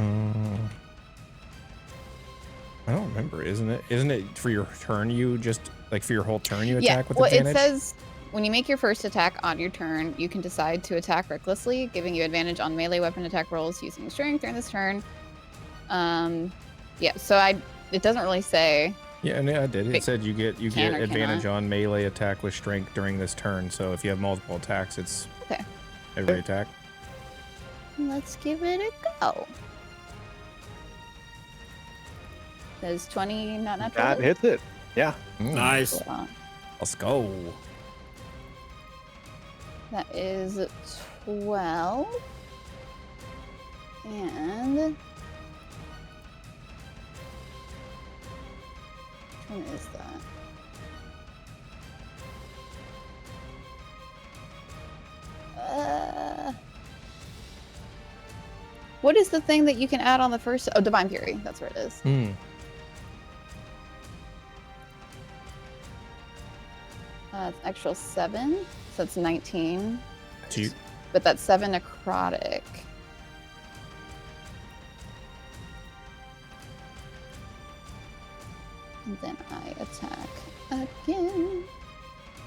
don't remember, isn't it? Isn't it for your turn? You just like for your whole turn you Yeah. attack with Well, advantage? it says when you make your first attack on your turn, you can decide to attack recklessly, giving you advantage on melee weapon attack rolls using strength during this turn. Yeah. So it doesn't really say. Yeah, and I did. It Pick said you get can or advantage cannot. on melee attack with strength during this turn. So if you have multiple attacks, it's Okay. every attack. Let's give it a go. Does 20 not natural? That hit? hits it. Yeah. Nice. Hold on. Let's go. That is 12. And which one is that? What is the thing that you can add on the first? Oh, Divine Fury. That's where it is. It's actual 7, so it's 19. So you, But that's 7 necrotic. And then I attack again.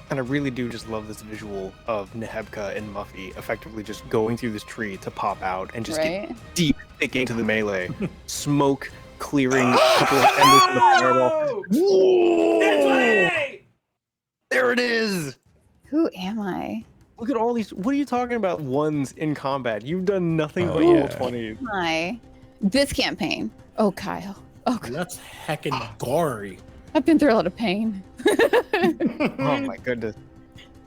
And I really do just love this visual of Nehebka and Muffy effectively just going through this tree to pop out and just Right? get deep thick into the melee. Smoke clearing a couple of embers from the fireball. Whoa! There it is! Who am I? Look at all these. What are you talking about? Ones in combat. You've done nothing Oh, but yeah. roll 20s. Hi. This campaign. Oh, Kyle. Oh, God. That's heckin' gory. I've been through a lot of pain. Oh my goodness.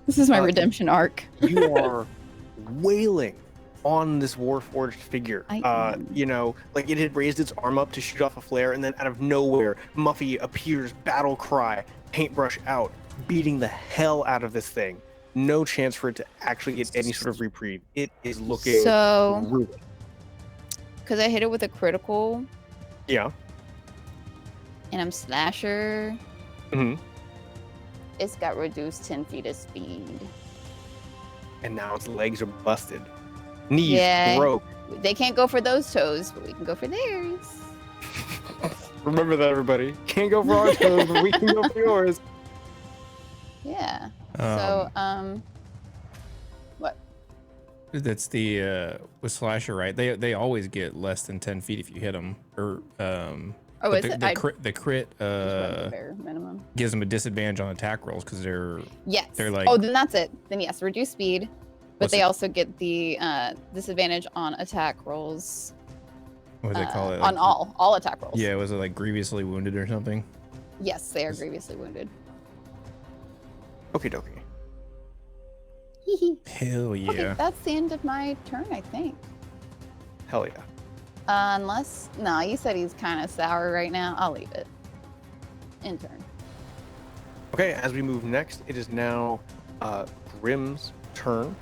This is my redemption arc. You are wailing on this Warforged figure. I am. You know, like it had raised its arm up to shoot off a flare, and then out of nowhere, Muffy appears, battle cry, paintbrush out, beating the hell out of this thing. No chance for it to actually get any sort of reprieve. It is looking So, ruined. because I hit it with a critical Yeah. and I'm slasher, hmm it's got reduced 10 feet of speed. And now its legs are busted. Knees Yeah. broke. They can't go for those toes, but we can go for theirs. Remember that, everybody. Can't go for our toes, but we can go for yours. Yeah. Um, What? That's the with slasher, right? They always get less than 10 feet if you hit them. Or Oh, But is it? the crit Bare minimum. gives them a disadvantage on attack rolls because they're Yes. like- oh, then that's it. Then yes, reduce speed, but What's they it- also get the disadvantage on attack rolls. what do they call it? On Like, all attack rolls. Yeah, was it like grievously wounded or something? Yes, they are grievously wounded. Okie dokie. Hell yeah. Okay, that's the end of my turn, I think. Hell yeah. Unless, no, you said he's kind of sour right now. I'll leave it. In turn. Okay, as we move next, it is now Grim's turn.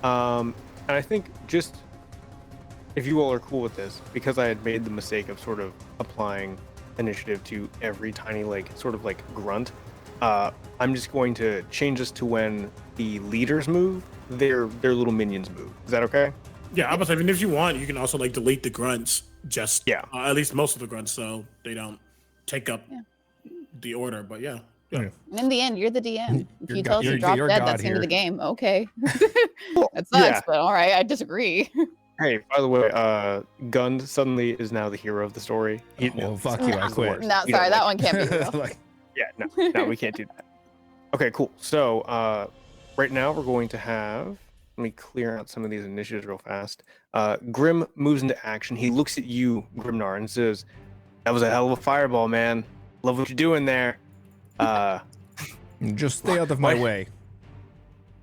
And I think just, if you all are cool with this, because I had made the mistake of sort of applying initiative to every tiny, like, sort of like grunt, I'm just going to change this to when the leaders move, their little minions move. Is that okay? Yeah, I was saying, if you want, you can also like delete the grunts. Just at least most of the grunts, so they don't take up the order. But yeah. And in the end, you're the DM. If You're you tell us you're- to drop you're dead, God that's the end of the here. game. Okay. Well, That sucks, yeah. but all right, I disagree. Hey, by the way, Gund suddenly is now the hero of the story. Well, fuck you, I quit. No, We sorry, don't that like one can't be real. Like, Yeah, no, we can't do that. Okay, cool. So right now we're going to have, let me clear out some of these initiatives real fast. Grim moves into action. He looks at you, Grimnar, and says, "That was a hell of a fireball, man. Love what you're doing there." just stay out of my Why- way.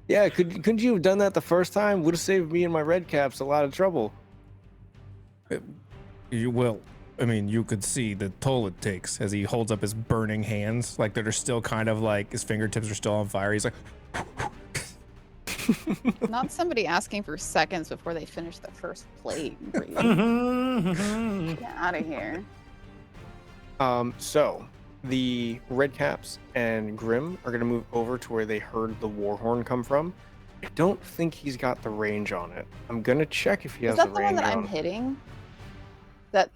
Yeah, couldn't you have done that the first time? Would have saved me and my red caps a lot of trouble. You will. I mean, you could see the toll it takes as he holds up his burning hands, like they're still kind of like his fingertips are still on fire. He's like, Not somebody asking for seconds before they finish their first plate. Get out of here. So the red caps and Grim are gonna move over to where they heard the war horn come from. I don't think he's got the range on it. I'm gonna check if he has Is that the the one range that on I'm hitting? That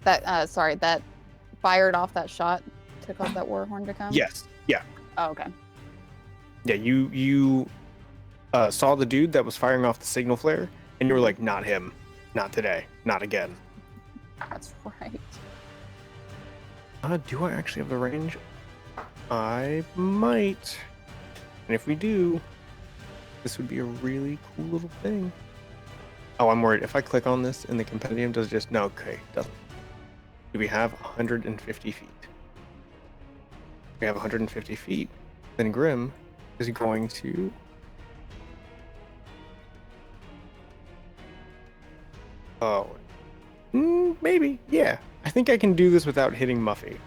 fired off that shot to cause that war horn to come? Yes. Yeah. Oh, okay. Yeah. You saw the dude that was firing off the signal flare, and you were like, "Not him. Not today. Not again." That's right. Do I actually have the range? I might. And if we do, this would be a really cool little thing. Oh, I'm worried. If I click on this in the compendium, does it just... No, okay, it doesn't. Do we have 150 feet? We have 150 feet. Then Grim is going to... Oh. Maybe. Yeah. I think I can do this without hitting Muffy.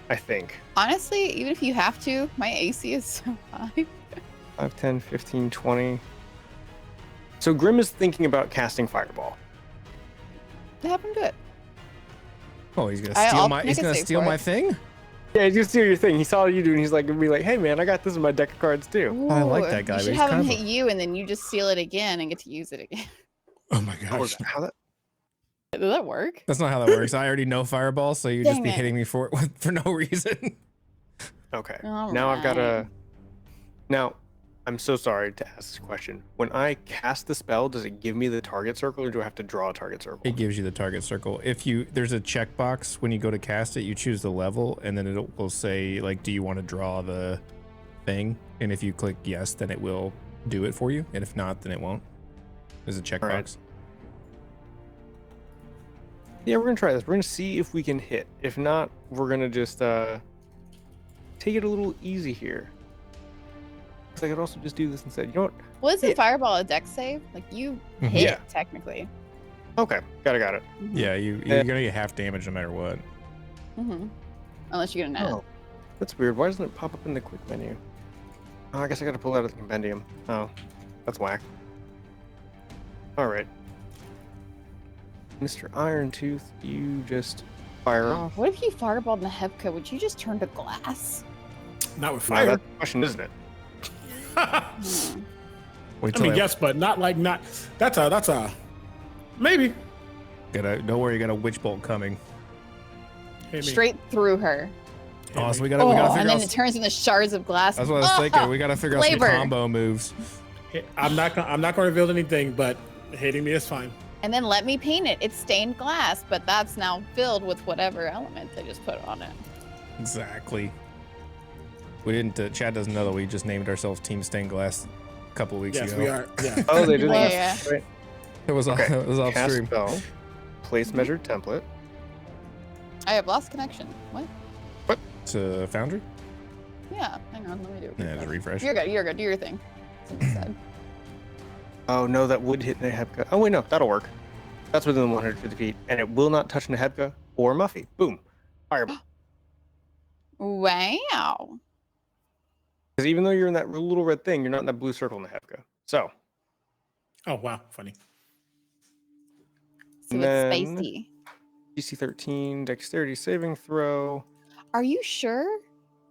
I think. Honestly, even if you have to, my AC is so high. 5, 10, 15, 20. So Grim is thinking about casting Fireball. Have him do it. "Oh, he's gonna I'll steal make he's a gonna save steal for my it. thing." Yeah, you see your thing. He saw you do, and he's like, gonna be like, "Hey, man, I got this in my deck of cards too." I like Ooh, that guy, You but should he's have him kind of hit you, and then you just seal it again and get to use it again. Oh my Or gosh, how that? Does that work? that's not how that works. I already know Fireball, so you'd just Dang be it. hitting me for no reason. Okay. All Now I've got to. right. Now, I'm so sorry to ask this question. When I cast the spell, does it give me the target circle, or do I have to draw a target circle? It gives you the target circle. If you there's a checkbox when you go to cast it, you choose the level, and then it will say like, do you want to draw the thing? And if you click yes, then it will do it for you. And if not, then it won't. There's a checkbox. right. Yeah, we're gonna try this. We're gonna see if we can hit. If not, we're gonna just take it a little easy here. 'Cause I could also just do this instead. You know what? Was it Yeah. Fireball a deck save? Like you Mhm. hit Yeah. technically. Okay, got it. Yeah, you're gonna get half damage no matter what. Mm-hmm. Unless you get a net. Oh, that's weird. Why doesn't it pop up in the quick menu? Oh, I guess I gotta pull it out of the compendium. Oh, that's whack. All right. Mr. Irontooth, you just fire off. What if you fireballed in the Hepka? Would you just turn to glass? Not with Wow, fire. that's the question, isn't it? Hmm. Wait I till mean, yes, but not like not. That's a maybe. Don't worry, you got a witch bolt coming. Hit me. Straight through her. Hit Oh, me. so we gotta And figure then out. it turns into shards of glass. That's what I was thinking. We gotta figure out some flavor. combo moves. I'm not going to reveal anything, but hitting me is fine. And then let me paint it. It's stained glass, but that's now filled with whatever element I just put on it. Exactly. We didn't. Chad doesn't know that we just named ourselves Team Stained Glass a couple weeks Yes, ago. we are. Yeah. Oh, they did Yeah, that. yeah. Right. It was Okay. it was off Cast stream. spell. Place measured template. I have lost connection. What? To Foundry. Yeah, hang on, let me do it. Yeah, just refresh. You're good, you're good. Do your thing. Something said. Oh no, that would hit Nehebka. Oh wait, no, that'll work. That's within 150 feet, and it will not touch Nehebka or Muffy. Boom. Fireball. Wow. Because even though you're in that little red thing, you're not in that blue circle, Nehebka. So. Oh wow, funny. So And it's then- spicy. DC 13, dexterity saving throw. Are you sure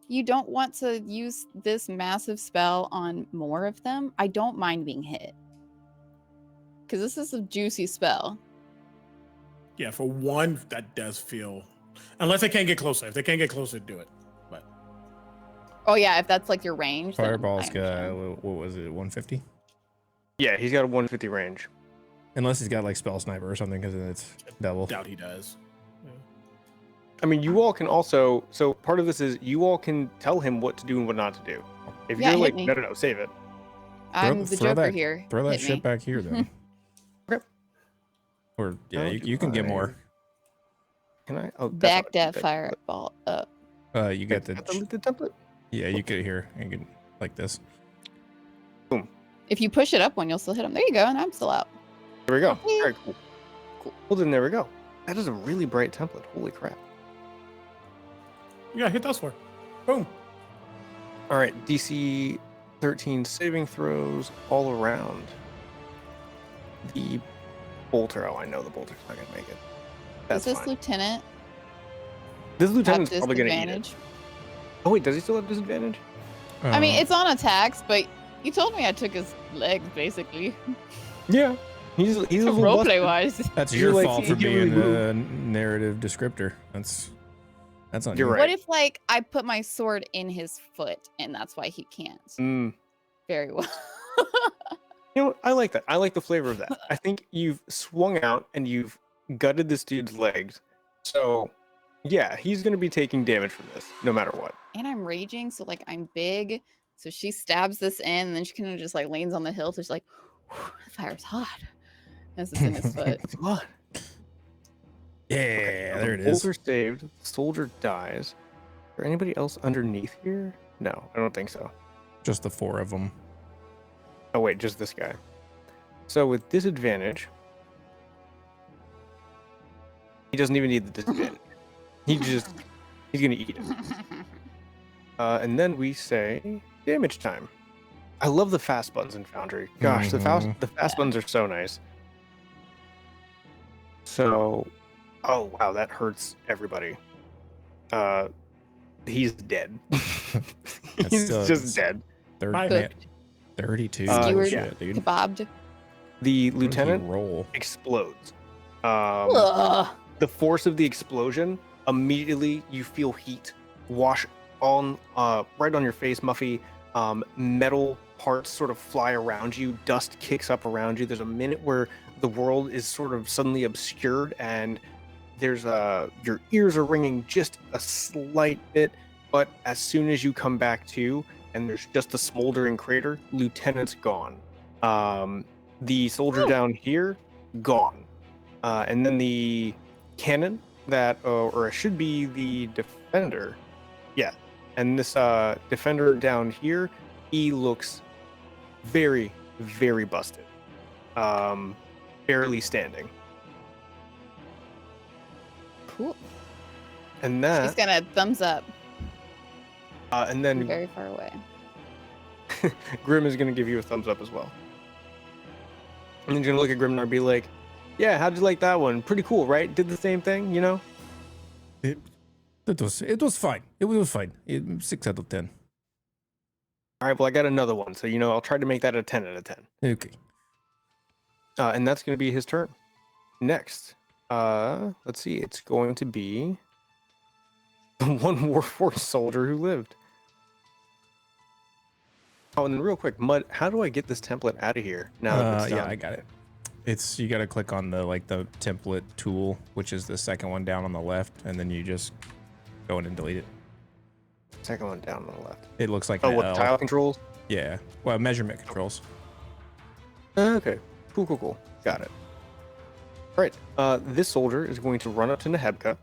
you don't want to use this massive spell on more of them? I don't mind being hit. Because this is a juicy spell. Yeah, for one, that does feel. Unless they can't get closer. If they can't get closer, do it. But Oh yeah, if that's like your range. then Fireball's I got understand. what was it? 150. Yeah, he's got a 150 range. Unless he's got like spell sniper or something, because then it's double. doubt he does. I mean, you all can also. So part of this is you all can tell him what to do and what not to do. If Yeah, you're hit like, me. no, save it. I'm the throw Joker that- here. Throw that Hit shit me. back here then. Okay. Or yeah, I'll you, do you can get more. Can I? Oh, Back that that fireball up. You get the the template. yeah. You get it here. You can like this. If you push it up one, you'll still hit him. There you go, and I'm still out. There we go. Okay. Very cool. Cool. Well, then there we go. That is a really bright template. Holy crap. Yeah, hit those four. Boom. All right, DC 13 saving throws all around. The bolter. Oh, I know the bolter's not gonna make it. That's Does this fine. lieutenant This have lieutenant's probably gonna eat it. disadvantage? Oh wait, does he still have disadvantage? I mean, it's on attacks, but you told me I took his legs, basically. Yeah. He's a little Roleplay busted. wise. that's you're your like, fault he for can't being really a narrative descriptor. That's on You're you. right. What if, like, I put my sword in his foot, and that's why he can't? Mm. Very well. You know what? I like that. I like the flavor of that. I think you've swung out and you've gutted this dude's legs. So, yeah, he's going to be taking damage from this, no matter what. And I'm raging, so, like, I'm big. So she stabs this in, and then she kind of just, like, leans on the hilt. She's like, the fire's hot. As it's in his foot. It's what? Yeah, there it is. Bolter saved. The soldier dies. Is there anybody else underneath here? No, I don't think so. Just the four of them. Oh, wait, just this guy. So with disadvantage, he doesn't even need the disadvantage. He's going to eat it. And then we say damage time. I love the fast buttons in Foundry. Gosh, the fast buttons are so nice. So, oh wow, that hurts everybody. He's dead. He's still- just dead. 32. Skewered. Shit, dude. Kebabbed. The What did he lieutenant roll. explodes. Ugh. The force of the explosion, immediately you feel heat wash on right on your face, Muffy. Metal parts sort of fly around you, dust kicks up around you. There's a minute where the world is sort of suddenly obscured, and there's your ears are ringing just a slight bit, but as soon as you come back to, and there's just a smoldering crater, Lieutenant's gone. The soldier down here, gone. And then the cannon that, or it should be the defender. Yeah. And this defender down here, he looks very, very busted. Barely standing. Cool. And He's that, gonna thumbs up and from then very far away. Grim is going to give you a thumbs up as well. And he's going to look at Grimnar and be like, yeah, how'd you like that one? Pretty cool, right? Did the same thing, you know? It was fine. It was fine. 6 out of 10. All right, well, I got another one. So, I'll try to make that a 10 out of 10. Okay. And that's going to be his turn. Next, let's see. It's going to be the one Warforged soldier who lived. Oh, and then real quick, Mud, how do I get this template out of here? Now that it's Yeah, done? I got it. It's you got to click on the the template tool, which is the second one down on the left, and then you just go in and delete it. Second one down on the left. It looks like Oh, an what, L. tile controls? Yeah. Well, measurement controls. Okay. Cool. Got it. All right. This soldier is going to run up to Nehebka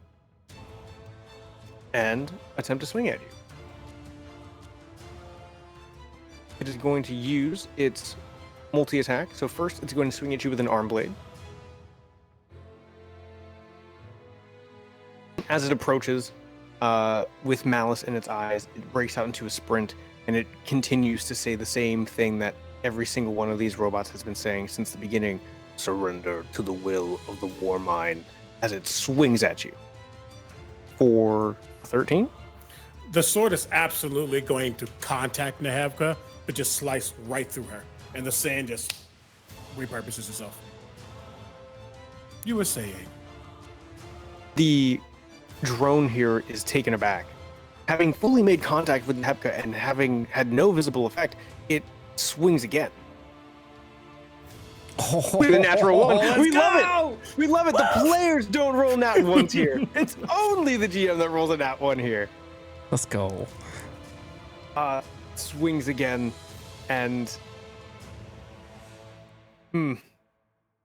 and attempt to swing at you. It is going to use its multi-attack. So first, it's going to swing at you with an arm blade. As it approaches, with malice in its eyes, it breaks out into a sprint, and it continues to say the same thing that every single one of these robots has been saying since the beginning: surrender to the will of the Warmind, as it swings at you. For 13? The sword is absolutely going to contact Nehebka, but just slice right through her. And the sand just repurposes itself. You were saying? The drone here is taken aback. Having fully made contact with Nehebka and having had no visible effect, it swings again. With a natural one. We love it. We love it. The players don't roll nat ones here. It's only the GM that rolls a nat one here. Let's go. Swings again, and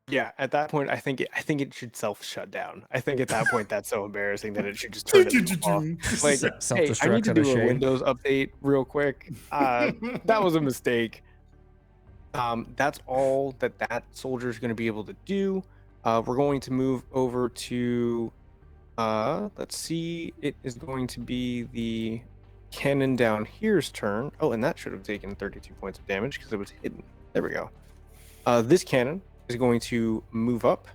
yeah. At that point, I think it should self-shut down. I think at that point that's so embarrassing that it should just turn it off. Like, hey, I need to do a Windows update real quick. That was a mistake. That's all that soldier is going to be able to do. We're going to move over to, let's see, it is going to be the cannon down here's turn. Oh, and that should have taken 32 points of damage because it was hidden. There we go. This cannon is going to move up.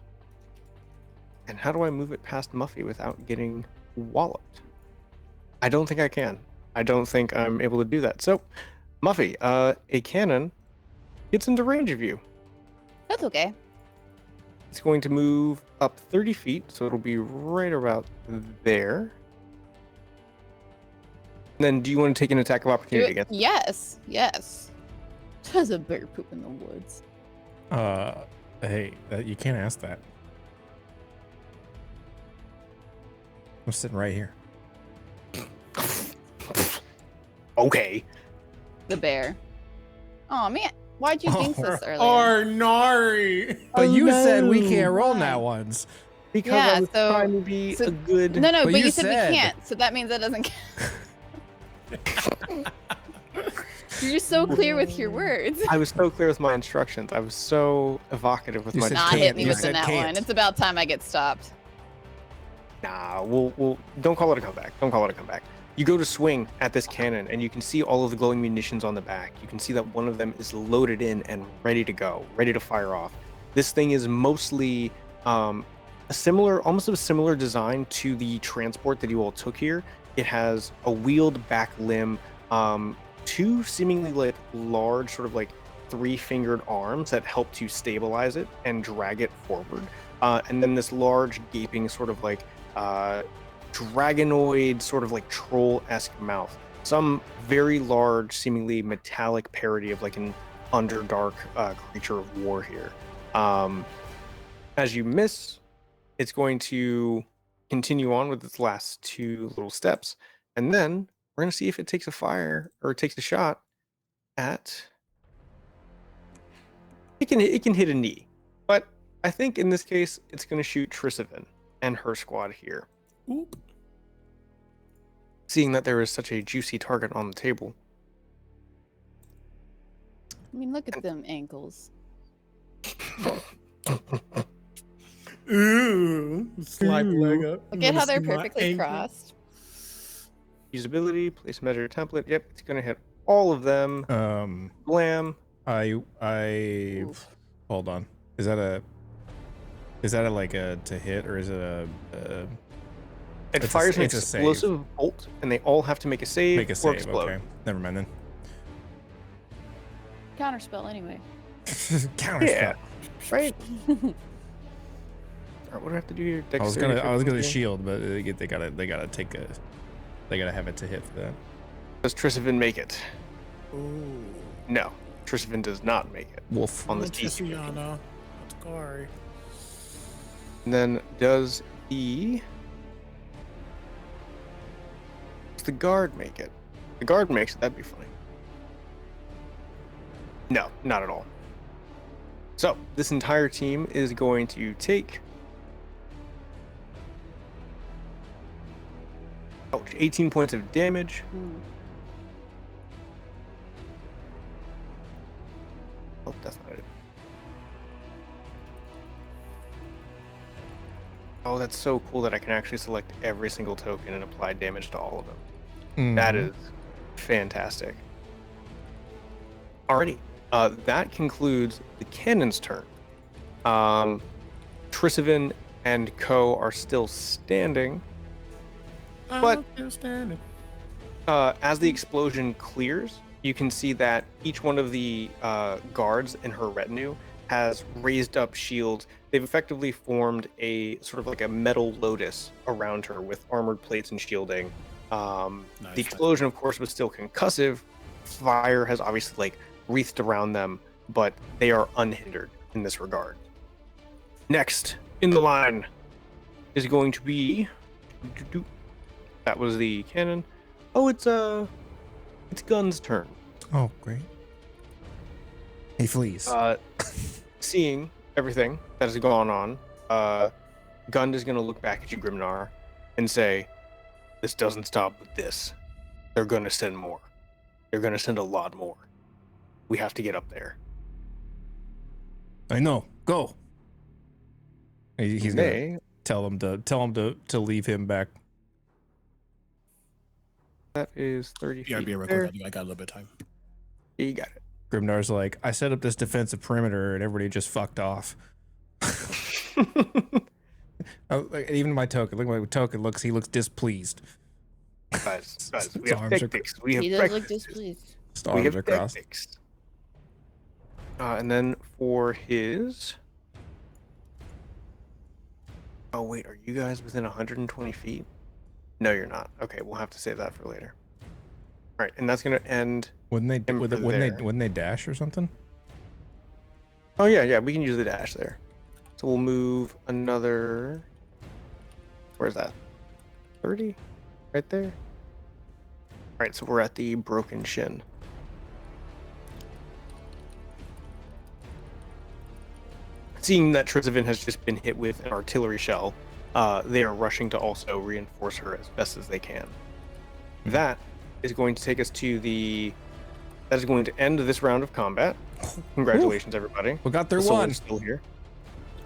And how do I move it past Muffy without getting walloped? I don't think I can. I don't think I'm able to do that. So, Muffy, a cannon gets into range of you. That's okay. It's going to move up 30 feet, so it'll be right about there. And then do you want to take an attack of opportunity against? Yes. There's a bear poop in the woods. Hey, you can't ask that. I'm sitting right here. Okay. The bear. Oh man, why'd you jinx this earlier? Arnari! But you said we no. can't roll Why? nat ones. Because Yeah, I was so- trying to be so- a good... No, But but you you said said- we can't, so that means that doesn't count. You're so clear with your words. I was so clear with my instructions. I was so evocative with You my said Not can't. hit me You with the said nat can't. one. It's about time I get stopped. Nah, we'll don't call it a comeback. Don't call it a comeback. You go to swing at this cannon, and you can see all of the glowing munitions on the back. You can see that one of them is loaded in and ready to go, ready to fire off. This thing is mostly almost a similar design to the transport that you all took here. It has a wheeled back limb, two seemingly like large, sort of like three-fingered arms that help to stabilize it and drag it forward, and then this large gaping sort of like dragonoid, sort of like troll-esque mouth. Some very large, seemingly metallic parody of like an underdark creature of war here. As you miss, it's going to continue on with its last two little steps, and then we're going to see if it takes a fire or takes a shot at. It can hit a knee, but I think in this case it's going to shoot Trisavin and her squad here. Oop. Seeing that there is such a juicy target on the table. I mean, look at them ankles. Ooh. Slide the leg up. Look at how they're See my perfectly ankle? crossed. Usability, place measure template. Yep, it's going to hit all of them. Blam. I Oof. hold on. Is that a like a to hit, or is it a It It's a- fires an it's a save. explosive bolt, and they all have to make a save, make a or save? explode. Okay, never mind then. Counterspell anyway. Counter Yeah, spell. right. All right, what do I have to do here? I was Dexterity gonna 15? shield, but they gotta have it to hit for that. Does Trisavin make it? Ooh. No, Trisavin does not make it. Wolf. On this Tiziana. Sorry. And then does the guard make it? The guard makes it, that'd be funny. No, not at all. So this entire team is going to take 18 points of damage. Oh, that's not it. Oh, that's so cool that I can actually select every single token and apply damage to all of them. That is fantastic. Alrighty. That concludes the cannon's turn. Trisavin and Co are still standing. But as the explosion clears, you can see that each one of the guards in her retinue has raised up shields. They've effectively formed a sort of like a metal lotus around her with armored plates and shielding. The explosion, of course, was still concussive. Fire has obviously like wreathed around them, but they are unhindered in this regard. Next in the line is going to be... That was the cannon. Oh, it's Gun's turn. Oh, great. He flees. Seeing everything that has gone on, Gun is going to look back at you, Grimnar, and say, "This doesn't stop with this. They're going to send more. They're going to send a lot more. We have to get up there." I know. Go. He's gonna tell him to leave him back. That is 30 feet. BRB record. I got a little bit of time. Yeah, you got it. Grimnar's like, I set up this defensive perimeter and everybody just fucked off. Even my token. Look at my token. He looks displeased. Guys, we have tactics. He does look displeased. We have across. tactics. And then for his... Oh, wait, are you guys within 120 feet? No, you're not. Okay, we'll have to save that for later. All right, and that's going to end... Wouldn't they dash or something? Oh, yeah, we can use the dash there. So we'll move another... Where's that? 30? Right there? All right, so we're at the broken shin. Seeing that Trisavin has just been hit with an artillery shell, they are rushing to also reinforce her as best as they can. That is going to take us to the... That is going to end this round of combat. Congratulations, everybody. We got their The one. is still here.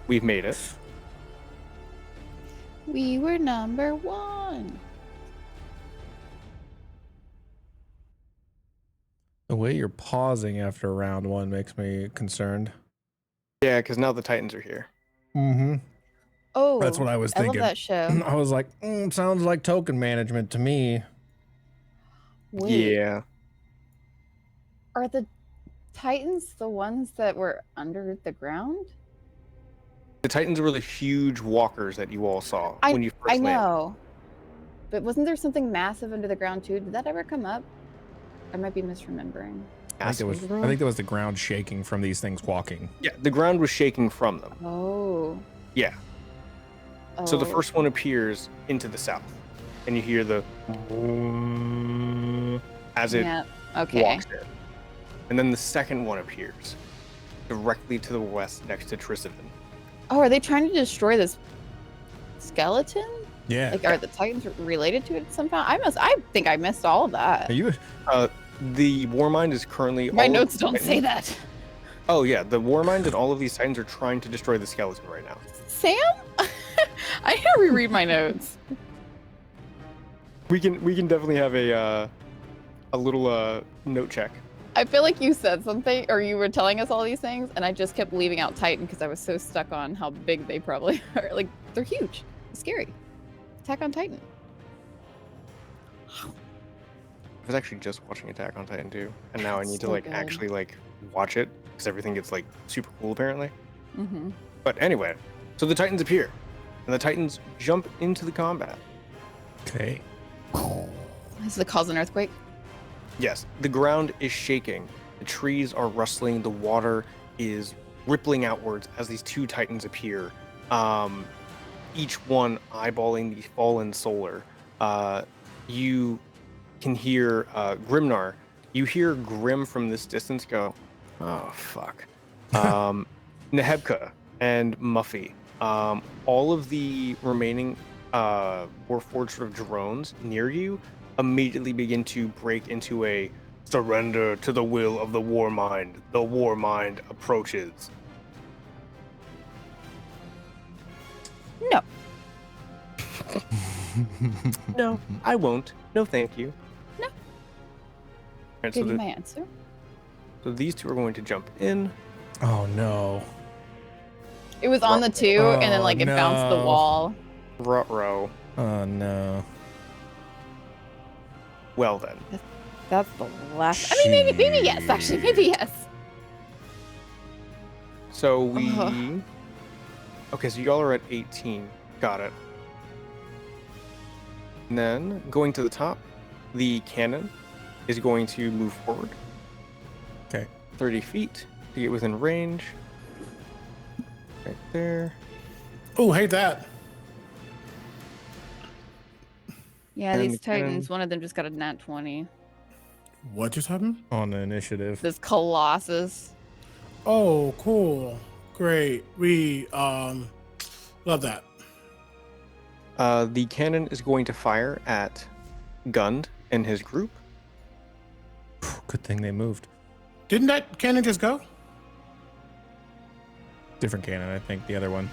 We've made it. We were number one. The way you're pausing after round one makes me concerned. Yeah, because now the Titans are here. Mm-hmm. Oh, That's what I was thinking. I love that show. I was like, sounds like token management to me. Wait, Yeah. are the Titans the ones that were under the ground? The Titans were the huge walkers that you all saw when you first I landed. know. But wasn't there something massive under the ground too? Did that ever come up? I might be misremembering. I think there was the ground shaking from these things walking. Yeah, the ground was shaking from them. Oh. Yeah. So the first one appears into the south, and you hear the as it walks in. And then the second one appears directly to the west next to Trisavin. Oh, are they trying to destroy this skeleton? Yeah. Like, are the Titans related to it somehow? I think I missed all of that. Are you? The Warmind is currently... My notes don't say that. Oh, yeah. The Warmind and all of these Titans are trying to destroy the skeleton right now. Sam? I need to reread my notes. We can definitely have a little note check. I feel like you said something, or you were telling us all these things, and I just kept leaving out Titan because I was so stuck on how big they probably are. Like, they're huge. It's scary. Attack on Titan. I was actually just watching Attack on Titan 2, and now I need to So like good. actually like watch it because everything gets like super cool apparently. Mm-hmm. But anyway, so the Titans appear, and the Titans jump into the combat. Okay. Is it cause an earthquake? Yes, the ground is shaking, the trees are rustling, the water is rippling outwards as these two titans appear, each one eyeballing the fallen solar. You can hear Grimnar. You hear Grim from this distance go, "Oh fuck." Nehebka and Muffy. All of the remaining Warforged sort of drones near you immediately begin to break into a surrender to the will of the Warmind. The Warmind approaches. No. No, I won't. No, thank you. No. All right, Give you my answer. so these two are going to jump in. Oh no. It was on the 2, and then like it bounced the no. wall. Ruh-roh. Oh no. Well then. That's the last. I mean, maybe yes. Actually, maybe yes. So we. Ugh. Okay, so y'all are at 18. Got it. And then going to the top, the cannon is going to move forward. Okay. 30 feet to get within range. Right there. Oh, hate that. Yeah, And these the cannon- titans. One of them just got a nat 20. What just happened? On the initiative. This colossus. Oh, cool. Great. We love that. The cannon is going to fire at Gund and his group. Good thing they moved. Didn't that cannon just go? Different cannon, I think. The other one.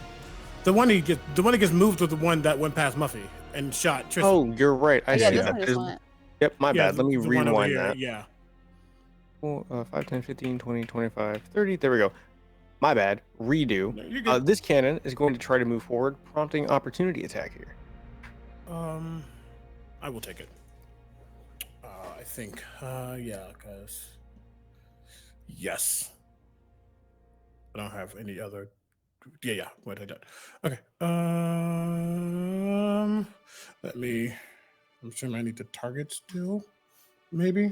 The one that gets moved was the one that went past Muffy and shot Tristan. Oh, you're right. I Yeah, see this that. one just went. Yep, my Yeah, bad. Let me the one over rewind here, that. Yeah. 5, 10, 15, 20, 25, 30. There we go. My bad. Redo. No, you're good. This cannon is going to try to move forward, prompting opportunity attack here. I will take it. I think. Yeah, because. Yes. I don't have any other. Yeah. What I did. Okay. Let me. I'm sure I need the target still. Maybe.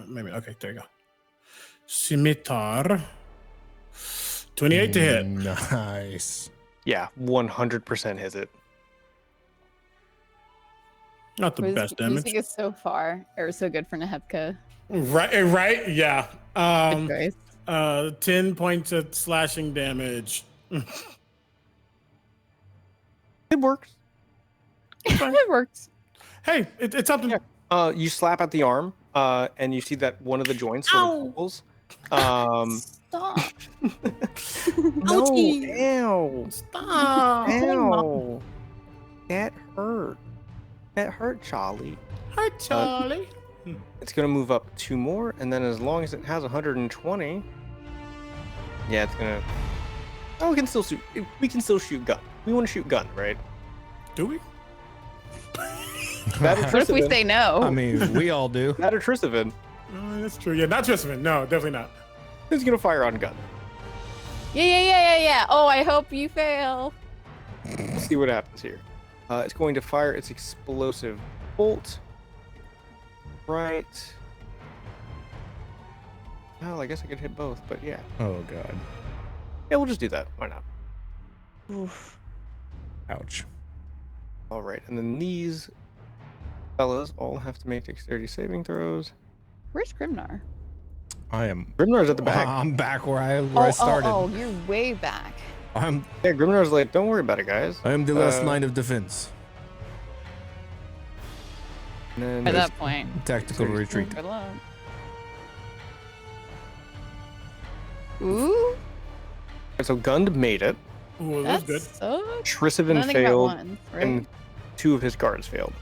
Maybe. Okay. There you go. Scimitar. 28 to hit. Nice. Yeah, 100% hits it. Not the best damage. Music is so far, or so good for Nehebka. Right. Yeah. Good choice. 10 points of slashing damage. It works. It works. Hey, it's up to. Yeah. You slap at the arm, and you see that one of the joints sort of pulls. Stop. No, Ouchie. ow. Stop. Ow. That hurt. That hurt, Charlie. Hi, Charlie. It's going to move up 2 more, and then as long as it has 120, yeah, it's going to... Oh, we can still shoot. We can still shoot gun. We want to shoot gun, right? Do we? That or What if we Tristan. say no? I mean, we all do. That or Tristan. That's true. Yeah, not Tristan. No, definitely not. Who's going to fire on gun? Yeah. Oh, I hope you fail. Let's see what happens here. It's going to fire its explosive bolt. Right. Well, I guess I could hit both, but yeah. Oh god. Yeah, we'll just do that. Why not? Oof. Ouch. All right, and then these fellas all have to make dexterity saving throws. Where's Grimnar? I am. Grimnar's at the back. I'm back where I started. Oh, you're way back. Yeah, Grimnar's like, don't worry about it, guys. I am the last line of defense. And then At that point. Tactical retreat. Good luck. Ooh, so Gund made it. Ooh, that's that's good. so. Tristan None failed, ones, right? and 2 of his guards failed.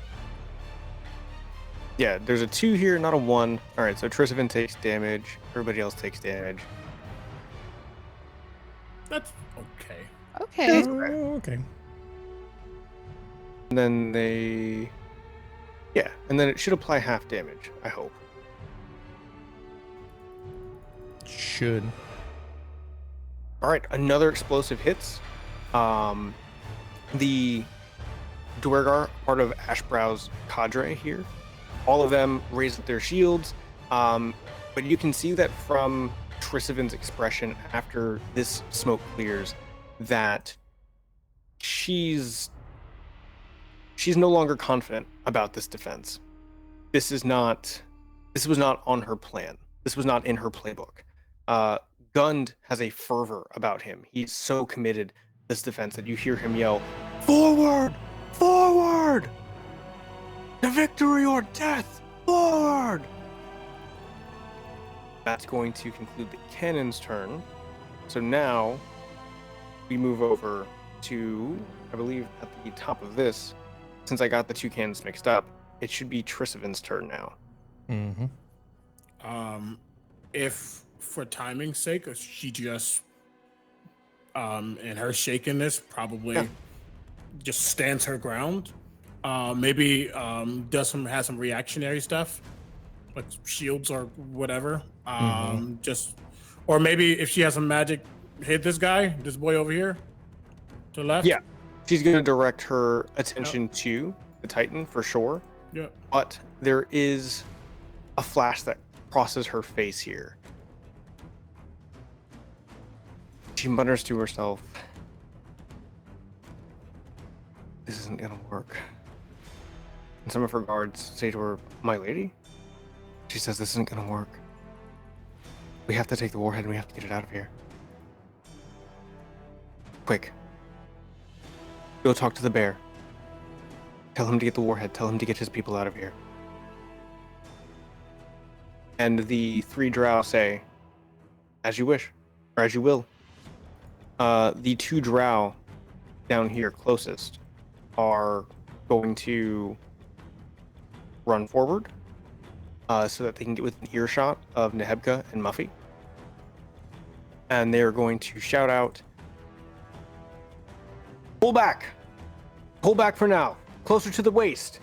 Yeah, there's a 2 here, not a 1. All right, so Tristan takes damage. Everybody else takes damage. That's okay. Okay. Okay. And then they... Yeah, and then it should apply half damage, I hope. Should. All right, another explosive hits. The Duergar, part of Ashbrow's cadre here, all of them raise their shields. But you can see that from Trisivin's expression after this smoke clears that she's no longer confident about this defense. This was not on her plan. This was not in her playbook. Gund has a fervor about him. He's so committed to this defense that you hear him yell, "Forward! Forward! To victory or death! Forward!" That's going to conclude the cannon's turn. So now we move over to, I believe, at the top of this. Since I got the two cannons mixed up, it should be Trisivin's turn now. Mm-hmm. If for timing's sake, she just, in her shakiness, probably just stands her ground. Maybe has some reactionary stuff, like shields or whatever. Or maybe if she has some magic, hit this boy over here, to the left. Yeah, she's going to direct her attention to the Titan for sure. Yeah. But there is a flash that crosses her face here. She mutters to herself, "This isn't gonna work." And some of her guards say to her, "My lady?" She says, "This isn't gonna work. We have to take the warhead and we have to get it out of here. Quick. Go talk to the bear. Tell him to get the warhead. Tell him to get his people out of here." And the three drow say, "As you wish, or as you will." The two drow down here closest are going to run forward so that they can get within earshot of Nehebka and Muffy. And they are going to shout out, "Pull back! Pull back for now! Closer to the waist!"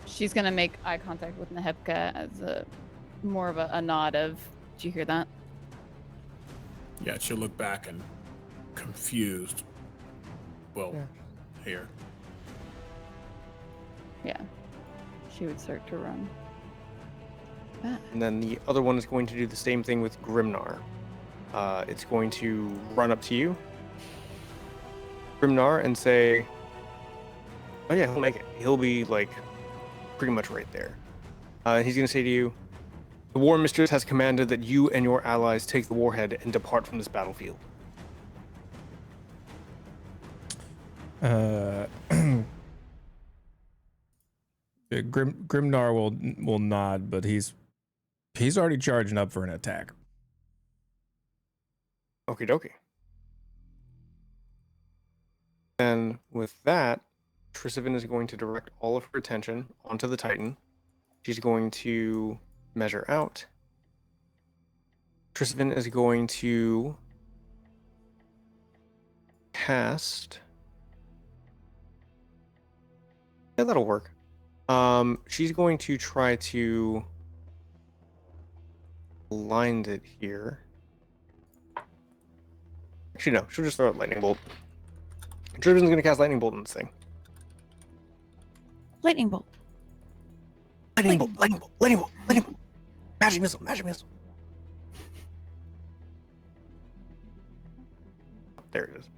She's gonna make eye contact with Nehebka as more of a nod of, "Did you hear that?" Yeah, she'll look back and confused. Well, here. Yeah. She would start to run back. And then the other one is going to do the same thing with Grimnar. It's going to run up to you, Grimnar, and say, "Oh yeah, he'll make it. He'll be like pretty much right there." He's going to say to you, "The War Mistress has commanded that you and your allies take the warhead and depart from this battlefield." Grimnar will nod, but he's already charging up for an attack. Okie dokie. And with that, Trisivin is going to direct all of her attention onto the Titan. She's going to measure out. Trisivin is going to cast. Yeah, that'll work. She's going to try to blind it here. Actually, no, she'll just throw out lightning bolt. Trissivin's going to cast lightning bolt on this thing. Lightning bolt. Lightning bolt, lightning bolt, lightning bolt, lightning bolt. Magic missile, magic missile. There it is.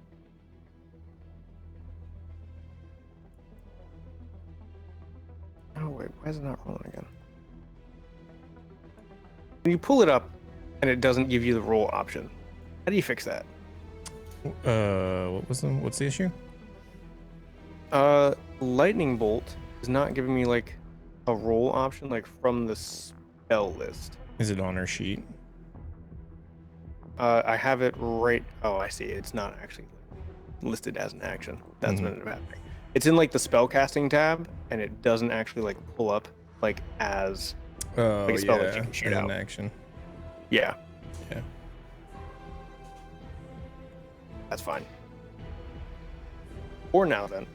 Oh wait, why is it not rolling again? When you pull it up and it doesn't give you the roll option, how do you fix that? What's the issue? Lightning bolt is not giving me like a roll option like from the spell list. Is it on her sheet? I have it right. Oh, I see. It's not actually listed as an action. That's what ended up happening. It's in like the spell casting tab, and it doesn't actually like pull up like as like a spell that you can shoot out. An action. Yeah. Yeah. That's fine. For now, then,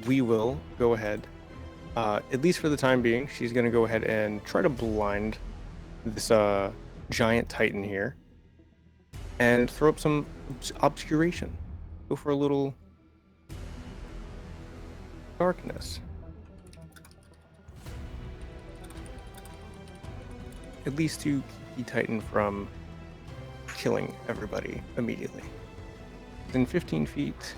we will go ahead. At least for the time being, she's going to go ahead and try to blind this giant titan here, and throw up some obscuration. Go for a little darkness. at least to keep the Titan from killing everybody immediately. Within 15 feet.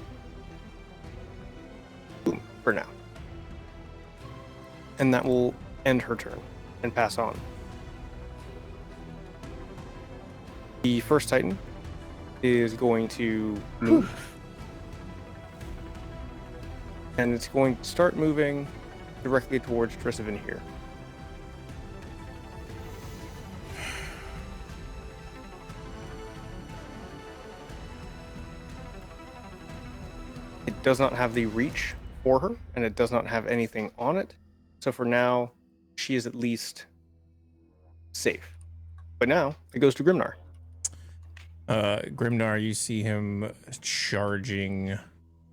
Boom, for now. And that will end her turn and pass on. The first Titan is going to move. And it's going to start moving directly towards Trisavin here. It does not have the reach for her, and it does not have anything on it. So for now, she is at least safe. But now, it goes to Grimnar. Grimnar, you see him charging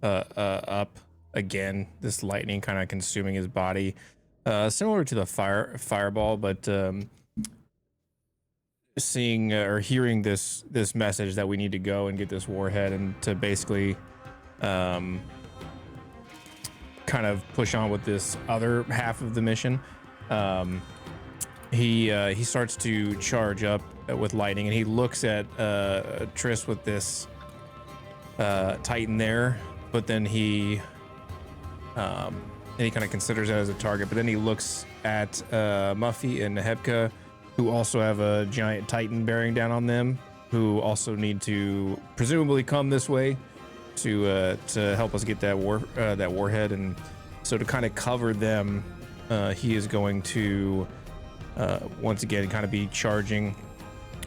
up again, this lightning kind of consuming his body, similar to the fireball, but seeing or hearing this message that we need to go and get this warhead and to basically kind of push on with this other half of the mission. He starts to charge up with lightning, and he looks at Triss with this Titan there, but then he kind of considers it as a target. But then he looks at Muffy and Nehebka, who also have a giant Titan bearing down on them, who also need to presumably come this way to help us get that warhead. And so to kind of cover them, he is going to once again kind of be charging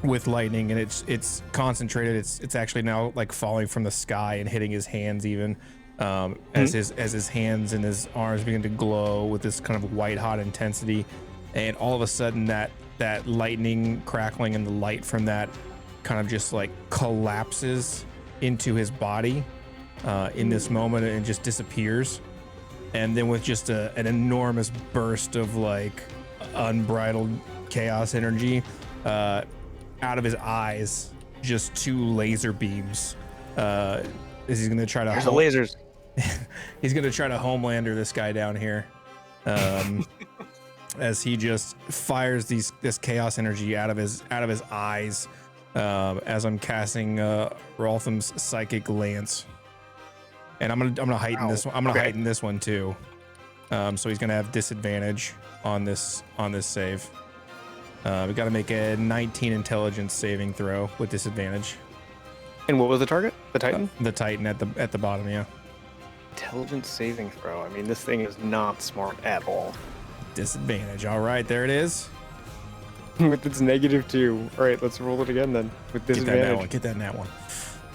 with lightning, and it's concentrated. It's actually now like falling from the sky and hitting his hands even, as his hands and his arms begin to glow with this kind of white hot intensity. And all of a sudden that lightning crackling and the light from that kind of just like collapses into his body in this moment and just disappears. And then with just an enormous burst of like unbridled chaos energy out of his eyes, just 2 laser beams. He's gonna try to. There's the lasers. He's gonna try to homelander this guy down here, as he just fires this chaos energy out of his eyes. As I'm casting Roltham's psychic lance, and I'm gonna heighten this one. I'm gonna heighten this one too. So he's gonna have disadvantage on this save. We got to make a 19 intelligence saving throw with disadvantage. And what was the target? The Titan? The Titan at the bottom, yeah. Intelligence saving throw. I mean, this thing is not smart at all. Disadvantage. All right, there it is. With its -2. All right, let's roll it again then. With disadvantage. Get that in that one.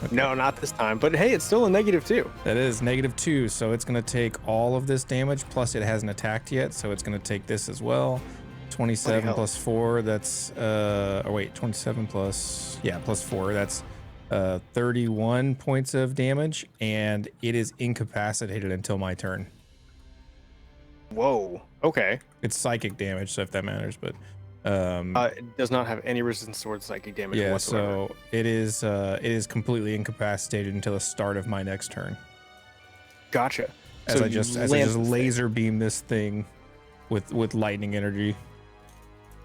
Okay. No, not this time. But hey, it's still a -2. That is -2. So it's going to take all of this damage. Plus, it hasn't attacked yet, so it's going to take this as well. 27 plus 4. That's 27 plus plus 4. That's 31 points of damage, and it is incapacitated until my turn. Whoa. Okay. It's psychic damage, so if that matters, but it does not have any resistance towards psychic damage whatsoever. So it is completely incapacitated until the start of my next turn. Gotcha. As so I just laser beam this thing with lightning energy.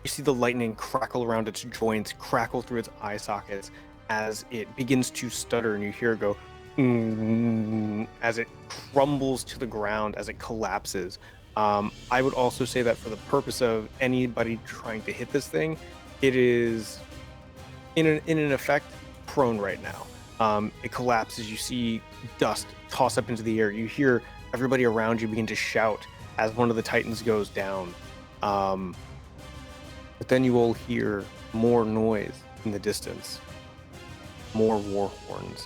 You see the lightning crackle around its joints, crackle through its eye sockets as it begins to stutter, and you hear it go as it crumbles to the ground, as it collapses. I would also say that for the purpose of anybody trying to hit this thing, it is in an effect prone right now. It collapses. You see dust toss up into the air. You hear everybody around you begin to shout as one of the Titans goes down. But then you all hear more noise in the distance. More war horns.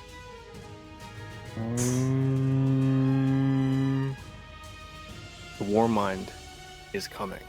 The Warmind is coming.